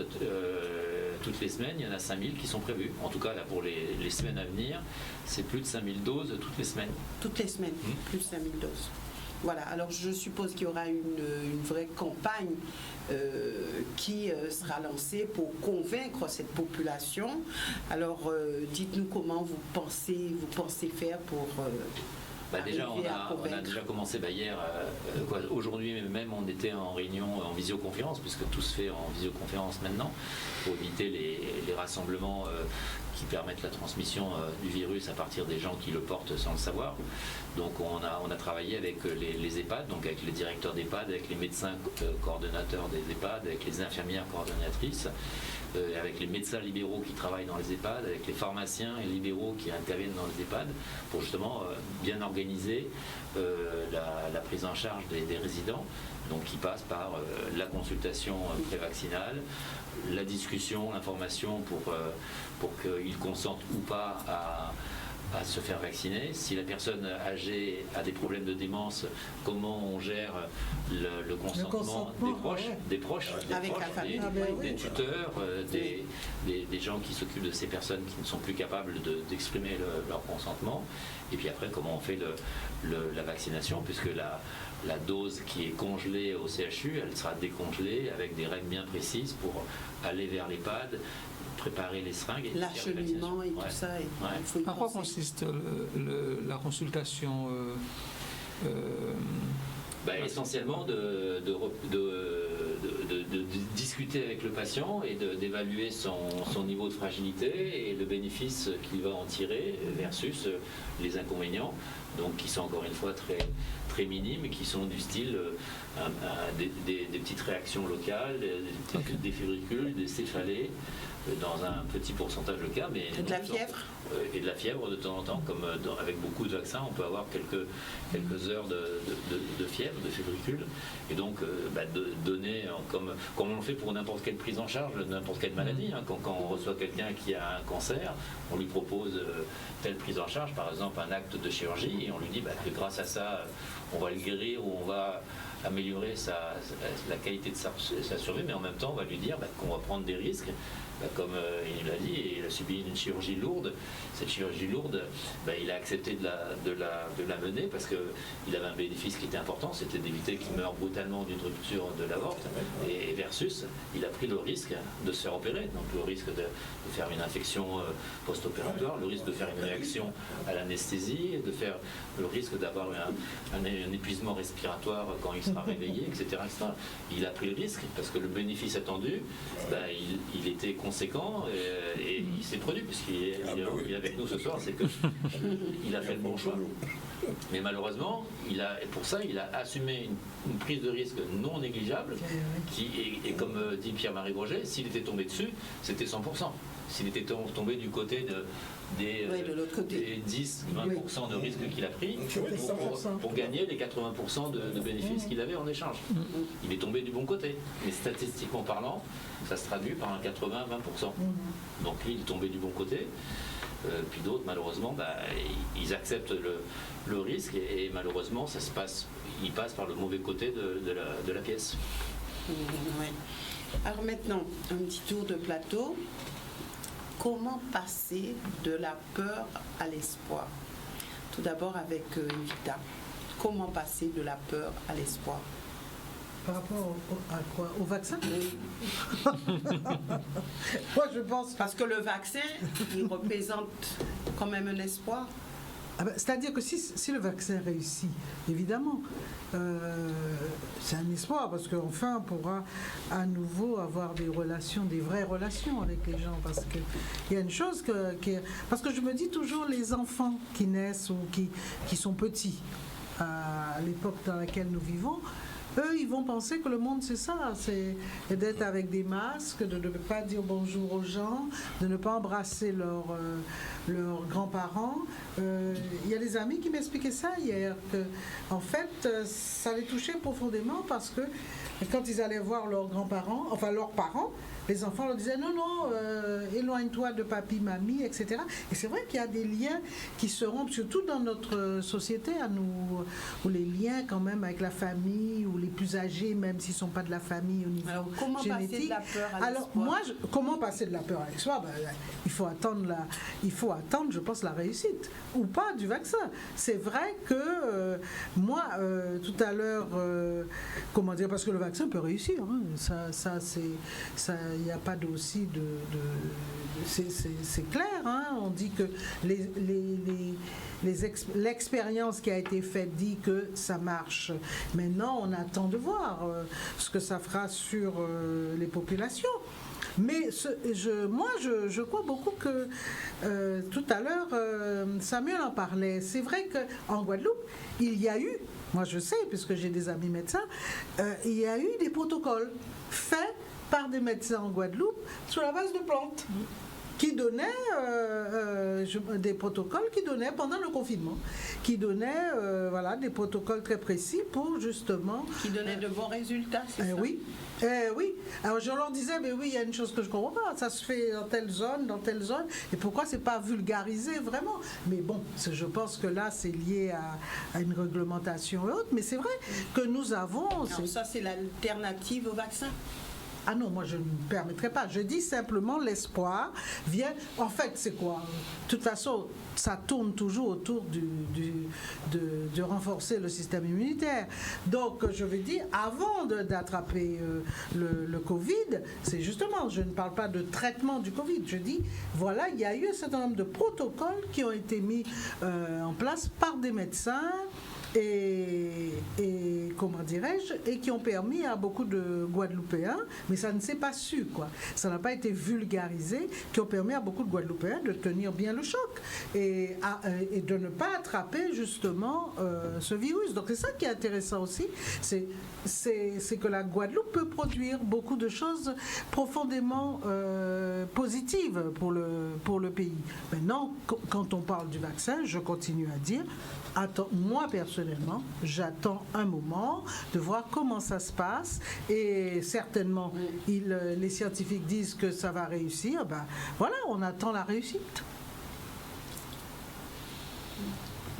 toutes les semaines, il y en a 5000 qui sont prévus. En tout cas, là, pour les semaines à venir, c'est plus de 5000 doses toutes les semaines. Toutes les semaines, plus de 5000 doses. Voilà, alors je suppose qu'il y aura une vraie campagne qui sera lancée pour convaincre cette population. Alors, dites-nous comment vous pensez faire pour... Déjà, on a déjà commencé hier. Aujourd'hui même, on était en réunion en visioconférence, puisque tout se fait en visioconférence maintenant, pour éviter les rassemblements qui permettent la transmission du virus à partir des gens qui le portent sans le savoir. Donc on a travaillé avec les EHPAD, donc avec les directeurs d'EHPAD, avec les médecins coordonnateurs des EHPAD, avec les infirmières coordonnatrices, avec les médecins libéraux qui travaillent dans les EHPAD, avec les pharmaciens et libéraux qui interviennent dans les EHPAD, pour justement bien organiser la prise en charge des résidents, donc qui passe par la consultation prévaccinale, la discussion, l'information pour qu'ils consentent ou pas à se faire vacciner. Si la personne âgée a des problèmes de démence, comment on gère le consentement des proches, des tuteurs, des gens qui s'occupent de ces personnes qui ne sont plus capables d'exprimer leur consentement. Et puis après, comment on fait la vaccination, puisque la dose qui est congelée au CHU, elle sera décongelée avec des règles bien précises pour aller vers l'EHPAD, préparer les seringues et l'acheminement et tout ça. En quoi consiste la consultation essentiellement de discuter avec le patient et d'évaluer son niveau de fragilité et le bénéfice qu'il va en tirer versus les inconvénients, donc qui sont encore une fois très, très minimes et qui sont du style des petites réactions locales, des fébricules, des céphalées, dans un petit pourcentage de cas, mais de la fièvre. Et de la fièvre de temps en temps, comme avec beaucoup de vaccins, on peut avoir quelques heures de fièvre, de fébricule, et donc donner, comme on le fait pour n'importe quelle prise en charge, n'importe quelle maladie, quand on reçoit quelqu'un qui a un cancer, on lui propose telle prise en charge, par exemple un acte de chirurgie, et on lui dit que grâce à ça, on va le guérir ou on va améliorer la qualité de sa survie, mais en même temps, on va lui dire qu'on va prendre des risques. Comme il l'a dit, il a subi une chirurgie lourde. Cette chirurgie lourde, il a accepté de la mener parce qu'il avait un bénéfice qui était important, c'était d'éviter qu'il meure brutalement d'une rupture de l'aorte, et versus, il a pris le risque de se faire opérer, donc le risque de faire une infection post-opératoire, le risque de faire une réaction à l'anesthésie, le risque d'avoir un épuisement respiratoire quand il sera réveillé, etc., etc. Il a pris le risque parce que le bénéfice attendu, il était conséquent et il s'est produit puisqu'il est avec nous ce soir, c'est qu'il a fait le bon choix. Mais malheureusement, pour ça, il a assumé une prise de risque non négligeable et comme dit Pierre-Marie Groget, s'il était tombé dessus, c'était 100%. S'il était tombé du côté des 10-20% de risque qu'il a pris pour gagner les 80% de bénéfices qu'il avait en échange. Il est tombé du bon côté. Mais statistiquement parlant, ça se traduit par un 80-20%. Donc lui, il est tombé du bon côté. Puis d'autres, malheureusement, ils acceptent le risque et malheureusement, ils passent par le mauvais côté de la pièce. Ouais. Alors maintenant, un petit tour de plateau. Comment passer de la peur à l'espoir? Tout d'abord avec Evita. Comment passer de la peur à l'espoir? Par rapport à quoi? Au vaccin? Moi, je pense... Parce que le vaccin, il représente quand même un espoir. C'est-à-dire que si le vaccin réussit, évidemment, c'est un espoir parce qu'enfin on pourra à nouveau avoir des vraies relations avec les gens. Parce qu'il y a une chose parce que je me dis toujours, les enfants qui naissent ou qui sont petits à l'époque dans laquelle nous vivons, eux, ils vont penser que le monde, c'est ça, c'est d'être avec des masques, de ne pas dire bonjour aux gens, de ne pas embrasser leurs grands-parents. Il y a des amis qui m'expliquaient ça hier, que en fait, ça les touchait profondément parce que quand ils allaient voir leurs grands-parents, enfin leurs parents, les enfants leur disaient non, éloigne-toi de papi, mamie, etc. Et c'est vrai qu'il y a des liens qui se rompent, surtout dans notre société à nous, où les liens quand même avec la famille, ou les plus âgés, même s'ils ne sont pas de la famille au niveau génétique. Comment passer de la peur à l'espoir? Comment passer de la peur à l'espoir? Il faut attendre, je pense, la réussite, ou pas, du vaccin. C'est vrai que moi, tout à l'heure, comment dire, parce que le vaccin peut réussir, hein, il n'y a pas aussi c'est clair, hein, on dit que l'expérience qui a été faite dit que ça marche. Maintenant, on attend de voir ce que ça fera sur les populations. Mais je crois beaucoup que tout à l'heure, Samuel en parlait. C'est vrai qu'en Guadeloupe, il y a eu, moi je sais, puisque j'ai des amis médecins, il y a eu des protocoles faits par des médecins en Guadeloupe sur la base de plantes, qui donnaient des protocoles qui donnaient pendant le confinement, qui donnaient des protocoles très précis pour justement... Qui donnaient de bons résultats, c'est ça? Oui. Oui. Alors je leur disais, mais oui, il y a une chose que je ne comprends pas, ça se fait dans telle zone, et pourquoi c'est pas vulgarisé vraiment? Mais bon, je pense que là, c'est lié à une réglementation et autres, mais c'est vrai que nous avons... Alors ça, c'est l'alternative au vaccin? Ah non, moi je ne me permettrai pas. Je dis simplement l'espoir vient... En fait, c'est quoi? De toute façon, ça tourne toujours autour de renforcer le système immunitaire. Donc, je veux dire, avant d'attraper le Covid, c'est justement, je ne parle pas de traitement du Covid, je dis, voilà, il y a eu un certain nombre de protocoles qui ont été mis en place par des médecins, et comment dirais-je, et qui ont permis à beaucoup de Guadeloupéens, mais ça ne s'est pas su, quoi. Ça n'a pas été vulgarisé, qui ont permis à beaucoup de Guadeloupéens de tenir bien le choc et de ne pas attraper justement ce virus. Donc c'est ça qui est intéressant aussi, c'est que la Guadeloupe peut produire beaucoup de choses profondément positives pour le pays. Maintenant, quand on parle du vaccin, je continue à dire, moi personnellement, j'attends un moment de voir comment ça se passe, et certainement les scientifiques disent que ça va réussir, voilà, on attend la réussite.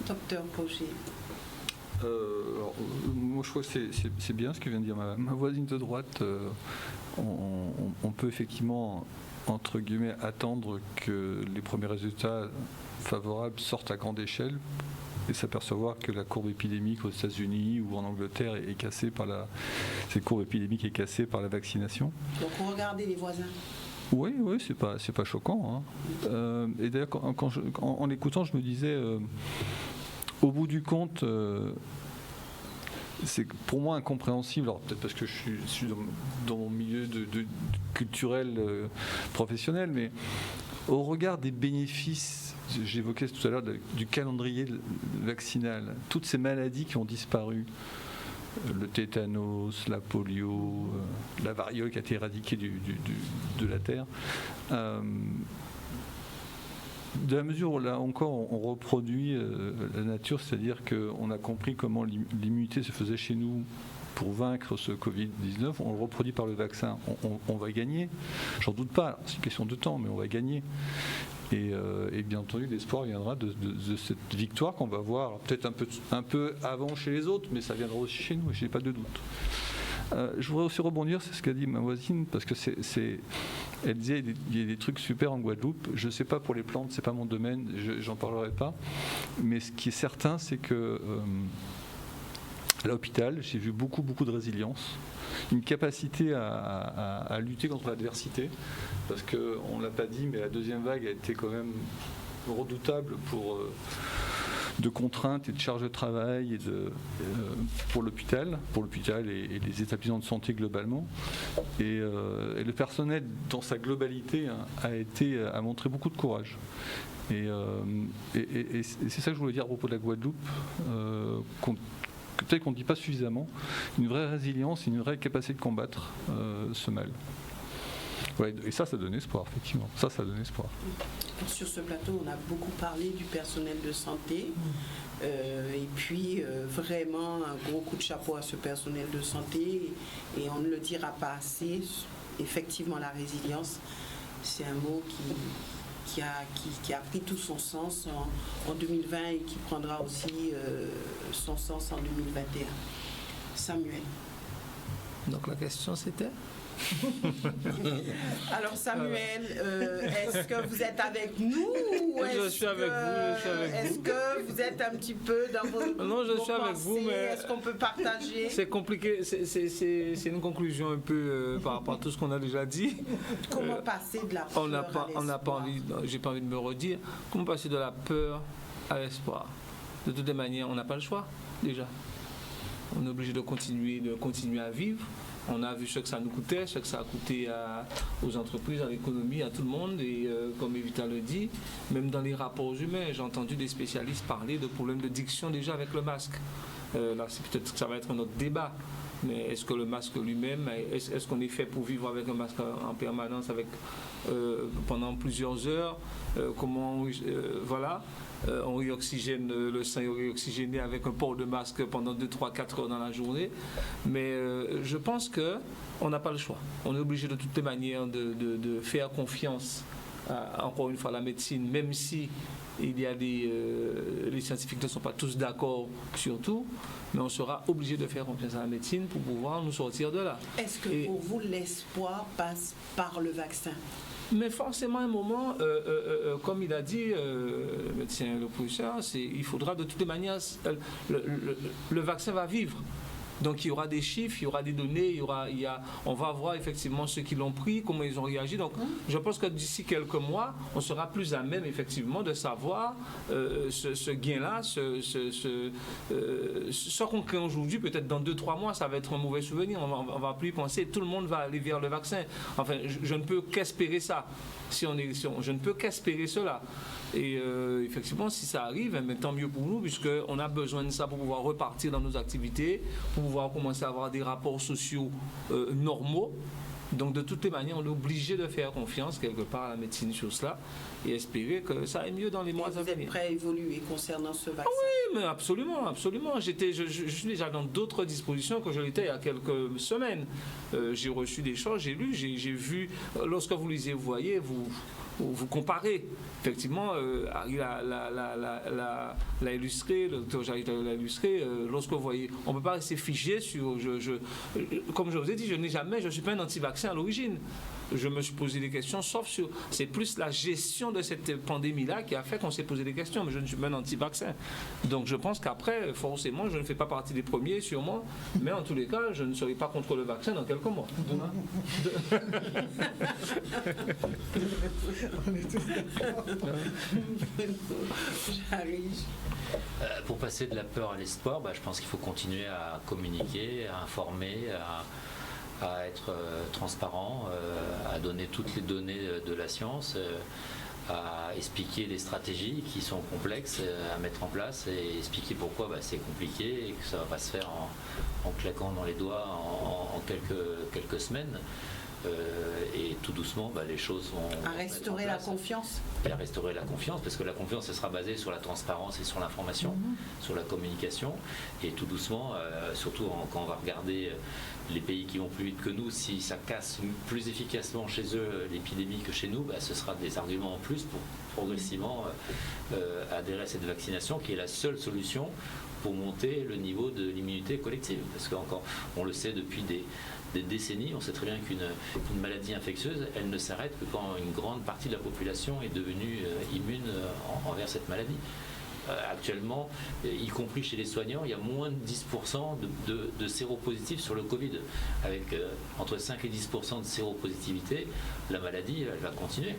Docteur Pogé. Moi je crois que c'est bien ce que vient de dire ma voisine de droite. On peut effectivement, entre guillemets, attendre que les premiers résultats favorables sortent à grande échelle et s'apercevoir que la courbe épidémique aux États-Unis ou en Angleterre est cassée par cette courbe épidémique est cassée par la vaccination. Donc regardez les voisins. Oui, c'est pas choquant, hein. Et d'ailleurs, en l'écoutant, je me disais, au bout du compte, c'est pour moi incompréhensible. Alors peut-être parce que je suis dans mon milieu culturel professionnel, mais au regard des bénéfices, j'évoquais tout à l'heure du calendrier vaccinal, toutes ces maladies qui ont disparu, le tétanos, la polio, la variole qui a été éradiquée de la Terre, de la mesure où là encore on reproduit la nature, c'est-à-dire qu'on a compris comment l'immunité se faisait chez nous pour vaincre ce Covid-19, on le reproduit par le vaccin. On va gagner, j'en doute pas, c'est une question de temps, mais on va gagner. Et bien entendu, l'espoir viendra de cette victoire qu'on va voir peut-être un peu avant chez les autres, mais ça viendra aussi chez nous, je n'ai pas de doute. Je voudrais aussi rebondir sur ce qu'a dit ma voisine, parce que elle disait il y a des trucs super en Guadeloupe. Je ne sais pas pour les plantes, c'est pas mon domaine, j'en parlerai pas. Mais ce qui est certain, c'est que à l'hôpital, j'ai vu beaucoup de résilience, une capacité à lutter contre l'adversité, parce qu'on ne l'a pas dit, mais la deuxième vague a été quand même redoutable de contraintes et de charges de travail pour l'hôpital et les établissements de santé globalement. Et le personnel, dans sa globalité, a montré beaucoup de courage. Et c'est ça que je voulais dire à propos de la Guadeloupe, peut-être qu'on ne dit pas suffisamment, une vraie résilience, une vraie capacité de combattre ce mal. Ouais, et ça donne espoir, effectivement. Ça donne espoir. Sur ce plateau, on a beaucoup parlé du personnel de santé. Et puis, vraiment, un gros coup de chapeau à ce personnel de santé. Et on ne le dira pas assez. effectivement, la résilience, c'est un mot qui a pris tout son sens en 2020 et qui prendra aussi son sens en 2021. Samuel. Donc la question c'était Alors Samuel, est-ce que vous êtes avec nous ou je suis avec vous. Est-ce que vous êtes un petit peu dans vos Non, je suis pensées, avec vous, mais est-ce qu'on peut partager? C'est compliqué, c'est une conclusion un peu par rapport à tout ce qu'on a déjà dit. Comment passer de la peur on n'a pas envie, j'ai pas envie de me redire. Comment passer de la peur à l'espoir? De toutes les manières, on n'a pas le choix déjà. On est obligé de continuer à vivre. On a vu ce que ça nous coûtait, ce que ça a coûté aux entreprises, à l'économie, à tout le monde. Et comme Evita le dit, même dans les rapports humains, j'ai entendu des spécialistes parler de problèmes de diction déjà avec le masque. Là, c'est peut-être que ça va être un autre débat. Mais est-ce que le masque lui-même, est-ce qu'on est fait pour vivre avec un masque en permanence pendant plusieurs heures? Voilà. On réoxygène le sang, est réoxygéné avec un port de masque pendant 2, 3, 4 heures dans la journée. Mais je pense qu'on n'a pas le choix. On est obligé de toutes les manières de faire confiance encore une fois à la médecine, même si il y a les scientifiques ne sont pas tous d'accord sur tout, mais on sera obligé de faire confiance à la médecine pour pouvoir nous sortir de là. Est-ce que pour vous, l'espoir passe par le vaccin? Mais forcément, à un moment, comme il a dit, le médecin, le professeur, il faudra de toutes les manières, le vaccin va vivre. Donc il y aura des chiffres, il y aura des données, on va voir effectivement ceux qui l'ont pris, comment ils ont réagi. Donc je pense que d'ici quelques mois, on sera plus à même effectivement de savoir ce gain-là, ce qu'on crée aujourd'hui, peut-être dans 2-3 mois, ça va être un mauvais souvenir, on va plus y penser, tout le monde va aller vers le vaccin. Enfin, je ne peux qu'espérer ça. Je ne peux qu'espérer cela. Et effectivement, si ça arrive, tant mieux pour nous, puisqu'on a besoin de ça pour pouvoir repartir dans nos activités, pour pouvoir commencer à avoir des rapports sociaux normaux. Donc, de toutes les manières, on est obligé de faire confiance quelque part à la médecine sur cela et espérer que ça aille mieux dans les mois à venir. Vous êtes prêt à évoluer concernant ce vaccin? Oui, mais absolument, absolument. Je suis déjà dans d'autres dispositions que je l'étais il y a quelques semaines. J'ai reçu des choses, j'ai lu, j'ai vu. Lorsque vous lisez, vous voyez, vous comparez. Effectivement, Harry l'a illustré, le docteur Jarry l'a illustré. Lorsque vous voyez, on ne peut pas rester figé sur. Comme je vous ai dit, je ne suis pas un anti-vaccin à l'origine. Je me suis posé des questions, sauf sur. C'est plus la gestion de cette pandémie-là qui a fait qu'on s'est posé des questions, mais je ne suis pas un anti-vaccin. Donc je pense qu'après, forcément, je ne fais pas partie des premiers, sûrement, mais en tous les cas, je ne serai pas contre le vaccin dans quelques mois. Pour passer de la peur à l'espoir, je pense qu'il faut continuer à communiquer, à informer, à être transparent, à donner toutes les données de la science, à expliquer les stratégies qui sont complexes à mettre en place et expliquer pourquoi c'est compliqué et que ça ne va pas se faire en claquant dans les doigts en quelques semaines. Et tout doucement, les choses vont... À restaurer la confiance. Et à restaurer la confiance, parce que la confiance, elle sera basée sur la transparence et sur l'information, sur la communication. Et tout doucement, surtout quand on va regarder les pays qui vont plus vite que nous, si ça casse plus efficacement chez eux l'épidémie que chez nous, ce sera des arguments en plus pour progressivement adhérer à cette vaccination, qui est la seule solution pour monter le niveau de l'immunité collective. Parce qu'encore, on le sait depuis des décennies, on sait très bien qu'une maladie infectieuse, elle ne s'arrête que quand une grande partie de la population est devenue immune envers cette maladie. Actuellement, y compris chez les soignants, il y a moins de 10% de séropositifs sur le Covid. Avec entre 5 et 10% de séropositivité, la maladie, elle va continuer.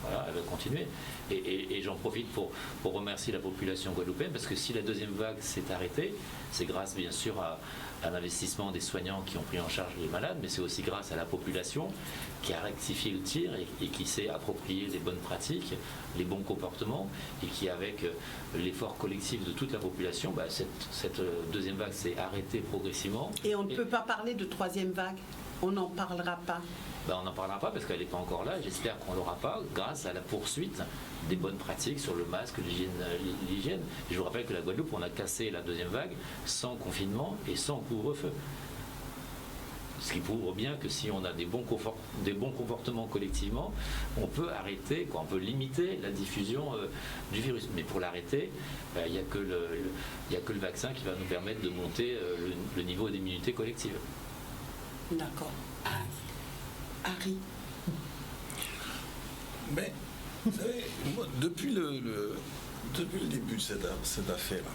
Voilà, elle va continuer. Et j'en profite pour remercier la population guadeloupéenne, parce que si la deuxième vague s'est arrêtée, c'est grâce bien sûr à l'investissement des soignants qui ont pris en charge les malades, mais c'est aussi grâce à la population qui a rectifié le tir et qui s'est approprié les bonnes pratiques, les bons comportements, et qui, avec l'effort collectif de toute la population, cette deuxième vague s'est arrêtée progressivement. Et on ne peut pas parler de troisième vague? On n'en parlera pas? On n'en parlera pas parce qu'elle n'est pas encore là. J'espère qu'on ne l'aura pas grâce à la poursuite des bonnes pratiques sur le masque, l'hygiène. Je vous rappelle que la Guadeloupe, on a cassé la deuxième vague sans confinement et sans couvre-feu. Ce qui prouve bien que si on a des bons comportements collectivement, on peut arrêter, on peut limiter la diffusion du virus. Mais pour l'arrêter, il n'y a que le vaccin qui va nous permettre de monter le niveau d'immunité collective. D'accord. Harry. Mais, vous savez, moi, depuis le début de cette affaire-là,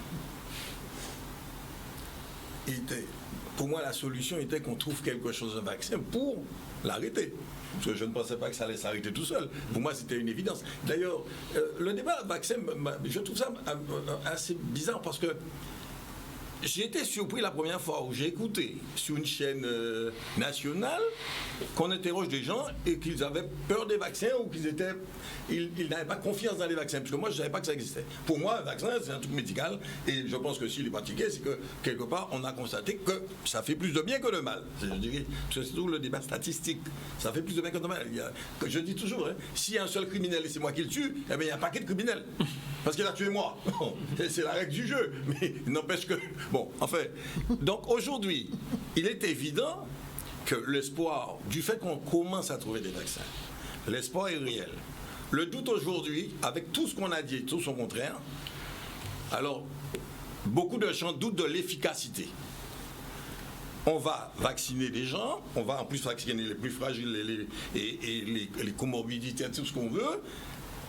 pour moi, la solution était qu'on trouve quelque chose, un vaccin, pour l'arrêter. Parce que je ne pensais pas que ça allait s'arrêter tout seul. Pour moi, c'était une évidence. D'ailleurs, le débat vaccin, je trouve ça assez bizarre parce que j'ai été surpris la première fois où j'ai écouté sur une chaîne nationale qu'on interroge des gens et qu'ils avaient peur des vaccins ou ils n'avaient pas confiance dans les vaccins. Parce que moi, je ne savais pas que ça existait. Pour moi, un vaccin, c'est un truc médical. Et je pense que s'il est pratiqué, c'est que quelque part, on a constaté que ça fait plus de bien que de mal. Je dirais, c'est toujours le débat statistique. Ça fait plus de bien que de mal. Je dis toujours, s'il y a un seul criminel et c'est moi qui le tue, eh bien, il y a un paquet de criminels. Parce qu'il a tué moi. C'est la règle du jeu. Mais il n'empêche que... Bon, enfin, donc aujourd'hui, il est évident que l'espoir, du fait qu'on commence à trouver des vaccins, l'espoir est réel. Le doute aujourd'hui, avec tout ce qu'on a dit et tout son contraire, alors, beaucoup de gens doutent de l'efficacité. On va vacciner les gens, on va en plus vacciner les plus fragiles les comorbidités, tout ce qu'on veut.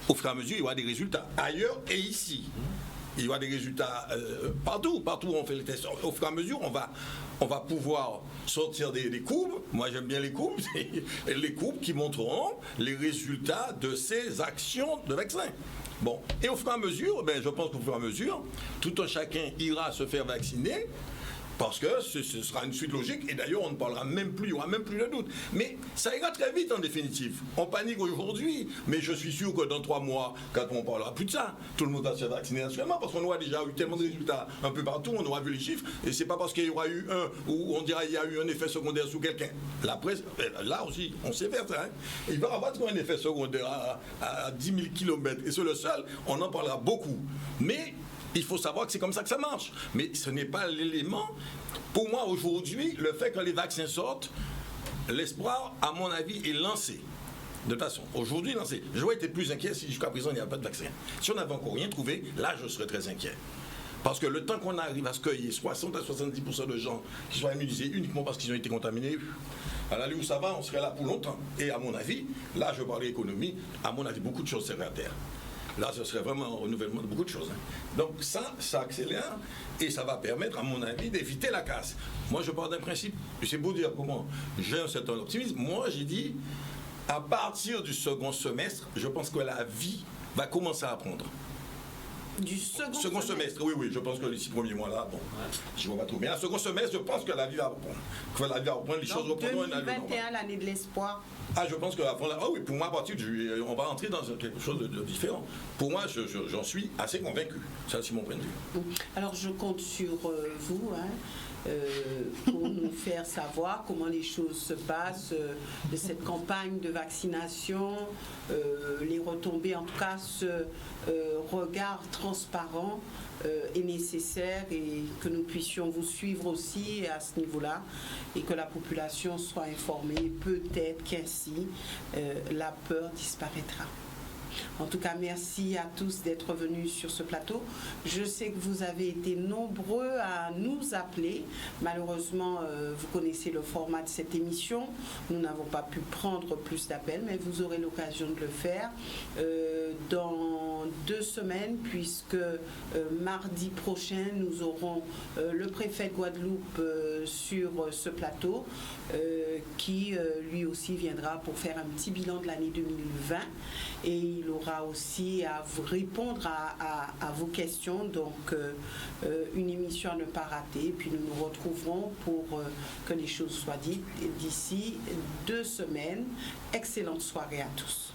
Au fur et à mesure, il y aura des résultats ailleurs et ici. Il y aura des résultats partout où on fait les tests. Au fur et à mesure, on va pouvoir sortir des courbes. Moi, j'aime bien les courbes. Les courbes qui montreront les résultats de ces actions de vaccin. Bon. Et au fur et à mesure, je pense qu'au fur et à mesure, tout un chacun ira se faire vacciner. Parce que ce sera une suite logique, et d'ailleurs on ne parlera même plus, il n'y aura même plus de doute. Mais ça ira très vite en définitive. On panique aujourd'hui, mais je suis sûr que dans 3 mois, quand on ne parlera plus de ça, tout le monde va se faire vacciner naturellement, parce qu'on aura déjà eu tellement de résultats un peu partout, on aura vu les chiffres, et c'est pas parce qu'il y aura eu ou on dira qu'il y a eu un effet secondaire sous quelqu'un. La presse, là aussi, on sait faire ça. Il va y avoir un effet secondaire à 10 000 km, et c'est le seul, on en parlera beaucoup. Mais il faut savoir que c'est comme ça que ça marche. Mais ce n'est pas l'élément. Pour moi, aujourd'hui, le fait que les vaccins sortent, l'espoir, à mon avis, est lancé. De toute façon, aujourd'hui, lancé. J'aurais été plus inquiet si jusqu'à présent, il n'y avait pas de vaccin. Si on n'avait encore rien trouvé, là, je serais très inquiet. Parce que le temps qu'on arrive à se cueillir 60 à 70% de gens qui soient immunisés uniquement parce qu'ils ont été contaminés, à l'allure où ça va, on serait là pour longtemps. Et à mon avis, là, je parlais économie, à mon avis, beaucoup de choses seraient à terre. Là, ce serait vraiment un renouvellement de beaucoup de choses. Donc ça accélère et ça va permettre, à mon avis, d'éviter la casse. Moi, je pars d'un principe, c'est beau dire comment j'ai un certain optimisme. Moi, j'ai dit, à partir du second semestre, je pense que la vie va commencer à prendre. Du second semestre. Oui, je pense que les 6 premiers mois-là, bon, je ne vois pas trop. Mais un second semestre, je pense que la vie va reprendre. Que la vie va reprendre, les choses reprendront. 2021, l'année de l'espoir. Ah, je pense que oui, pour moi, à partir de juillet, on va entrer dans quelque chose de différent. Pour moi, j'en suis assez convaincu. Ça, c'est mon point de vue. Alors, je compte sur vous, pour nous faire savoir comment les choses se passent de cette campagne de vaccination, les retombées, en tout cas, ce regard transparent est nécessaire et que nous puissions vous suivre aussi à ce niveau-là et que la population soit informée. Peut-être qu'ainsi, la peur disparaîtra. En tout cas, merci à tous d'être venus sur ce plateau. Je sais que vous avez été nombreux à nous appeler. Malheureusement, vous connaissez le format de cette émission. Nous n'avons pas pu prendre plus d'appels, mais vous aurez l'occasion de le faire dans 2 semaines, puisque mardi prochain, nous aurons le préfet de Guadeloupe sur ce plateau, qui lui aussi viendra pour faire un petit bilan de l'année 2020. Et il aura aussi à vous répondre à vos questions. Donc, une émission à ne pas rater. Puis nous nous retrouverons pour que les choses soient dites d'ici 2 semaines. Excellente soirée à tous.